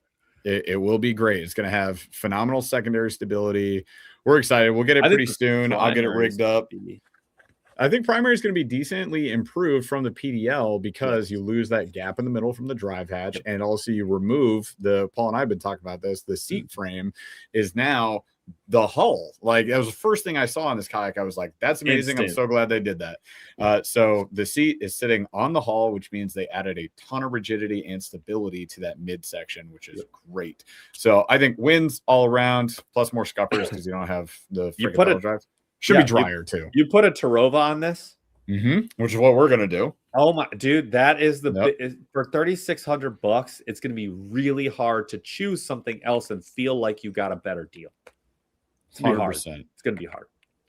It will be great. It's going to have phenomenal secondary stability. We're excited. We'll get it pretty soon. I'll get it rigged up. I think primary is going to be decently improved from the PDL because you lose that gap in the middle from the drive hatch, and also you remove Paul and I have been talking about this. The seat frame is now the hull. Like, that was the first thing I saw on this kayak. I was like, that's amazing. I'm so glad they did that. So the seat is sitting on the hull, which means they added a ton of rigidity and stability to that midsection, which is great. So I think wins all around, plus more scuppers because you don't have the freaking drive. Should be drier too.
You put a Tarova on this,
which is what we're gonna do.
Oh my dude, that is for $3,600. It's gonna be really hard to choose something else and feel like you got a better deal. It's gonna be hard. It's gonna be hard.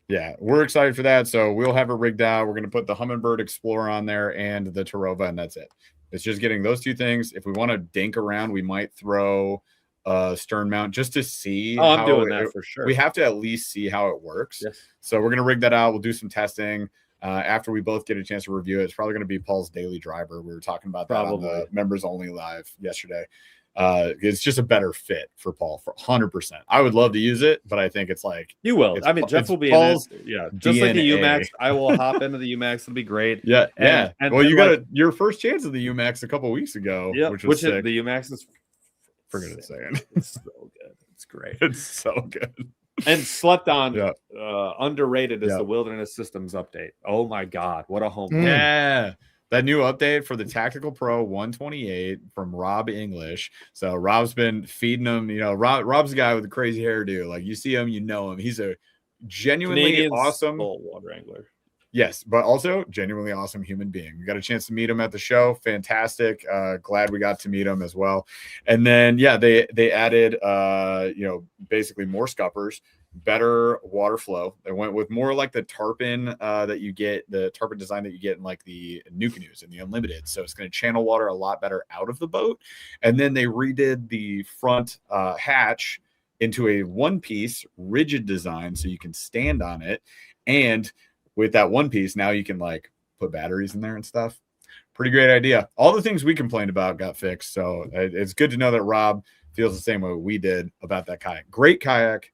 Yeah, we're excited for that. So we'll have it rigged out. We're gonna put the Humminbird Explorer on there and the Tarova, and that's it. It's just getting those two things. If we want to dink around, we might throw stern mount just to see.
Oh, I'm doing that for sure.
We have to at least see how it works.
Yes.
So we're gonna rig that out. We'll do some testing. After we both get a chance to review it, it's probably going to be Paul's daily driver. We were talking about that on the members only live yesterday. It's just a better fit for Paul for 100%. I would love to use it, but I think it's like
you will. I mean, Jeff will be
Paul's
in it. Yeah, just like the UMAX. I will hop into the UMAX. It'll be great.
Yeah, and well, you got your first chance of the UMAX a couple weeks ago, which was sick.
The UMAX is
forget it saying.
It's so good. It's great.
It's so good.
And slept on, underrated is the Wilderness Systems update. Oh my God, what a home run.
Yeah, that new update for the Tactical Pro 128 from Rob English. So Rob's been feeding them. You know, Rob's a guy with a crazy hairdo. Like, you see him, you know him. He's a genuinely awesome
water angler.
Yes, but also genuinely awesome human being. We got a chance to meet him at the show. Fantastic. Glad we got to meet him as well. And then, they added, basically more scuppers, better water flow. They went with more like the tarpon that you get, the tarpon design that you get in like the new canoes and the Unlimited. So it's going to channel water a lot better out of the boat. And then they redid the front hatch into a one-piece rigid design so you can stand on it. And with that one piece, now you can like put batteries in there and stuff. Pretty great idea. All the things we complained about got fixed. So it's good to know that Rob feels the same way we did about that kayak. Great kayak,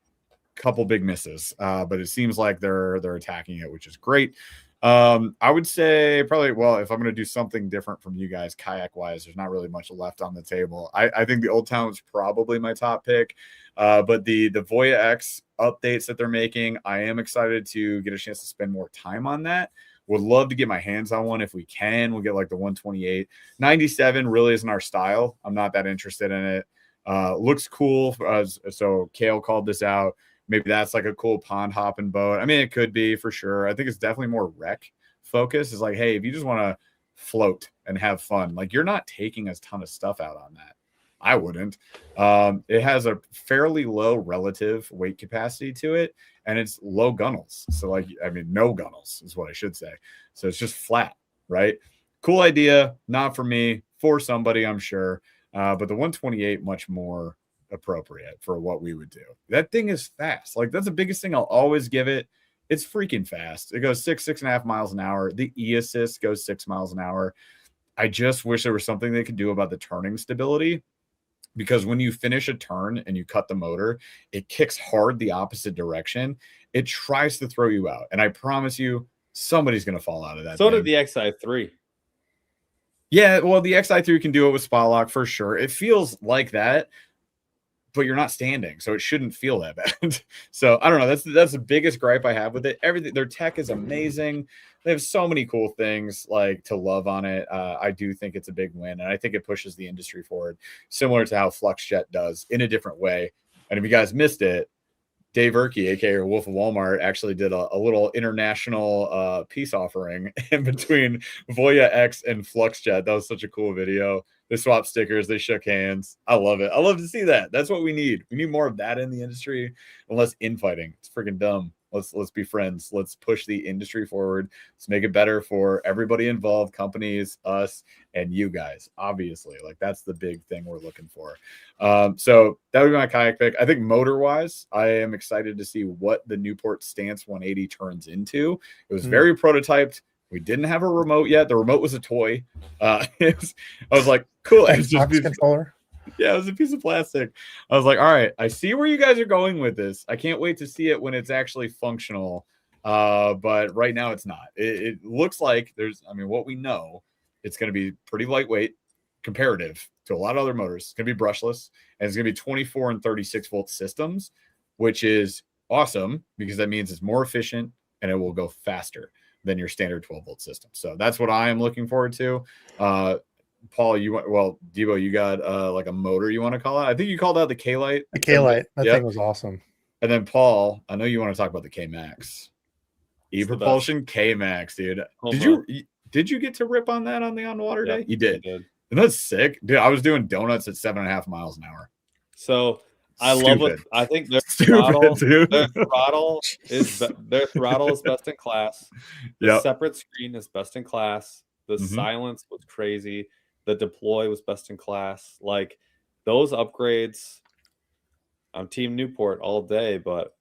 couple big misses, but it seems like they're attacking it, which is great. I would say probably, if I'm going to do something different from you guys kayak wise, there's not really much left on the table. I think the Old Town was probably my top pick, but the Voya X updates that they're making, I am excited to get a chance to spend more time on that. Would love to get my hands on one if we can. We'll get like the 128. 97 really isn't our style. I'm not that interested in it. Looks cool. So Kale called this out. Maybe that's like a cool pond hopping boat. I mean, it could be for sure. I think it's definitely more rec focus. Is like, hey, if you just want to float and have fun, like, you're not taking a ton of stuff out on that. I wouldn't. It has a fairly low relative weight capacity to it, and it's low gunnels. So no gunnels is what I should say. So it's just flat, right? Cool idea. Not for me, for somebody, I'm sure. But the 128 much more appropriate for what we would do. That thing is fast. Like, that's the biggest thing I'll always give it. It's freaking fast. It goes 6.5 miles an hour. The E-assist goes 6 miles an hour. I just wish there was something they could do about the turning stability, because when you finish a turn and you cut the motor, it kicks hard the opposite direction. It tries to throw you out. And I promise you, somebody's going to fall out of that.
So did the XI3.
Yeah, well, the XI3 can do it with spot lock for sure. It feels like that, but you're not standing, so it shouldn't feel that bad. So I don't know. That's the biggest gripe I have with it. Everything, their tech is amazing. They have so many cool things like to love on it. I do think it's a big win, and I think it pushes the industry forward, similar to how FluxJet does in a different way. And if you guys missed it, Dave Erkey, aka Wolf of Walmart, actually did a little international peace offering in between Voya X and FluxJet. That was such a cool video. They swapped stickers. They shook hands. I love it. I love to see that. That's what we need. We need more of that in the industry, and less infighting. It's freaking dumb. let's be friends. Let's push the industry forward. Let's make it better for everybody involved, companies, us, and you guys. Obviously, like that's the big thing we're looking for. So that would be my kayak pick. I think motor wise, I am excited to see what the Newport Stance 180 turns into. It was very prototyped. We didn't have a remote yet. The remote was a toy. I was like, cool.
Xbox controller.
Yeah, it was a piece of plastic. I was like, all right, I see where you guys are going with this. I can't wait to see it when it's actually functional. But right now it's not. It looks like what we know, it's going to be pretty lightweight comparative to a lot of other motors. It's going to be brushless, and it's going to be 24 and 36 volt systems, which is awesome because that means it's more efficient and it will go faster than your standard 12 volt system. So that's what I am looking forward to. Paul, Debo, you got like a motor you want to call out? I think you called out the K-Lite.
The K-Lite. That thing was awesome.
And then Paul, I know you want to talk about the K-Max. E-Propulsion K-Max, dude. Did you get to rip on that on the on-water day? You did. And that's sick. Dude, I was doing donuts at 7.5 miles an hour.
So I love it. I think their throttle is best in class. The separate screen is best in class. The silence was crazy. The deploy was best in class. Like those upgrades, I'm Team Newport all day, but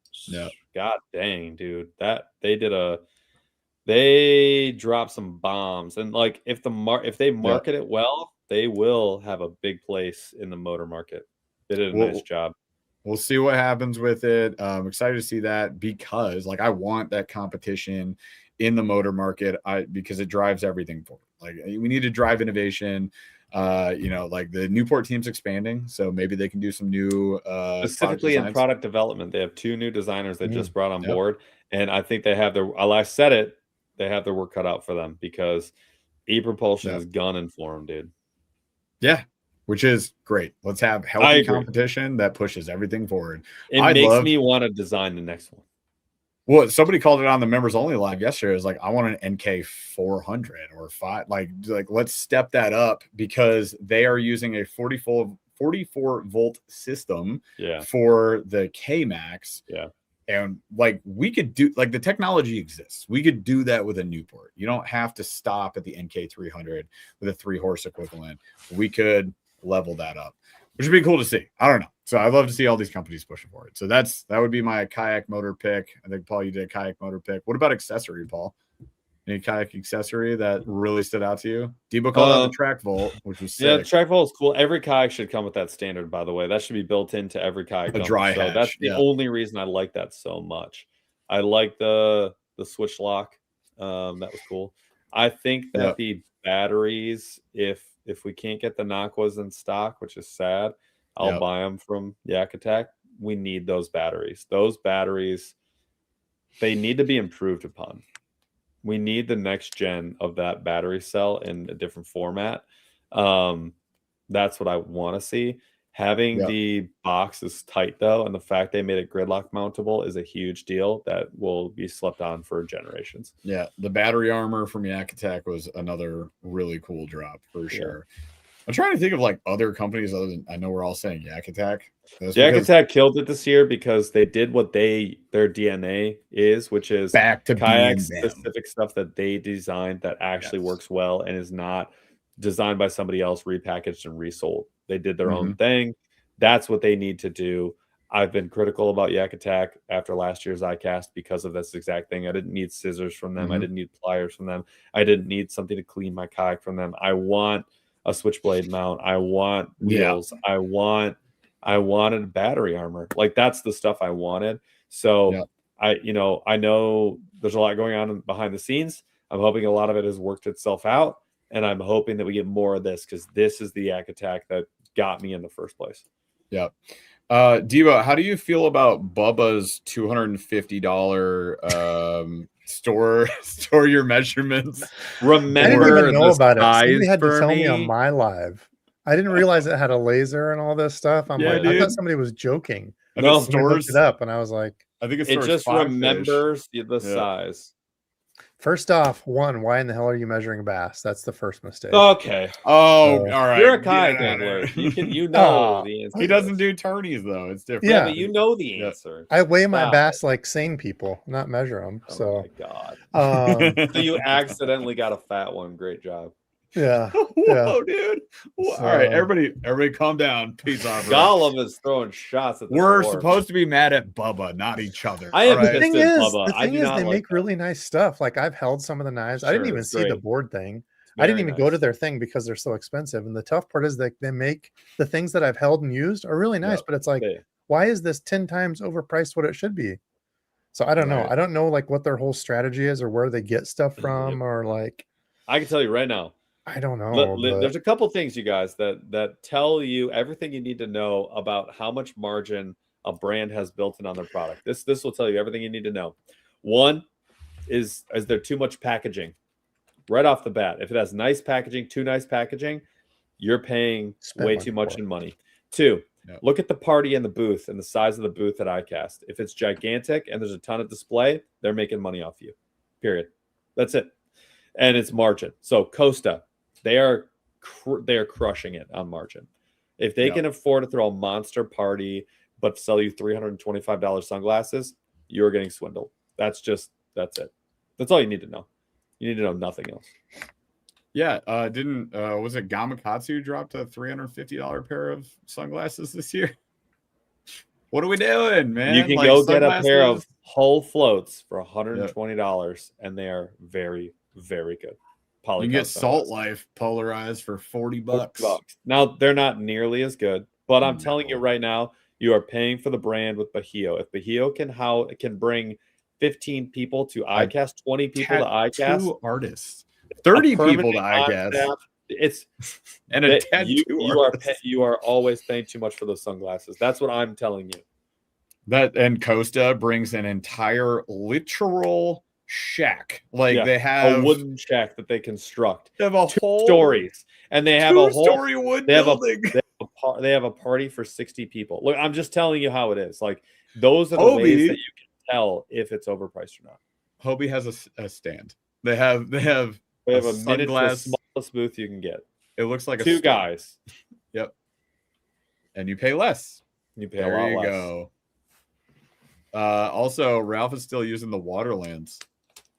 god dang, dude, that they dropped some bombs. And like if they market it well, they will have a big place in the motor market. They did a nice job.
We'll see what happens with it. I'm excited to see that because like I want that competition in the motor market because it drives everything forward. Like we need to drive innovation. Like the Newport team's expanding, so maybe they can do some new
specifically in product development. They have 2 new designers they just brought on board, and I think they have they have their work cut out for them because e-propulsion is gunning for them, dude.
Yeah, which is great. Let's have healthy competition that pushes everything forward.
It makes me want to design the next one.
Well, somebody called it on the members only live yesterday. It was like, I want an NK 400 or 5. Like let's step that up because they are using a 44 volt system for the K-Max.
Yeah.
And like we could do, like the technology exists. We could do that with a Newport. You don't have to stop at the NK 300 with a 3-horse equivalent. We could level that up, which would be cool to see. I don't know. So I'd love to see all these companies pushing forward. So that would be my kayak motor pick. I think, Paul, you did a kayak motor pick. What about accessory, Paul? Any kayak accessory that really stood out to you? Debo called out the track volt, which was sick.
Yeah, the track volt is cool. Every kayak should come with that standard, by the way. That should be built into every kayak.
A dry hatch.
So that's the only reason I like that so much. I like the switch lock. That was cool. I think that the batteries, if we can't get the Nakwas in stock, which is sad, I'll buy them from Yak Attack. We need those batteries. Those batteries, they need to be improved upon. We need the next gen of that battery cell in a different format. That's what I want to see. Having the box is tight, though, and the fact they made it gridlock mountable is a huge deal that will be slept on for generations.
Yeah, the battery armor from Yak Attack was another really cool drop for sure. I'm trying to think of like other companies other than, I know we're all saying Yak Attack.
Yak Attack killed it this year because they did what their DNA is, which is
back to
kayak specific stuff that they designed that actually works well and is not designed by somebody else, repackaged and resold. They did their own thing. That's what they need to do. I've been critical about Yak Attack after last year's ICAST because of this exact thing. I didn't need scissors from them. I didn't need pliers from them. I didn't need something to clean my kayak from them. I want a switchblade mount. I want wheels. I wanted battery armor. Like that's the stuff I wanted. So I know there's a lot going on behind the scenes. I'm hoping a lot of it has worked itself out, and I'm hoping that we get more of this because this is the Yak Attack that got me in the first place.
Yeah. Debo, how do you feel about Bubba's $250 store your measurements?
Remember,
I didn't even know about it.
Somebody
had to tell me on my live. I didn't realize it had a laser and all this stuff. I'm like, I thought somebody was joking.
No,
stores it up, and I was like,
I think
it just remembers the size.
First off, why in the hell are you measuring bass? That's the first mistake.
Okay.
All right.
You're a kayak angler. You know the answer.
He doesn't do tourneys though. It's different.
Yeah, but you know the answer.
I weigh my bass like sane people, not measure them.
Oh my God. So you accidentally got a fat one. Great job.
Yeah.
Whoa, dude. All right, everybody calm down. Peace off.
Gollum is throwing shots at the
We're
floor.
supposed to be mad at Bubba, not each other.
I am
right?
The thing is, they
like
make really nice stuff. Like I've held some of the knives. I didn't even see the board thing. I didn't even go to their thing because they're so expensive. And the tough part is that they make the things that I've held and used are really nice, but it's like, why is this 10 times overpriced what it should be? So I don't know. I don't know like what their whole strategy is or where they get stuff from or like.
I can tell you right now.
I don't know.
There's a couple things, you guys, that tell you everything you need to know about how much margin a brand has built in on their product. This will tell you everything you need to know. One is there too much packaging? Right off the bat, if it has nice packaging, too nice packaging, you're paying way too much in money. Two, look at the party in the booth and the size of the booth at ICAST. If it's gigantic and there's a ton of display, they're making money off you. Period. That's it. And it's margin. So Costa, they are crushing it on margin. If they can afford to throw a monster party but sell you $325 sunglasses, you're getting swindled. That's it. That's all you need to know. You need to know nothing else.
Yeah, was it Gamakatsu dropped a $350 pair of sunglasses this year? What are we doing, man?
You can go get a pair of Hull floats for $120, and they are very, very good.
You can get Salt Life polarized for $40.
Now they're not nearly as good, but I'm telling you right now, you are paying for the brand with Bahio. If Bahio can bring 15 people to ICAST, 20 people to ICAST,
2 artists, 30 people to ICAST.
It's
and a tattoo.
You are always paying too much for those sunglasses. That's what I'm telling you.
And Costa brings an entire literal shack. Like they have
a wooden shack that they construct.
They have a
2
whole
stories, and they have a whole
story wood building.
They have a party for 60 people. Look, I'm just telling you how it is. Like those are the ways that you can tell if it's overpriced or not.
Hobie has a stand. They have a
miniature smallest booth you can get.
It looks like
2 guys.
Yep. And you pay less.
You pay a lot less.
Go. Also, Ralph is still using the Waterlands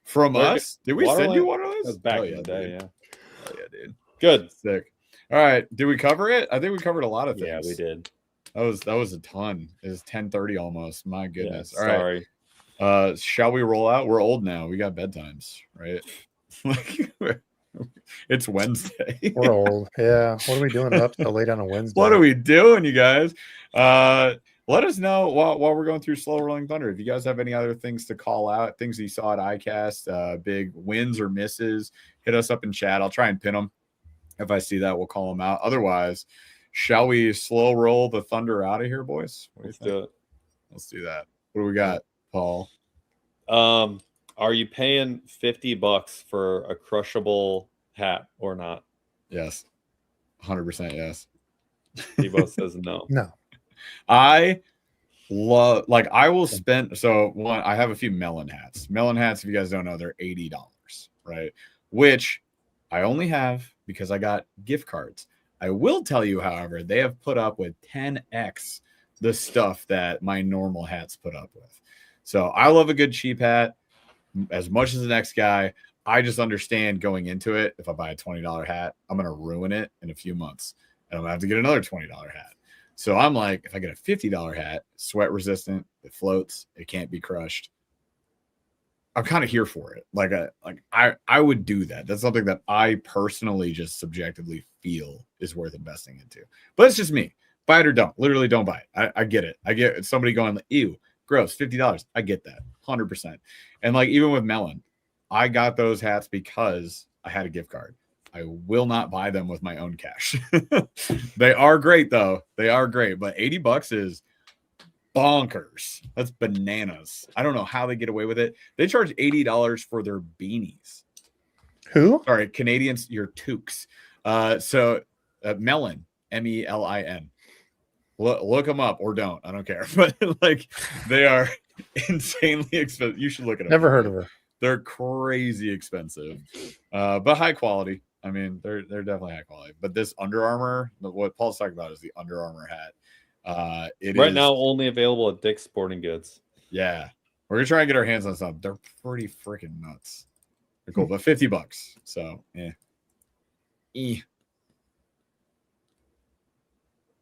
from us. Did we send you Waterlands?
That was back in the day,
Oh yeah, dude.
Good.
Sick. All right. Did we cover it? I think we covered a lot of things.
Yeah, we did.
That was a ton. It was 10:30 almost. My goodness.
Yeah, sorry.
All right. Shall we roll out? We're old now. We got bedtimes, right? It's Wednesday.
We're old. Yeah. What are we doing up so late on a Wednesday?
What are we doing, you guys? Let us know while we're going through Slow Rolling Thunder. If you guys have any other things to call out, things that you saw at ICAST, big wins or misses, hit us up in chat. I'll try and pin them. If I see that, we'll call them out. Otherwise, shall we slow roll the Thunder out of here, boys?
Let's do it.
Let's do that. What do we got, Paul?
Are you paying $50 for a crushable hat or not?
Yes. 100% yes.
Debo says no.
No.
I will spend. So one, I have a few melon hats. Melon hats, if you guys don't know, they're $80, right? Which I only have because I got gift cards. I will tell you, however, they have put up with 10x the stuff that my normal hats put up with. So I love a good cheap hat as much as the next guy. I just understand going into it, if I buy a $20 hat, I'm going to ruin it in a few months and I'm going to have to get another $20 hat. So I'm like, if I get a $50 hat, sweat resistant, it floats, it can't be crushed, I'm kind of here for it. I would do that. That's something that I personally just subjectively feel is worth investing into. But it's just me. Buy it or don't. Literally don't buy it. I get it. I get somebody going, ew, gross, $50. I get that 100%. And like, even with Melon, I got those hats because I had a gift card. I will not buy them with my own cash. They are great though. They are great, but $80 is bonkers. That's bananas. I don't know how they get away with it. They charge $80 for their beanies.
Who?
Sorry, Canadians, your toques. Melon, MELIN. Look them up or don't. I don't care. But like, they are insanely expensive. You should look it up.
Never heard of her.
They're crazy expensive, but high quality. I mean, they're definitely high quality. But this Under Armour, what Paul's talking about is the Under Armour hat. It
right
is
now only available at Dick's Sporting Goods.
Yeah, we're gonna try and get our hands on some. They're pretty freaking nuts. They're cool, but $50. So yeah.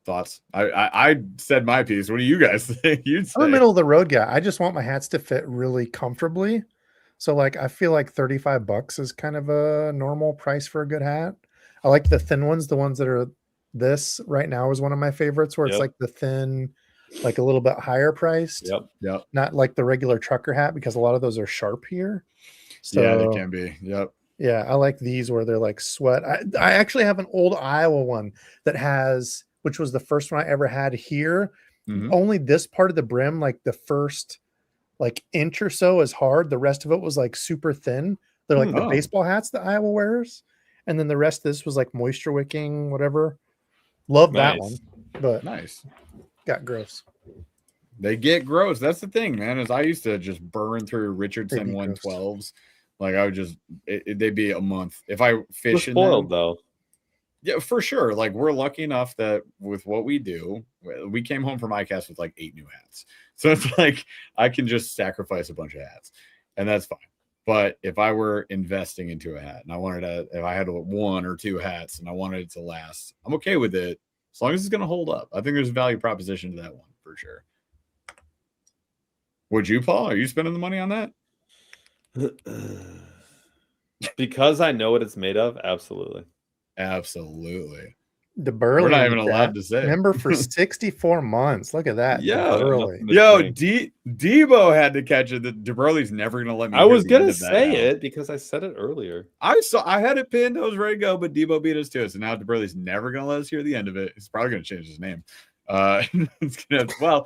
Thoughts? I said my piece. What do you guys think? You'd say.
I'm a middle of the road guy. I just want my hats to fit really comfortably. So like I feel like $35 is kind of a normal price for a good hat. I like the thin ones, the ones that are this right now is one of my favorites where it's like the thin, like a little bit higher priced.
Yep.
Not like the regular trucker hat because a lot of those are sharp here. So,
yeah, they can be. Yep.
Yeah, I like these where they're like sweat. I actually have an old Iowa one that has, which was the first one I ever had here. Only this part of the brim, like the first like inch or so is hard. The rest of it was like super thin. They're like the baseball hats that Iowa wears. And then the rest of this was like moisture wicking, whatever. Love that one. But
nice.
Got gross.
They get gross. That's the thing, man, is I used to just burn through Richardson 112s. Like I would just, they'd be a month. If I fish in
spoiled
them,
though.
Yeah, for sure. Like we're lucky enough that with what we do, we came home from ICAST with like 8 new hats. So it's like I can just sacrifice a bunch of hats, and that's fine. But if I were investing into a hat and I wanted to, if I had 1 or 2 hats and I wanted it to last, I'm okay with it as long as it's going to hold up. I think there's a value proposition to that one for sure. Would you, Paul? Are you spending the money on that?
Because I know what it's made of, absolutely.
Absolutely.
The Burley.
We're not even allowed to say.
Remember for 64 months. Look at that.
Yeah. Yo, Debo had to catch it. The DeBurley's never gonna let me.
I was gonna say it because I said it earlier.
I had it pinned. I was ready to go, but Debo beat us to it. So now DeBurley's never gonna let us hear the end of it. He's probably gonna change his name. It's gonna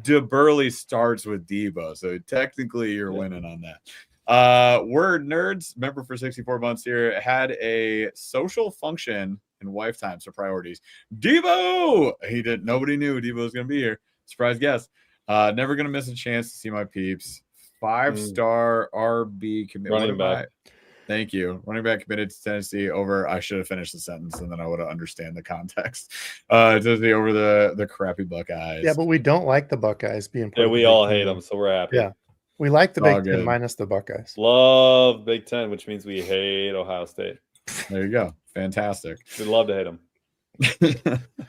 DeBurley starts with Debo, so technically you're winning on that. Word Nerds, member for 64 months here, had a social function and wife time, so priorities. Debo! Nobody knew Debo was going to be here. Surprise guest. Never going to miss a chance to see my peeps. 5-star RB commitment.
Running back.
Thank you. Running back committed to Tennessee over. I should have finished the sentence and then I would have understand the context. Tennessee over the crappy Buckeyes.
Yeah, but we don't like the Buckeyes being.
Yeah, we all hate them, so we're happy.
Yeah, we like the Big Ten minus the Buckeyes.
Love Big Ten, which means we hate Ohio State.
There you go. Fantastic.
We'd love to hate them.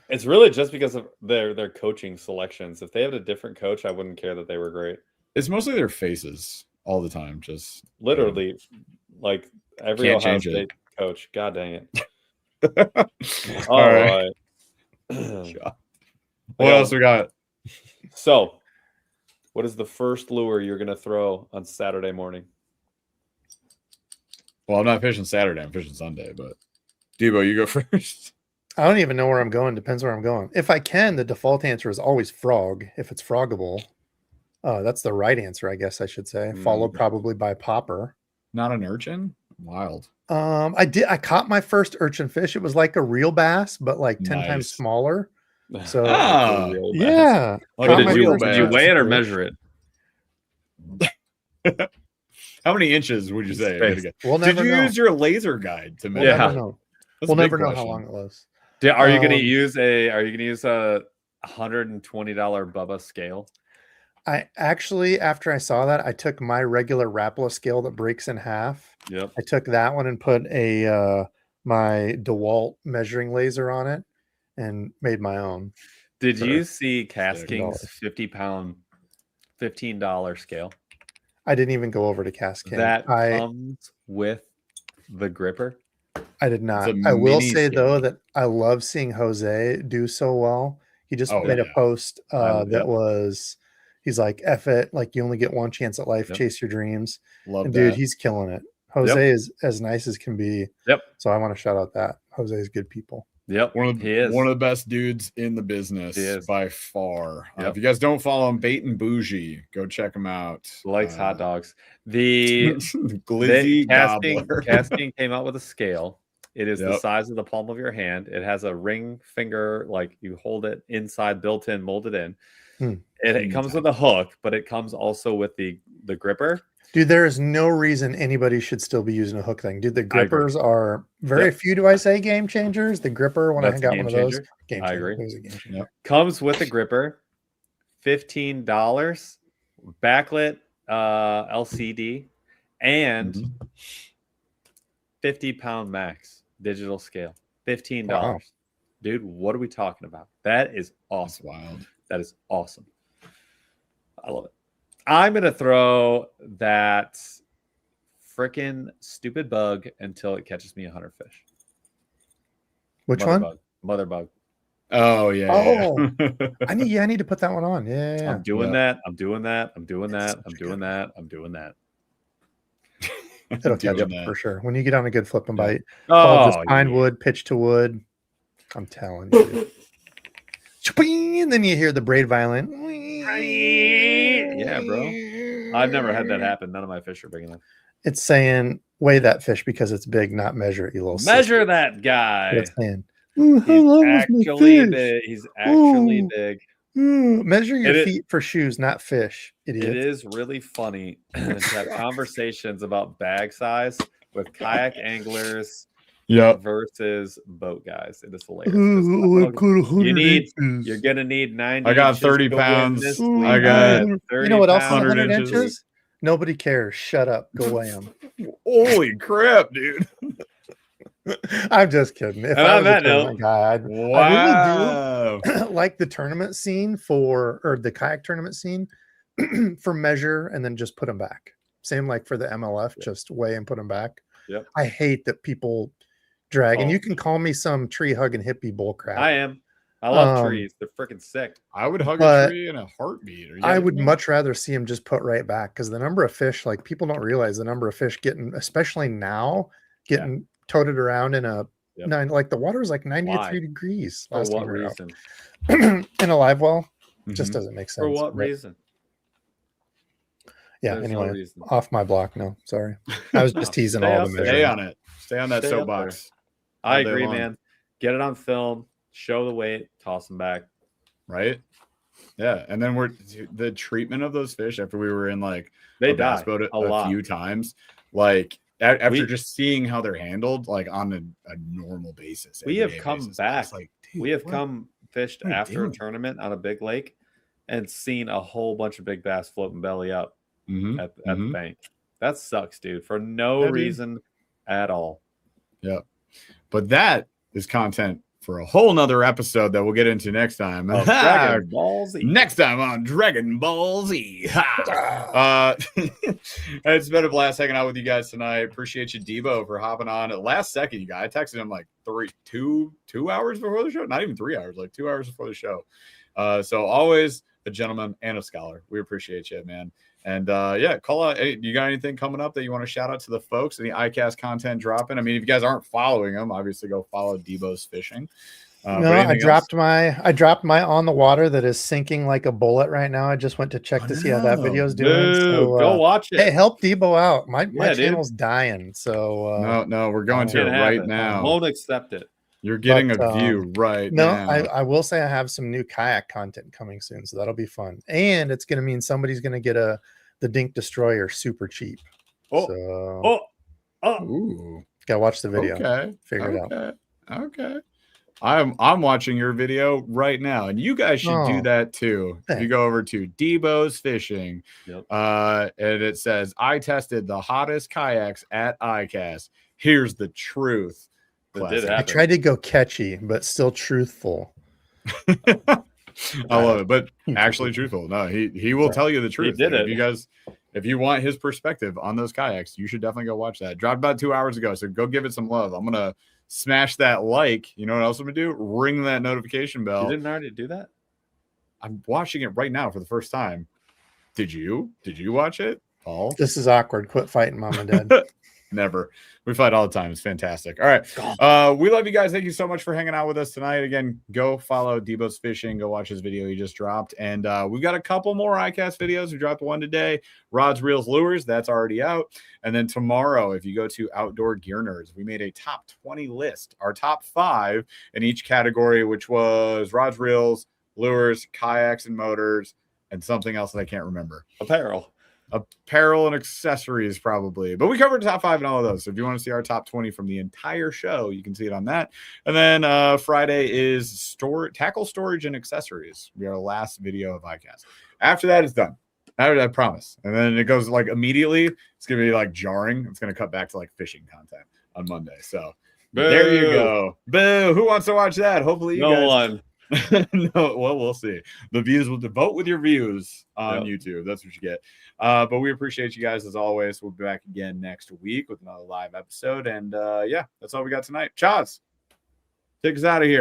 It's really just because of their coaching selections. If they had a different coach, I wouldn't care that they were great.
It's mostly their faces all the time. Just
literally, like every Ohio State coach. God dang it. All right.
What else we got?
So, what is the first lure you're going to throw on Saturday morning?
Well, I'm not fishing Saturday. I'm fishing Sunday, but Debo, you go first.
I don't even know where I'm going. Depends where I'm going. If I can, the default answer is always frog, if it's froggable. That's the right answer, I guess I should say. Followed probably by popper.
Not an urchin? Wild.
I caught my first urchin fish. It was like a real bass, but like 10 times smaller. So yeah.
Did you weigh it or measure
it? How many inches would you say?
We'll
Did
never
you
know.
use your laser guide to measure?
We'll never know how long it was.
Are you going to use a $120 Bubba scale?
I actually, after I saw that, I took my regular Rapala scale that breaks in half.
Yep.
I took that one and put my DeWalt measuring laser on it and made my own.
Did you see Casking's 50-pound $15 scale?
I didn't even go over to Casking.
That comes with the gripper.
I did not. I will say though that I love seeing Jose do so well. He just made a post that was, he's like, F it, like you only get one chance at life, chase your dreams.
Love
dude, he's killing it. Jose is as nice as can be.
Yep.
So I want to shout out that Jose is good people.
Yep.
One of the best dudes in the business by far. If you guys don't follow him, Bait and Bougie, go check him out.
Likes hot dogs. The
Glizzy
Casking came out with a scale. It is the size of the palm of your hand. It has a ring finger, like you hold it inside, built in, molded in. It comes with a hook, but it comes also with the gripper.
Dude, there is no reason anybody should still be using a hook thing. Dude, the grippers are very few, do I say, game changers. The gripper, when I got one of those, game changer.
I agree.
It was a game changer.
Comes with a gripper, $15, backlit LCD, and 50-pound max digital scale. $15. Wow. Dude, what are we talking about? That is awesome.
That's wild.
That is awesome. I love it. I'm going to throw that freaking stupid bug until it catches me 100 fish.
Which one?
Mother bug.
Oh, yeah.
Oh, yeah. I need to put that one on. Yeah.
I'm doing that. I'm doing that. It'll
catch up for sure. When you get on a good flip and bite.
Oh,
just pine wood, pitch to wood. I'm telling you. And then you hear the braid violin.
Yeah, bro. I've never had that happen. None of my fish are big enough.
It's saying weigh that fish because it's big, not measure it, you little
measure that guy.
It's saying,
he's actually big.
Measure your feet for shoes, not fish. Idiot.
It is really funny to have conversations about bag size with kayak anglers versus boat guys. It is hilarious. You're gonna need 90.
I got 30 pounds. I got 30.
You know what else? 100 inches. Nobody cares. Shut up. Go weigh them.
Holy crap, dude!
I'm just kidding. If I was a tournament guy, I really do like the tournament scene or the kayak tournament scene for measure and then just put them back. Same like for the MLF, just weigh and put them back.
Yep.
I hate that people drag, and you can call me some tree hugging hippie bullcrap.
I am. I love trees. They're freaking sick.
I would hug a tree in a heartbeat.
I would much rather see them just put right back, because the number of fish, like people don't realize the number of fish getting, especially now, getting toted around in a like the water is like 93 degrees.
For what reason?
In a live well, just doesn't make sense.
For what reason?
Yeah. There's anyway, off my block. No, sorry. I was just teasing all the measures.
Stay on it. Stay on that soapbox.
I agree, man. Get it on film. Show the weight. Toss them back.
Right. Yeah, and then the treatment of those fish after we were in like
they died
a few times, like after just seeing how they're handled, like on a normal basis.
We have come back. Like, we have come fished after a tournament on a big lake and seen a whole bunch of big bass floating belly up at the bank. That sucks, dude, for no reason at all.
Yeah, but that is content for a whole nother episode that we'll get into next time.
Dragon Ball Z.
Next time on Dragon Ball Z. It's been a blast hanging out with you guys tonight. Appreciate you, Debo, for hopping on at last second. You guys, I texted him like 2 hours before the show. Not even 3 hours, like 2 hours before the show. So always a gentleman and a scholar. We appreciate you, man. And call out. Hey, you got anything coming up that you want to shout out to the folks? Any ICAST content dropping? I mean, if you guys aren't following them, obviously go follow Debo's Fishing.
No, I dropped my on the water that is sinking like a bullet right now. I just went to check to see how that video's doing. So,
go watch it.
Hey, help Debo out. My channel's dying. So
no, we're going to it right now.
I won't accept it.
You're getting a view right now.
No, I will say I have some new kayak content coming soon, so that'll be fun. And it's going to mean somebody's going to get the Dink Destroyer super cheap. Gotta watch the video.
Okay,
figure it out.
Okay, I'm watching your video right now, and you guys should do that too. Thanks. You go over to Debo's Fishing, and it says, "I tested the hottest kayaks at ICAST. Here's the truth."
I tried to go catchy, but still truthful.
I love it, but actually truthful. No, he will tell you the truth.
He did it.
If you want his perspective on those kayaks, you should definitely go watch that. Dropped about 2 hours ago, so go give it some love. I'm gonna smash that like. You know what else I'm gonna do? Ring that notification bell.
You didn't already do that?
I'm watching it right now for the first time. Did you watch it, Paul?
This is awkward. Quit fighting, Mom and Dad.
Never. We fight all the time. It's fantastic. All right. We love you guys. Thank you so much for hanging out with us tonight. Again, go follow Debo's Fishing. Go watch his video he just dropped. And we've got a couple more ICAST videos. We dropped one today. Rods, Reels, Lures. That's already out. And then tomorrow, if you go to Outdoor Gear Nerds, we made a top 20 list. Our top 5 in each category, which was rods, reels, lures, kayaks, and motors, and something else that I can't remember.
Apparel.
apparel and accessories probably, but we covered top 5 and all of those. So if you want to see our top 20 from the entire show, you can see it on that. And then Friday is tackle storage and accessories. We are our last video of ICAST. After that, it's done. I promise. And then it goes like immediately. It's gonna be like jarring. It's gonna cut back to like fishing content on Monday. So
Boo.
There you go. Boo! Who wants to watch that? Hopefully you
no
guys.
one.
No, well, we'll see. The views will vote with your views on YouTube. That's what you get. But we appreciate you guys as always. We'll be back again next week with another live episode. And yeah, that's all we got tonight. Chaz, take us out of here.